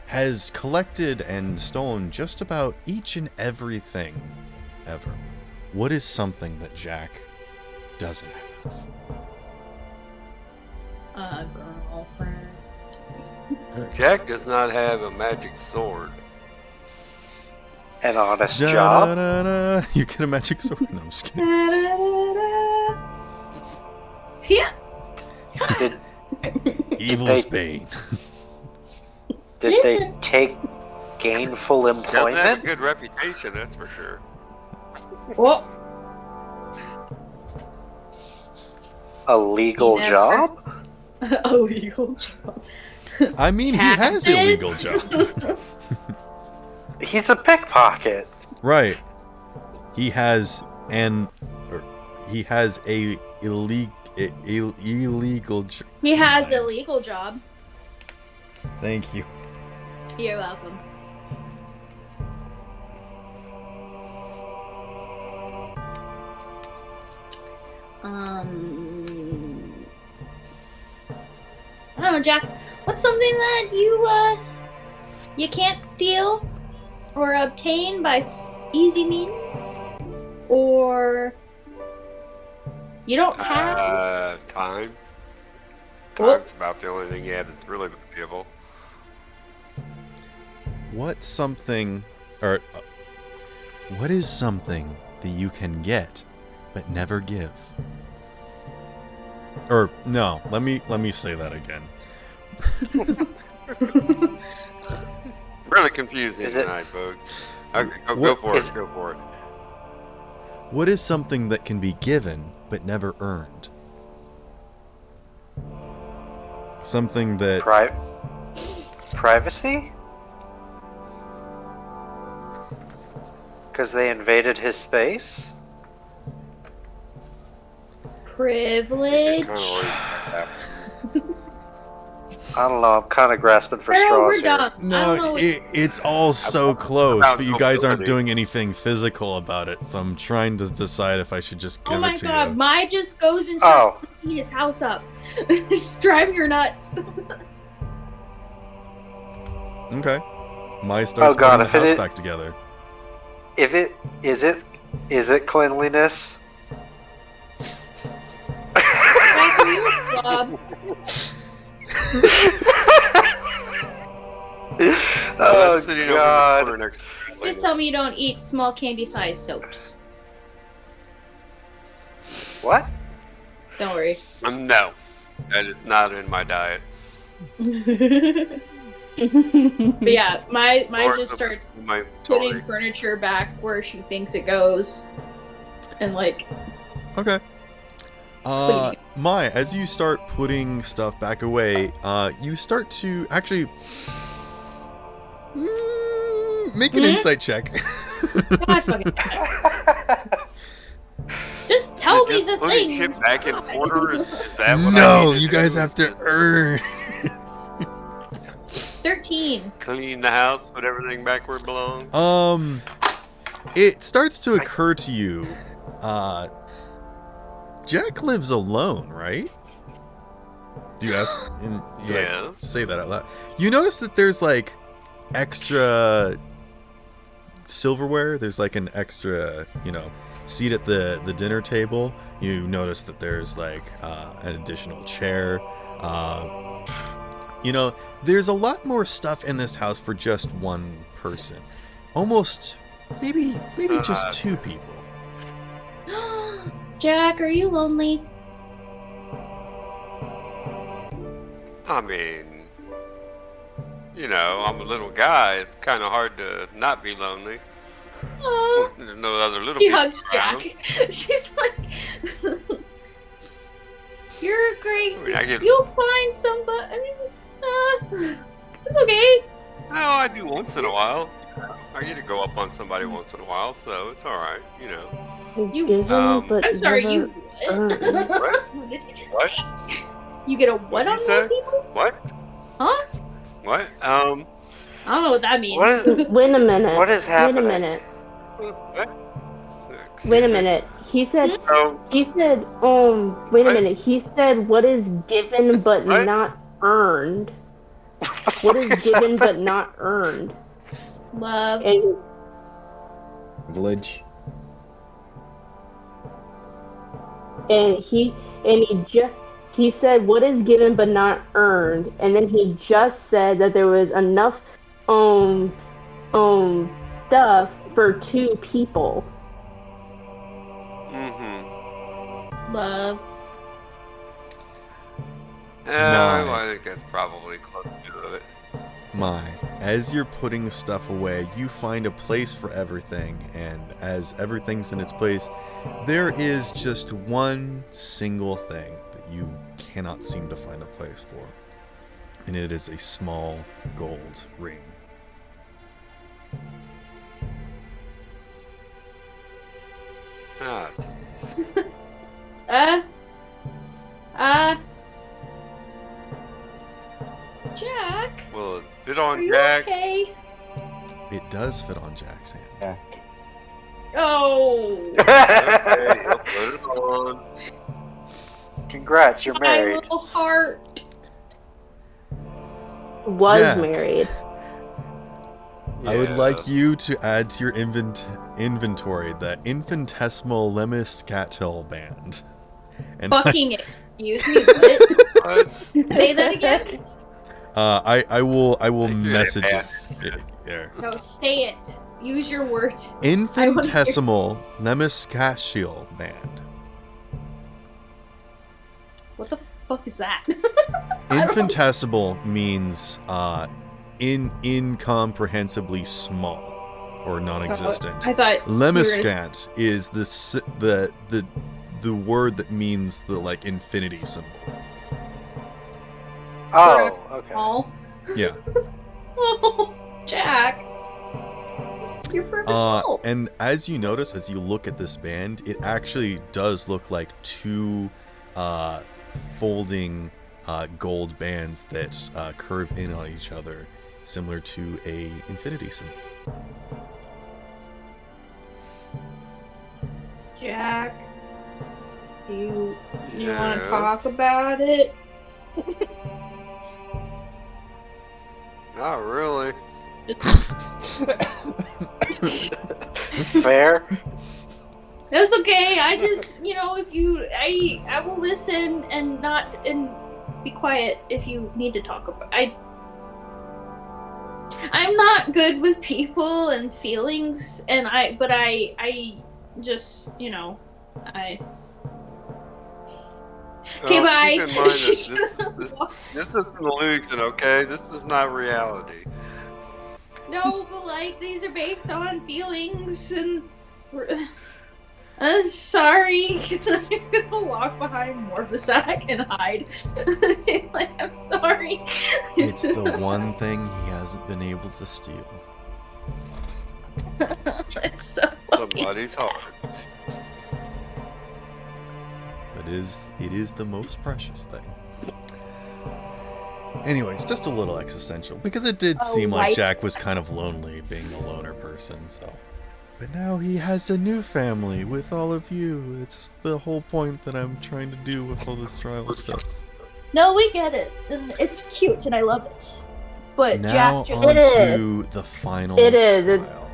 has collected and stolen just about each and everything ever. What is something that Jack doesn't have? Girlfriend. Jack does not have a magic sword. An honest job? Da-da-da-da. You get a magic sword? No, I'm just kidding. Yeah. Did Evil's they- bane. did they Listen. take gainful Doesn't have a employment? good reputation, that's for sure. Well, A legal Never. job? a legal job. I mean, he has a Taxes? legal job. He's a pickpocket. Right. He has a illegal job. He has a legal job. Thank you. You're welcome. I don't know, Jack. What's something that you can't steal or obtain by easy means, or you don't have? Time. Well- Time's about the only thing you have that's really valuable. What is something that you can get but never give? Or no, let me say that again. Really confusing Is it- tonight, folks. Okay, go What- for is- it. Go for it. What is something that can be given but never earned? Something that privacy? Because they invaded his space? Privilege. Kind of already I don't know, I'm kind of grasping for Pharaoh, straws we're here. done. I don't know No, what- it's all so close, about but you guys aren't mobility. doing anything physical about it, so I'm trying to decide if I should just give Oh my it to god, you. Mai just goes and starts Oh. cleaning his house up. Just driving her nuts. Okay. Mai starts Oh god, putting the if it house is- back together. If it is it cleanliness? Jack, are you a slob? Oh that's sitting over in the god. corner next to the Just tell me you don't eat small candy-sized soaps. What? Don't worry. No, that is not in my diet. But yeah, Mai Or just the- starts my putting sorry. furniture back where she thinks it goes. And like, Okay. Mai, as you start putting stuff back away, you start to actually make an insight check. God fucking just tell me Just the putting things. shit back in order. Is that what I No, need to you guys do? have to earn. 13. Clean the house, put everything back where it belongs. It starts to occur to you, Jack lives alone, right? Do you ask? And you like, Yes. say that out loud. You notice that there's like extra silverware. There's like an extra, seat at the dinner table. You notice that there's like an additional chair. There's a lot more stuff in this house for just one person. Almost, maybe just two people. Jack, are you lonely? I mean, I'm a little guy. It's kind of hard to not be lonely. Oh, There's no other little she people hugs around. Jack. She's like, "You're great. I mean, I get. You'll find somebody. It's okay." No, I do once in a while. I get to go up on somebody once in a while, so it's all right. You- Given, but I'm sorry, never you. earned. What did you just What? say? You get a what What'd on you say? more people? What? Huh? What? I don't know what that means. What is- Wait a minute. What is happening? Wait a minute. What? Wait a minute. He said. Oh, He said. Wait a What? minute. He said, "What is given but What? not earned? What is given but not earned?" Love. And Village. he said, "What is given but not earned?" And then he just said that there was enough stuff for two people. mm-hmm. Love. I think that's probably close to it. Mai, as you're putting stuff away, you find a place for everything, and as everything's in its place, there is just one single thing that you cannot seem to find a place for, and it is a small gold ring. Ah, Jack, will it fit are on you Jack? okay? It does fit on Jack's hand. Jack. Oh, Okay, I'll put it on. Congrats, you're my married. little heart. Was Jack. married. I would like Yes. you to add to your inventory the infinitesimal Lemiscatil band. And Fucking excuse me. What? What? Say that again. I will Yeah, message it. yeah. There. No, say it. Use your words. Infinitesimal Lemiscatil band. What the fuck is that? Infinitesimal means incomprehensibly small or non-existent. I thought. Lemiscant is the word that means the like infinity symbol. Oh, okay. Oh. Yeah. Oh, Jack. You're perfect. And as you notice, as you look at this band, it actually does look like two folding gold bands that curve in on each other, similar to a infinity symbol. Jack, do you Yes. want to talk about it? Not really. Fair. That's okay. I just, if you, I will listen and be quiet if you need to talk about. I'm not good with people and feelings, but I just, I. Okay, bye. Keep in mind that this is an illusion, okay? This is not reality. No, but these are based on feelings and. Sorry. I'm gonna walk behind Morphosac and hide. I'm sorry. It's the one thing he hasn't been able to steal. That's so fucking Somebody's sad. heart. But it is the most precious thing. Anyways, just a little existential, because it did seem like Jack was kind of lonely being a loner person, so. But now he has a new family with all of you. It's the whole point that I'm trying to do with all this trial stuff. No, we get it. And it's cute and I love it. But Now Jack, on to the final It is. trial.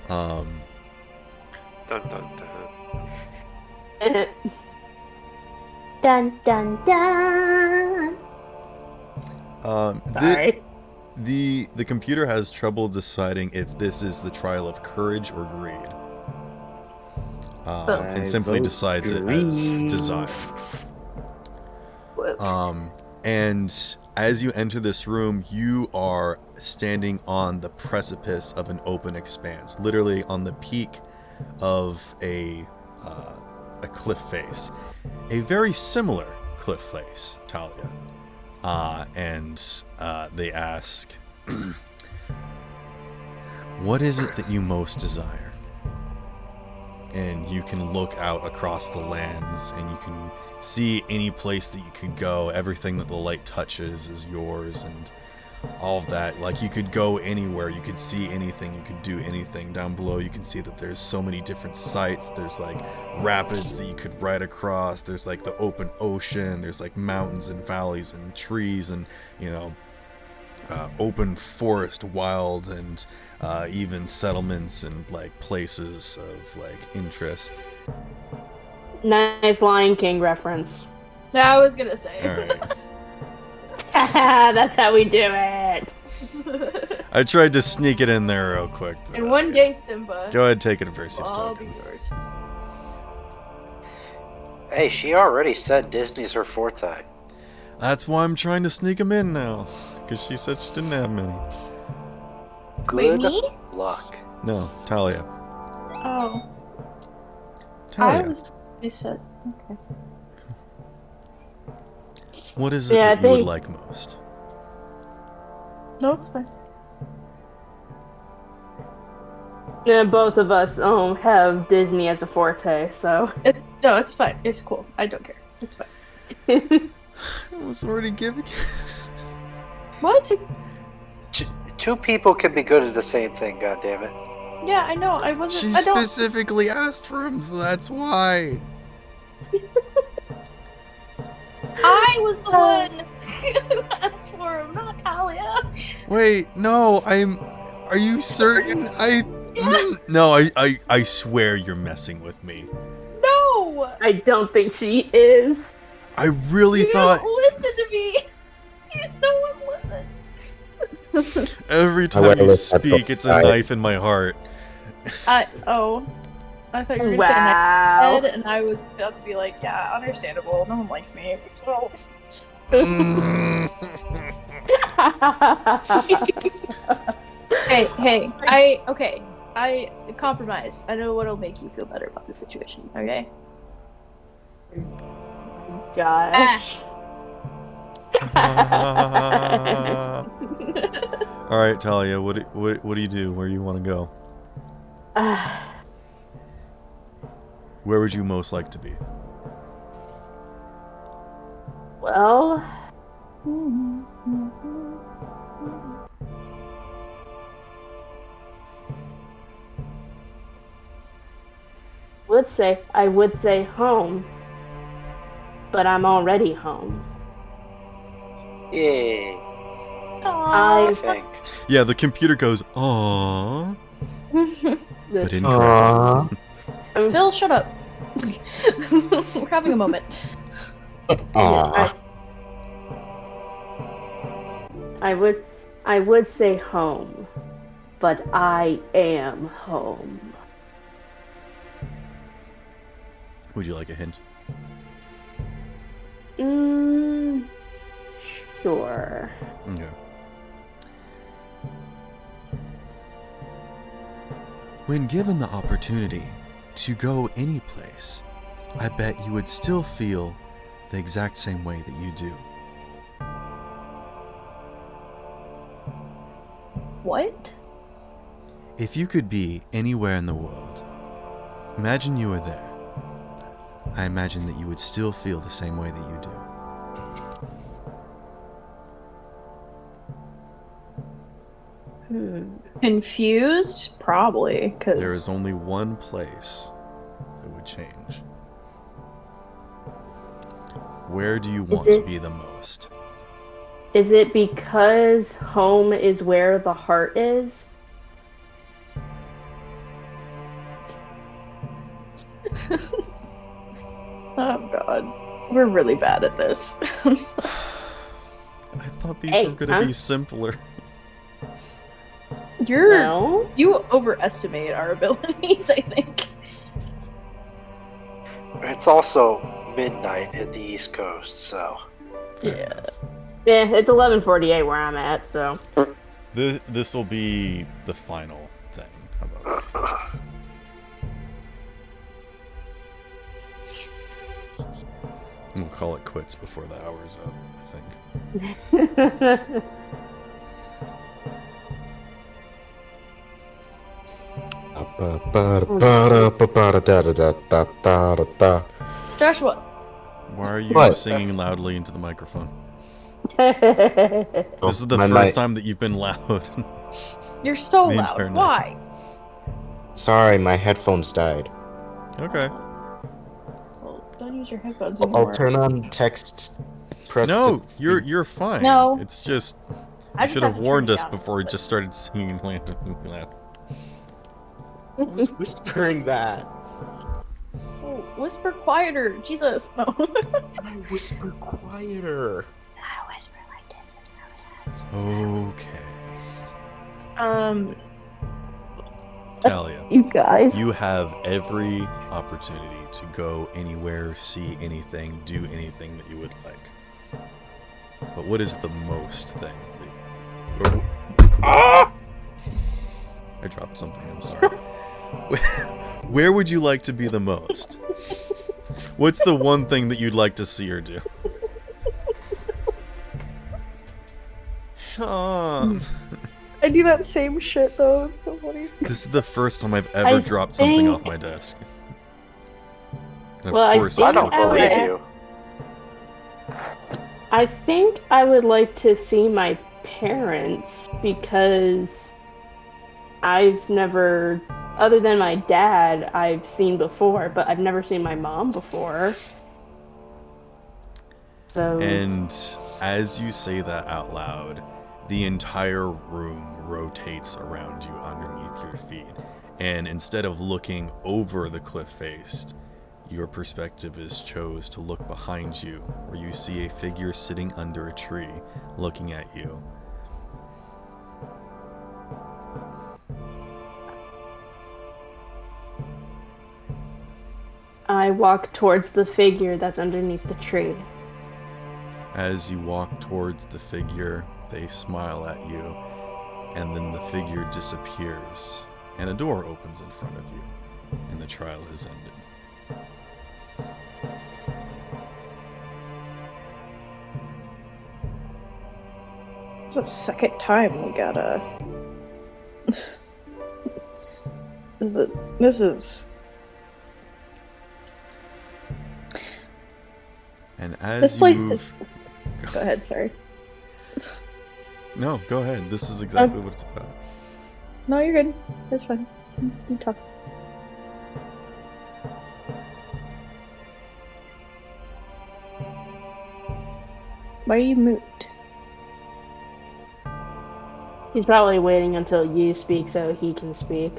Dun dun dun. Dun dun dun. Sorry. The computer has trouble deciding if this is the trial of courage or greed. And simply vote decides it as greed. desire. And as you enter this room, you are standing on the precipice of an open expanse, literally on the peak of a cliff face, a very similar cliff face, Talia. And they ask, what is it that you most desire? And you can look out across the lands and you can see any place that you could go. Everything that the light touches is yours and all of that. Like, you could go anywhere, you could see anything, you could do anything. Down below you can see that there's so many different sites. There's like rapids that you could ride across, there's like the open ocean, there's like mountains and valleys and trees and open forest, wild, and even settlements and like places of like interest. Nice Lion King reference. I was gonna say. All right. That's how we do it. I tried to sneak it in there real quick. But, And one day, Simba, go ahead, take adversity will all be token. yours. Hey, she already said Disney's her forte. That's why I'm trying to sneak them in now, because she said she didn't have many. Good me? luck. No, Talia. Oh, Talia. I said, okay. What is it Yeah, I that you would think- like most? No, it's fine. Yeah, both of us have Disney as a forte, so. No, it's fine. It's cool. I don't care. It's fine. I was already giving. What? Two people can be good at the same thing, goddammit. Yeah, I know. I wasn't. She I don't. specifically asked for him, so that's why. I was the one who asked for him, not Talia. Wait, no, Are you certain? No, I swear you're messing with me. No. I don't think she is. I really You thought don't listen to me. No one listens. every I time wanna you listen to speak, it's a I- knife in my heart. I thought you were gonna say Wow. Ned, and I was about to be like, yeah, understandable. No one likes me. So Mm. hey, I compromise. I know what'll make you feel better about the situation. Okay. Gosh. All right, Talia, what do you do? Where do you want to go? Where would you most like to be? Well, I would say home, but I'm already home. Yay. Aw. I think. Yeah, the computer goes, aww, but The- incorrect. Phil, shut up. We're having a moment. Aw. I would say home, but I am home. Would you like a hint? Sure. Okay. When given the opportunity to go any place, I bet you would still feel the exact same way that you do. What? If you could be anywhere in the world, imagine you were there. I imagine that you would still feel the same way that you do. Confused? Probably, because There is only one place that would change. Where do you want to be the most? Is it because home is where the heart is? Oh god, we're really bad at this. I'm sorry. I thought these Hey, were going to I'm- be simpler. You overestimate our abilities, I think. It's also midnight at the East Coast, so. Yeah. Yeah, it's 11:48 where I'm at, so. This will be the final thing. How about that? We'll call it quits before the hour's up, I think. Joshua. Why are you What? singing loudly into the microphone? Oh, This is the my first mic- time that you've been loud. You're so The loud. entire night. Why? Sorry, my headphones died. Okay. Well, don't use your headphones I'll anymore. turn on text. Press No, to you're fine. No. It's just I you just should have have to turn warned it us down a before we little just started singing loud. I was whispering that. bit. Oh, whisper quieter. Jesus. No. Whisper quieter. Not a whisper like this. Okay. Talia, you guys. you have every opportunity to go anywhere, see anything, do anything that you would like. But what is the most thing that you... Ah! I dropped something, I'm sorry. Where would you like to be the most? What's the one thing that you'd like to see her do? Sean. I do that same shit though. It's so funny. This is the first time I've ever I dropped something think- off my desk. And of Well, I course think I don't I would believe ask- you. I think I would like to see my parents because I've never, other than my dad, I've seen before, but I've never seen my mom before. So. And as you say that out loud, the entire room rotates around you underneath your feet. And instead of looking over the cliff face, your perspective is chose to look behind you, where you see a figure sitting under a tree, looking at you. I walk towards the figure that's underneath the tree. As you walk towards the figure, they smile at you, and then the figure disappears, and a door opens in front of you, and the trial has ended. It's the second time we gotta. This is. And as This you place move... Go ahead, sorry. No, go ahead. This is exactly what it's about. No, you're good. It's fine. You talk. Why are you mute? He's probably waiting until you speak so he can speak.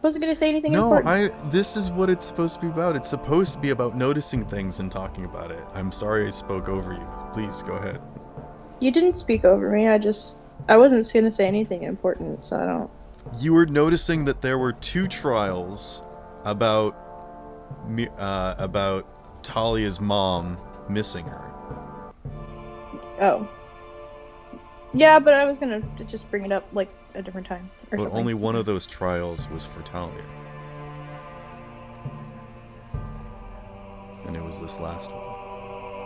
Wasn't gonna say anything No, important. this is what it's supposed to be about. It's supposed to be about noticing things and talking about it. I'm sorry I spoke over you. Please, go ahead. You didn't speak over me. I wasn't gonna say anything important, so I don't. You were noticing that there were 2 trials about Talia's mom missing her. Oh. Yeah, but I was gonna just bring it up like a different time or But something. only one of those trials was for Talia. And it was this last one.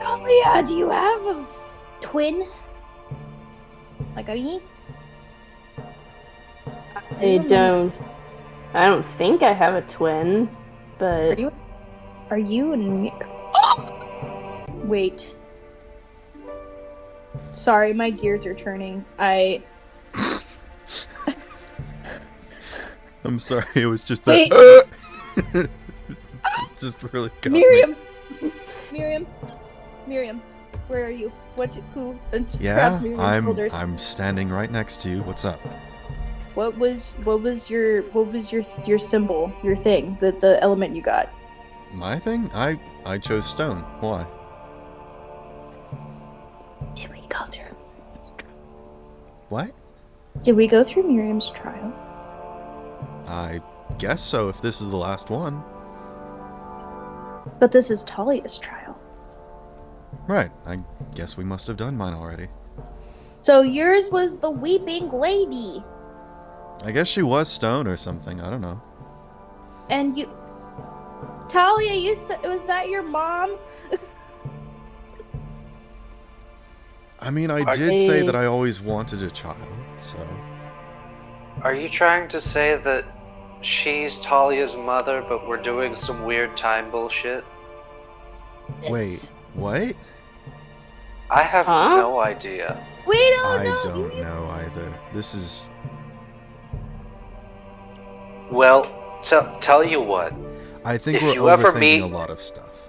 Oh yeah, do you have a twin? Like a me? I don't think I have a twin, but Are you and me? Wait. Sorry, my gears are turning. I'm sorry, it was just Wait. that. Just really got me. Miriam, where are you? Who? Just Yeah, grabs Miriam's shoulders. I'm standing right next to you. What's up? What was your symbol, your thing, the element you got? My thing? I chose stone. Why? Did we go through? What? Did we go through Miriam's trial? I guess so, if this is the last one. But this is Talia's trial. Right, I guess we must have done mine already. So yours was the weeping lady. I guess she was stone or something, I don't know. And you... Talia, was that your mom? I mean, I did say that I always wanted a child, so... Are you trying to say that she's Talia's mother, but we're doing some weird time bullshit? Wait, what? I have Huh? no idea. We don't know. I don't know either. This is... Well, tell you what. I think If we're you ever overthinking meet- a lot of stuff.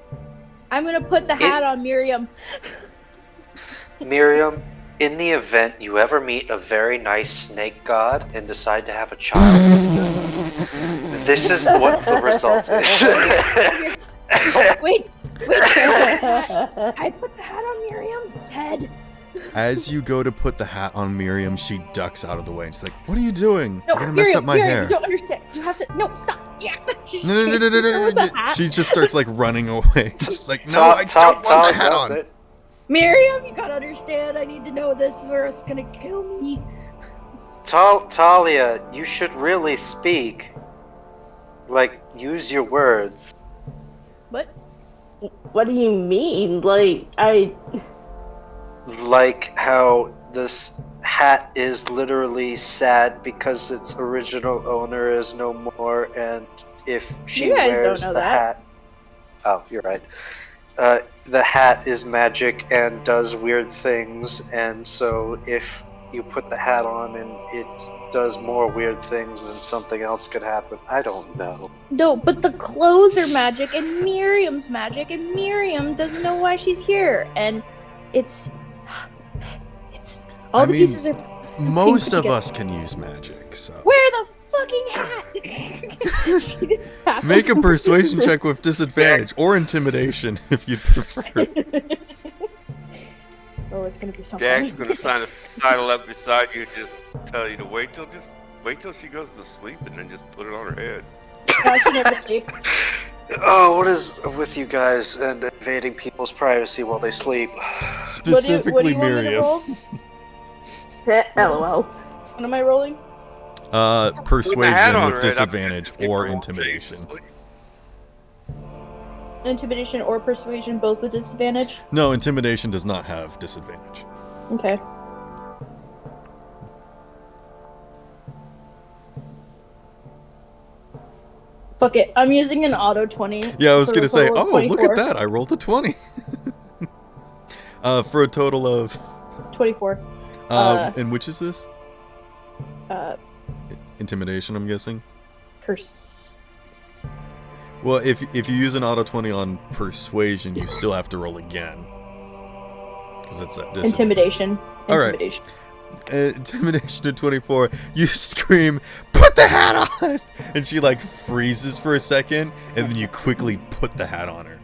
I'm gonna put the hat on Miriam. Miriam, in the event you ever meet a very nice snake god and decide to have a child with them, this is what the result is. Wait. I put the hat on Miriam's head. As you go to put the hat on Miriam, she ducks out of the way and she's like, "What are you doing? No, You're gonna mess up my Miriam, hair." you don't understand. You have to. No, stop. Yeah. She's No. chasing her with the hat. She just starts like running away. She's like, "No, I don't want the hat on." Miriam, you gotta understand. I need to know this, or it's gonna kill me. Talia, you should really speak. Like, use your words. What? what do you mean? Like how this hat is literally sad because its original owner is no more, and if she You guys wears don't know the that. hat... Oh, you're right. The hat is magic and does weird things, and so if you put the hat on and it does more weird things, then something else could happen. I don't know. No, but the clothes are magic, and Miriam's magic, and Miriam doesn't know why she's here, and it's all I the mean, pieces are. Most of together. us can use magic, so. Wear the fucking hat. She didn't have Make a it. persuasion check with disadvantage, or intimidation if you'd prefer. Oh, it's gonna be something. Jack's gonna sidle up beside you and just tell you to wait till she goes to sleep and then just put it on her head. I should never sleep. Oh, what is with you guys and invading people's privacy while they sleep? Specifically what do you want me to Miriam. roll? LOL. What am I rolling? Put the hat Persuasion on with her head, I'm disadvantage just keep or her on intimidation. sleep. Intimidation or persuasion, both with disadvantage. No, intimidation does not have disadvantage. Okay. Fuck it. I'm using an auto 20. Yeah, I was for gonna a say, total of oh, look at 24. that! I rolled a 20. For a total of 24. and which is this? Uh, Intimidation, I'm guessing. pers- Well, if you use an auto 20 on persuasion, you still have to roll again. Because that's a disadvantage. Intimidation. All right. Intimidation. Intimidation to 24. You scream, "Put the hat on!" And she like freezes for a second, and then you quickly put the hat on her.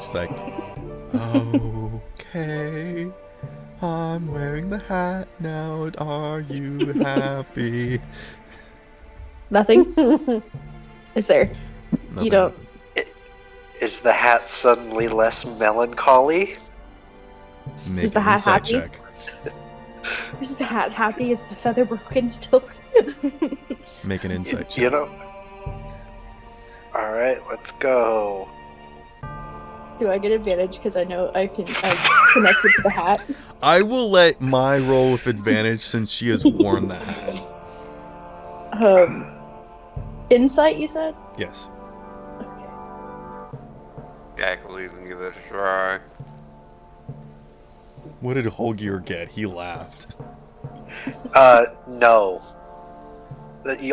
She's like, "Okay, I'm wearing the hat now. Are you happy?" Nothing? Is there? Nothing You don't. happened. Is the hat suddenly less melancholy? Make Is the an hat insight happy? check. Is the hat happy? Is the feather broken still? Make an insight check. You know. All right, let's go. Do I get advantage because I know I'm connected to the hat? I will let my roll with advantage since she has worn the hat. Insight, you said? Yes. Jack will even give it a try. What did Holgier get? He laughed. No.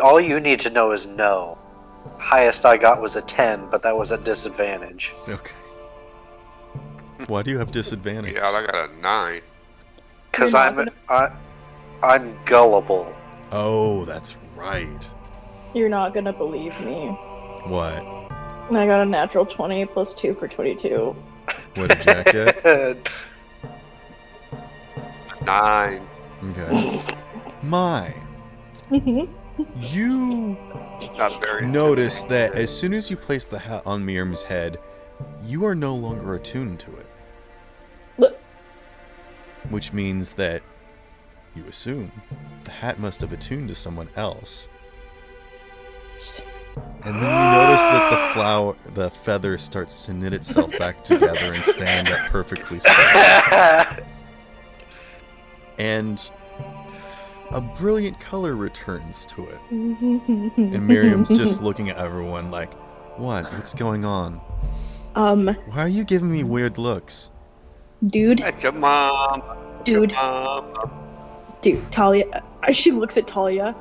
All you need to know is no. Highest I got was a 10, but that was a disadvantage. Okay. Why do you have disadvantage? Yeah, I got a 9. Because You're not I'm gullible. Oh, that's right. You're not gonna believe me. What? I got a natural 20 plus 2 for 22. What did Jack get? 9. Okay. You Not very. notice that as soon as you place the hat on Miriam's head, you are no longer attuned to it. Look. Which means that you assume the hat must have attuned to someone else. And then you notice that the feather starts to knit itself back together and stand up perfectly straight. And a brilliant color returns to it. And Miriam's just looking at everyone like, what? What's going on? Why are you giving me weird looks? Dude, That's your mom. dude, Your mom. dude, Talia. She looks at Talia.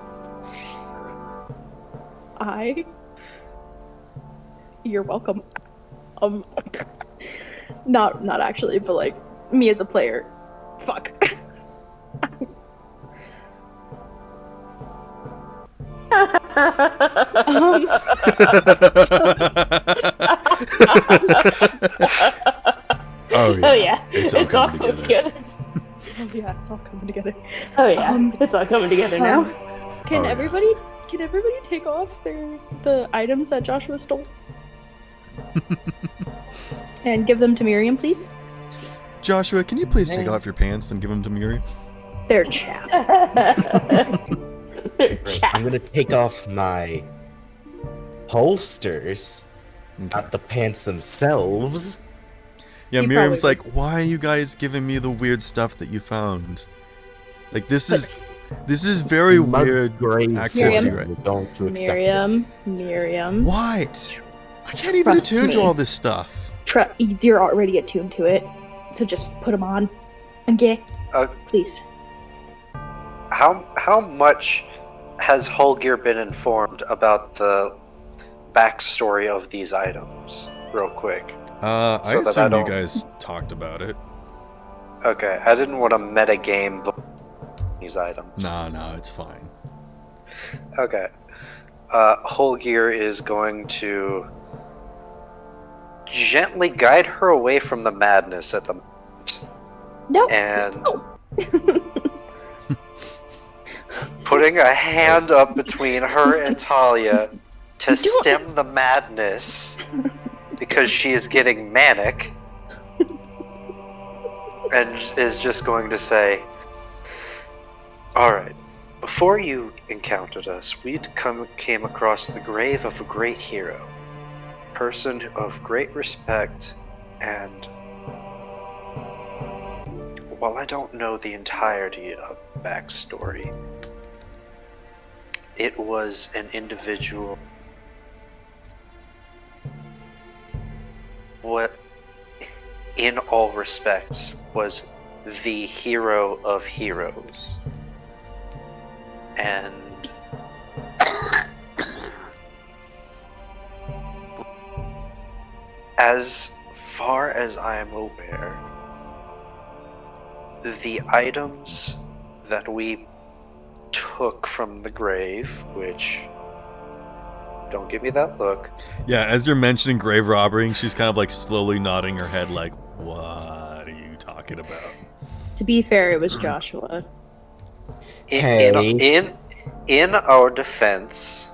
You're welcome. Not actually, but like me as a player. Fuck. Oh yeah. It's all coming all together. Oh yeah, it's all coming together. Oh yeah, it's all coming together now. Can Oh, yeah. everybody take off the items that Joshua stole? And give them to Miriam, please. Joshua, can you please take off your pants and give them to Miriam? They're chapped. Right, I'm gonna take off my holsters, not the pants themselves. Yeah, You Miriam's probably like, why are you guys giving me the weird stuff that you found? Like, this is very weird Grave activity, Miriam. right? We're going to accept it. Miriam. What? I can't even Trust attune to me. all this stuff. You're already attuned to it, so just put them on. Okay, please. How much has Holgir been informed about the backstory of these items? Real quick. I So that I assume you don't- guys talked about it. Okay, I didn't want to metagame these items. No, it's fine. Okay. Holgir is going to gently guide her away from the madness at the moment. No. And No. putting a hand up between her and Talia to stem the madness because she is getting manic and is just going to say, alright, before you encountered us, came across the grave of a great hero, person of great respect and while I don't know the entirety of the backstory, it was an individual. What, in all respects, was the hero of heroes. And as far as I am aware, the items that we took from the grave, which, don't give me that look. Yeah, as you're mentioning grave robbery, she's kind of like slowly nodding her head like, what are you talking about? To be fair, it was Joshua. In our defense,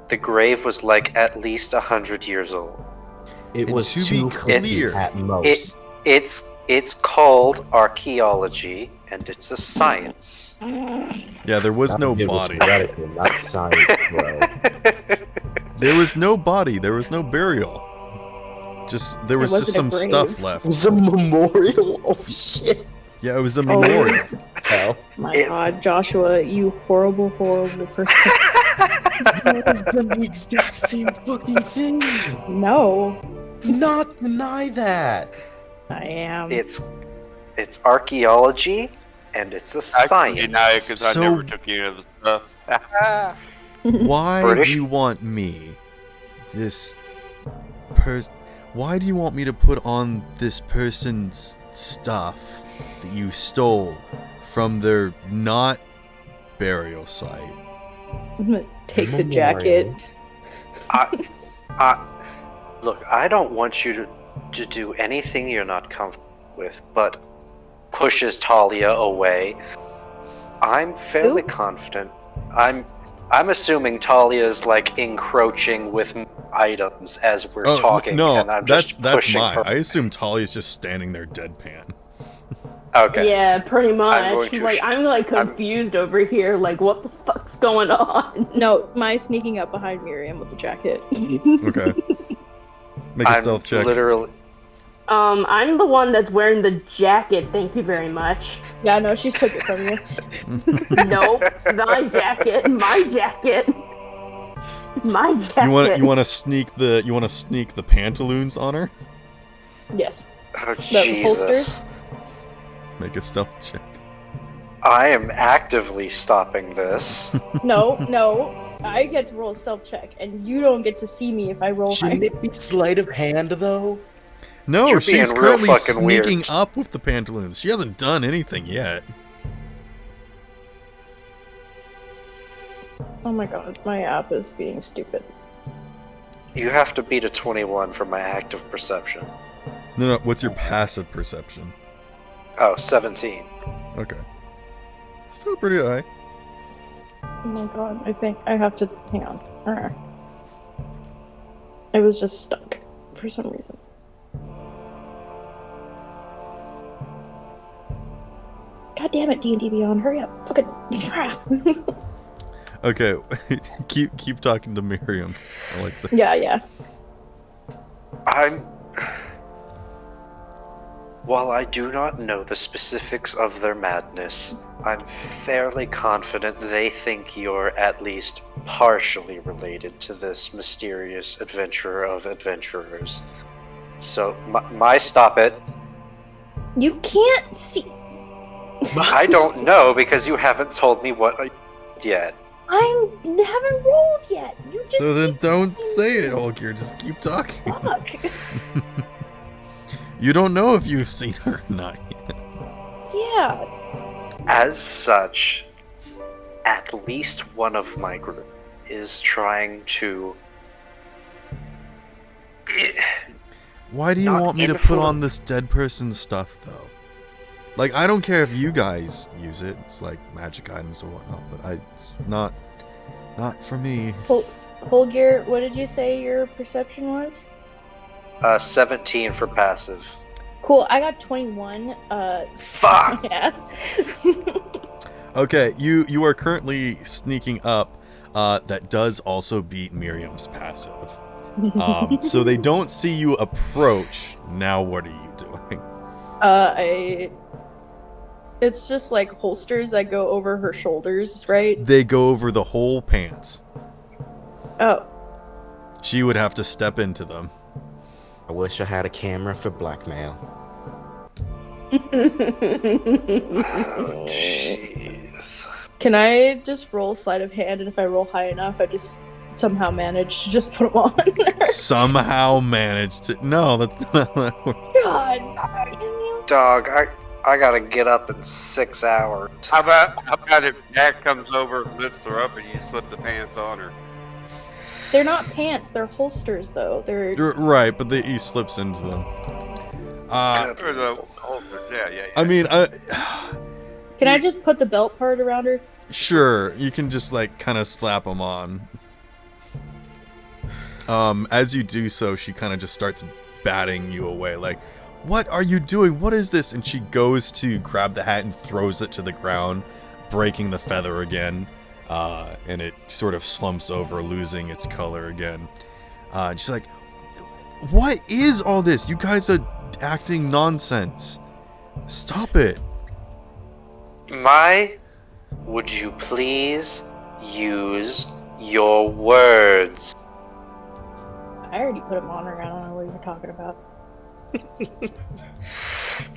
the grave was like at least 100 years old. It And was to be 250 clear, at most. It's called archaeology, and it's a science. Yeah, there was no It was body. radical, not science, bro. There was no body. There was no burial. There was just some wasn't a grave. stuff left. It was a memorial? Oh, shit. Yeah, it was a memorial. Hell. My It's- God, Joshua, you horrible, horrible person. I've done the exact same fucking thing. No, Not deny that. I am. It's archaeology, and it's a I can science. deny it because So- I never took any of the stuff. Why British? do you want me, this person? Why do you want me to put on this person's stuff that you stole from their not burial site? I'm gonna take the Memorial. jacket. Look, I don't want you to do anything you're not comfortable with, but pushes Talia away. I'm fairly Who? confident. I'm assuming Talia's like encroaching with items as we're talking, no, and I'm that's just pushing mine. her. I assume Talia's just standing there deadpan. Okay. Yeah, pretty much. going to Like, I'm like I'm- confused over here. Like, what the fuck's going on? No, my sneaking up behind Miriam with the jacket. Okay. Make a I'm stealth check. literally. I'm the one that's wearing the jacket. Thank you very much. Yeah, no, she's took it from you. Nope, my jacket. My jacket. My jacket. You want to sneak the pantaloons on her? Yes. Oh, The Jesus. holsters. Make a stealth check. I am actively stopping this. No, no. I get to roll a stealth check, and you don't get to see me if I roll high. Shouldn't it be sleight of hand, though? No, You're she's being real currently fucking weird. sneaking up with the pantaloons. She hasn't done anything yet. Oh my God, my app is being stupid. You have to beat a 21 for my active perception. No, what's your passive perception? Oh, 17. Okay. Still pretty high. Oh my God, I think I have to hang on. Alright. It was just stuck for some reason. God damn it, D&D Beyond, hurry up! Fucking crap! Okay, keep talking to Miriam. I like this. yeah. While I do not know the specifics of their madness, I'm fairly confident they think you're at least partially related to this mysterious adventurer of adventurers. So, my stop it. You can't see. I don't know because you haven't told me what I yet. I haven't rolled yet. You just So then keep don't say it, Olgir. Just keep talking. fuck. You don't know if you've seen her or not yet. Yeah. As such, at least one of my group is trying to. Why do you Not want me to put influ- on this dead person stuff, though? Like, I don't care if you guys use it. It's like magic items or whatnot, but it's not for me. Holgear, what did you say your perception was? 17 for passive. Cool, I got 21. Fuck! Yes. Okay, you are currently sneaking up. That does also beat Miriam's passive. So they don't see you approach. Now what are you doing? I It's just like holsters that go over her shoulders, right? They go over the whole pants. Oh. She would have to step into them. I wish I had a camera for blackmail. Jeez. Can I just roll sleight of hand, and if I roll high enough, I just somehow manage to just put them on? Somehow managed to... No, that's not how that works. God. Dog, I gotta get up in 6 hours. How about if Jack comes over, lifts her up, and you slip the pants on her? They're not pants, they're holsters, though. They're... Right, but he slips into them. Or the holsters, yeah. I mean, Can I just put the belt part around her? sure, you can just, like, kind of slap them on. As you do so, she kind of just starts batting you away, like, what are you doing? What is this? And she goes to grab the hat and throws it to the ground, breaking the feather again. And it sort of slumps over, losing its color again. And she's like, what is all this? You guys are acting nonsense. Stop it. Would you please use your words? I already put them on her. I don't know what you're talking about.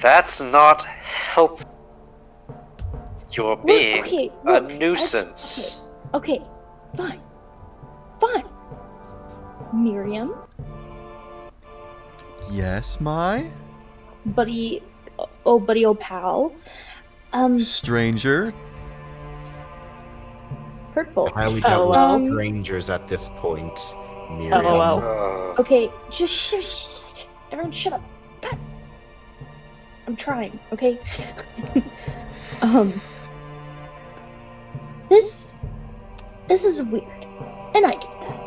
That's not helpful. You're being a nuisance. Okay, fine. Fine. Miriam, Yes, my buddy, old pal. stranger. Hurtful. Highly doubt LOL. strangers at this point, Miriam. LOL. Okay, just shush. Everyone shut up. God. I'm trying, okay? This is weird. And I get that.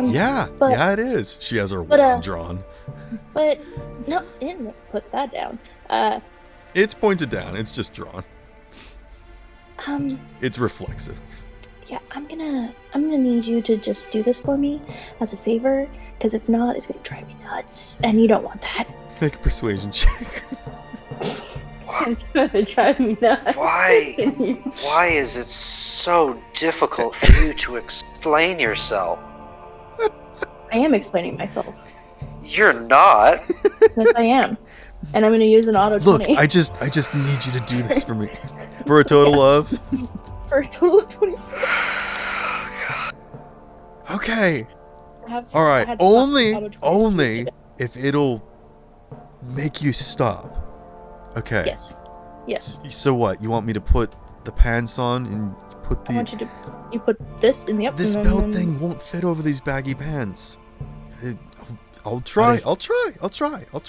Yeah, it is. She has her wand drawn. But no, didn't put that down. It's pointed down. It's just drawn. It's reflexive. Yeah, I'm gonna need you to just do this for me as a favor, because if not, it's gonna drive me nuts, and you don't want that. Make a persuasion check. It's gonna drive me nuts. Why is it so difficult for you to explain yourself? I am explaining myself. You're not. Yes, I am. And I'm gonna use an auto Look, 20. I just need you to do this for me. For a total of... For a total of 24. Okay. I Alright, had to auto 20 only today. if it'll make you stop. Okay. Yes. So what? You want me to put the pants on and put I want you put this in the up. This and belt then- thing won't fit over these baggy pants. I'll try. I'll try.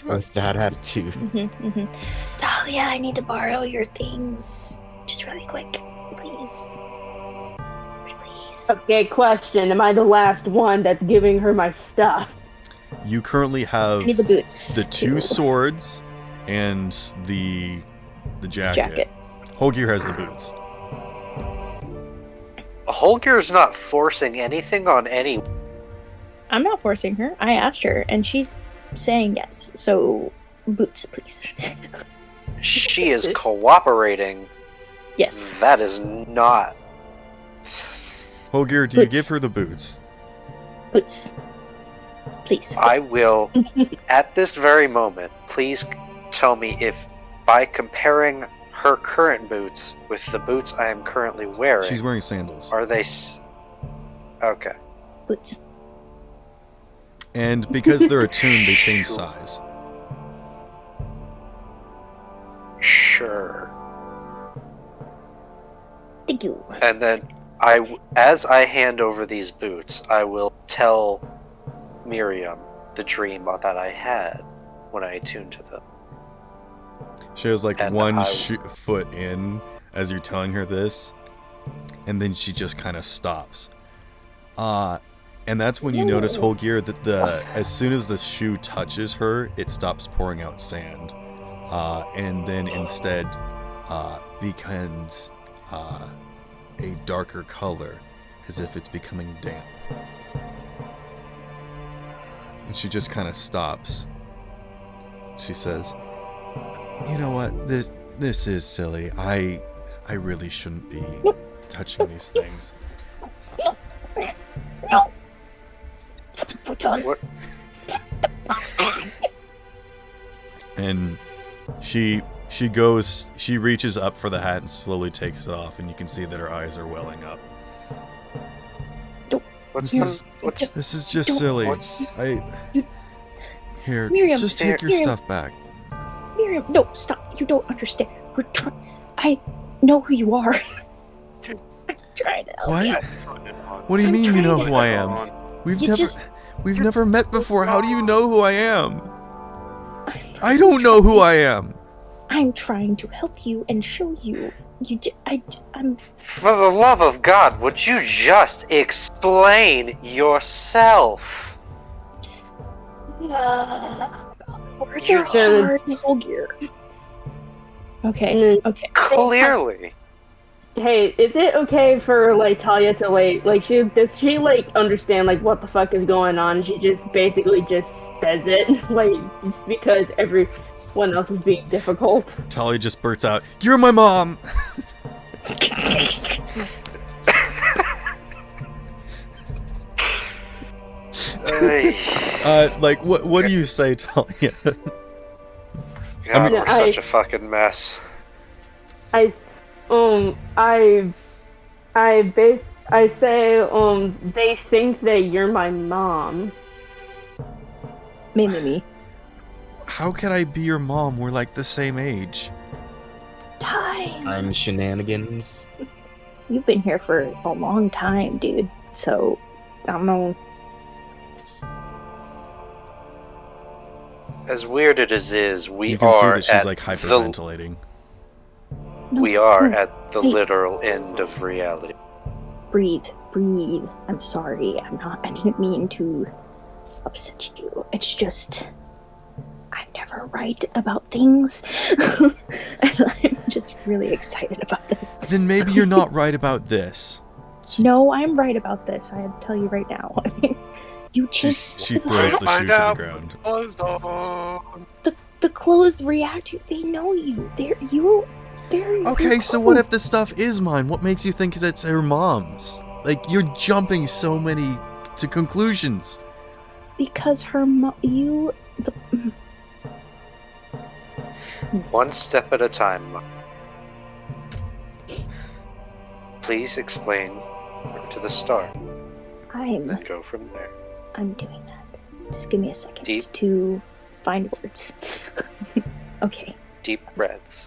With that attitude. Dahlia, I need to borrow your things. Just really quick. Please. Okay, question. Am I the last one that's giving her my stuff? You currently have I need the boots. the two too. swords and the jacket. Holgir has the boots. Holger's not forcing anything on any. I'm not forcing her. I asked her, and she's saying yes. So, boots, please. She is cooperating. Yes. That is not. Holgir, do you Boots. give her the boots? Boots. Please. I will, at this very moment, please tell me if, by comparing her current boots with the boots I am currently wearing, She's wearing sandals. are they... Okay. Boots. And because they're attuned, they change size. Sure. Thank you. And then, as I hand over these boots, I will tell Miriam the dream that I had when I attuned to them. She has like And one I- foot in as you're telling her this, and then she just kind of stops. And that's when you notice, Holgir, that as soon as the shoe touches her, it stops pouring out sand, and then instead becomes a darker color, as if it's becoming damp. And she just kind of stops. She says, "You know what? This is silly. I really shouldn't be touching these things. No. What? And she reaches up for the hat and slowly takes it off, and you can see that her eyes are welling up. What's This is just silly. Here, Miriam, just take your Miriam. stuff back. Miriam, no, stop. You don't understand. I know who you are. I'm trying to help you. What? What do you mean you know who I am? You We've never met before. How do you know who I am? I don't know who I am. I'm trying to help you and show you. I'm. For the love of God, would you just explain yourself? Words are hard to hold here. Okay. Clearly. Hey, is it okay for like Talia to does she understand what the fuck is going on? She just basically just says it just because everyone else is being difficult. Talia just bursts out, "You're my mom." What do you say, Talia? God, we're such a fucking mess. I say, they think that you're my mom. Me. How could I be your mom? We're like the same age. Time. I'm shenanigans. You've been here for a long time, dude. So, I don't know. As weird as it is, we You can see are that she's at hyperventilating. We are at the literal end of reality. Breathe. I'm sorry. I didn't mean to upset you. It's just, I'm never right about things. And I'm just really excited about this. Then maybe you're not right about this. No, I'm right about this. I tell you right now. I mean, you just... She throws the shoe to the ground. The clothes react. They know you. They're Okay, so what if the stuff is mine? What makes you think it's her mom's? You're jumping so many to conclusions. Because her One step at a time. Please explain to the start. And go from there. I'm doing that. Just give me a second Deep. to find words. Okay. Deep breaths.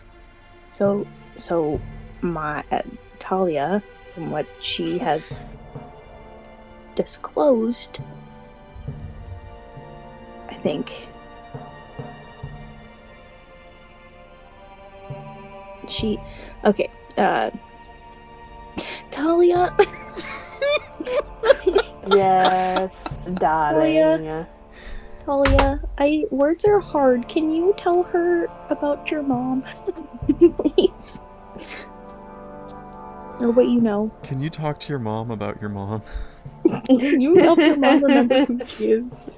So my Talia, from what she has disclosed, I think Talia. Yes, darling. Talia, words are hard. Can you tell her about your mom, please? Or what you know. Can you talk to your mom about your mom? Can you help your mom remember who she is?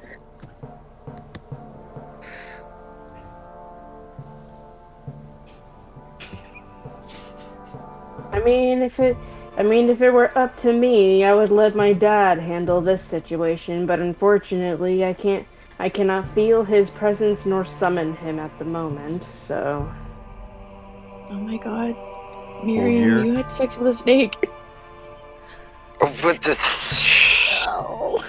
I mean, if it were up to me, I would let my dad handle this situation, but unfortunately, I cannot feel his presence nor summon him at the moment, so... Oh my god. Miriam, you had sex with a snake. What the... Oh.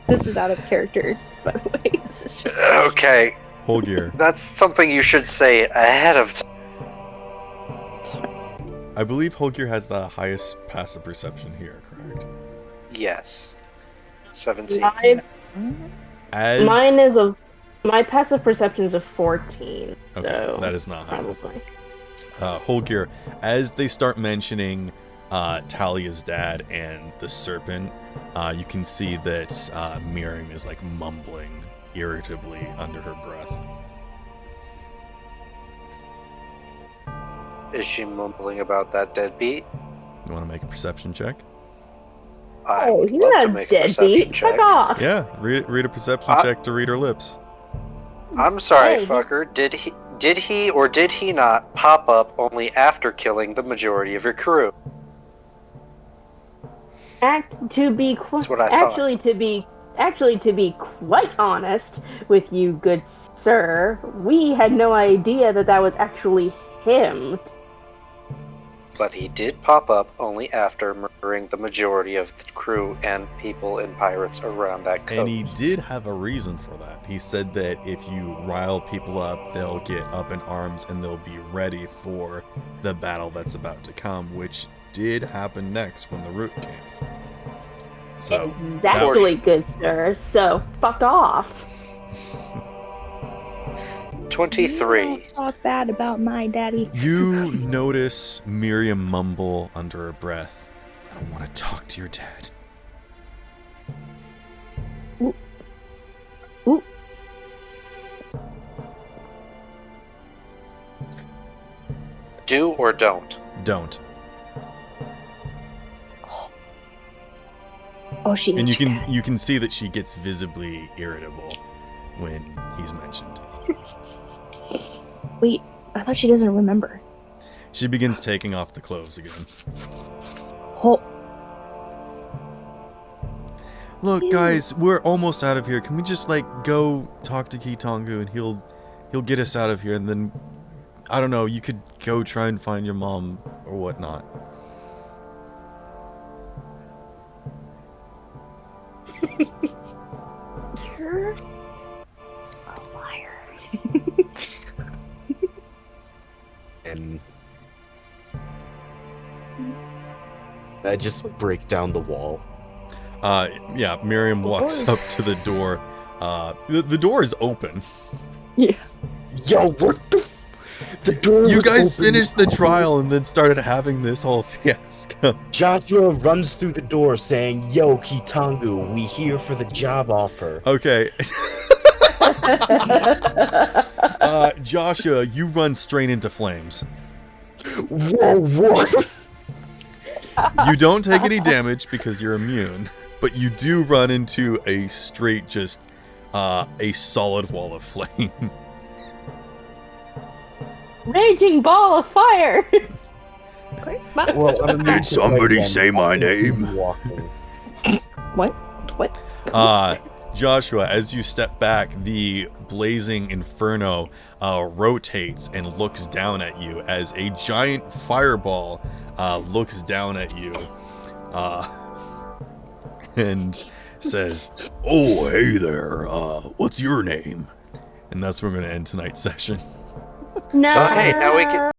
This is out of character, by the way. This is just... Okay. Holgear. That's something you should say ahead of time. I believe Holgear has the highest passive perception here, correct? Yes. 17. My passive perception is a 14. Okay, so that is not high. probably. Holgear, as they start mentioning Talia's dad and the serpent, you can see that Miriam is mumbling irritably under her breath. Is she mumbling about that deadbeat? You want to make a perception check? Oh, he's not a deadbeat. Fuck off. Yeah, read a perception check to read her lips. I'm sorry, fucker. Did he or did he not pop up only after killing the majority of your crew? To be That's what I thought. actually to be quite honest with you, good sir, we had no idea that was actually him. But he did pop up only after murdering the majority of the crew and people and pirates around that coast. And he did have a reason for that. He said that if you rile people up, they'll get up in arms and they'll be ready for the battle that's about to come, which did happen next when the root came. So Exactly, good sir. So, fuck off. 23. Don't talk bad about my daddy. You notice Miriam mumble under her breath, "I don't want to talk to your dad." Ooh. Do or don't? Don't. Oh, she And needs you can see that she gets visibly irritable when he's mentioned. Wait, I thought she doesn't remember. She begins taking off the clothes again. Oh, Look, guys, we're almost out of here. Can we just go talk to Kitongu and he'll get us out of here, and then I don't know, you could go try and find your mom or whatnot. you're a liar. And I just break down the wall. Yeah, Miriam walks up to the door. The door is open. Yeah. Yo, what the door You was guys open. finished the trial and then started having this whole fiasco. Joshua runs through the door saying, "Yo, Kitongu, we here for the job offer." Okay. Joshua, you run straight into flames. Whoa, what? You don't take any damage because you're immune, but you do run into a straight, just a solid wall of flame. Raging ball of fire! Well, I'm immune Did to somebody flame, say my name? walking. What? Joshua, as you step back, the blazing inferno rotates and looks down at you as a giant fireball looks down at you and says, "Oh, hey there, what's your name?" And that's where we're going to end tonight's session. No! Hey, now we can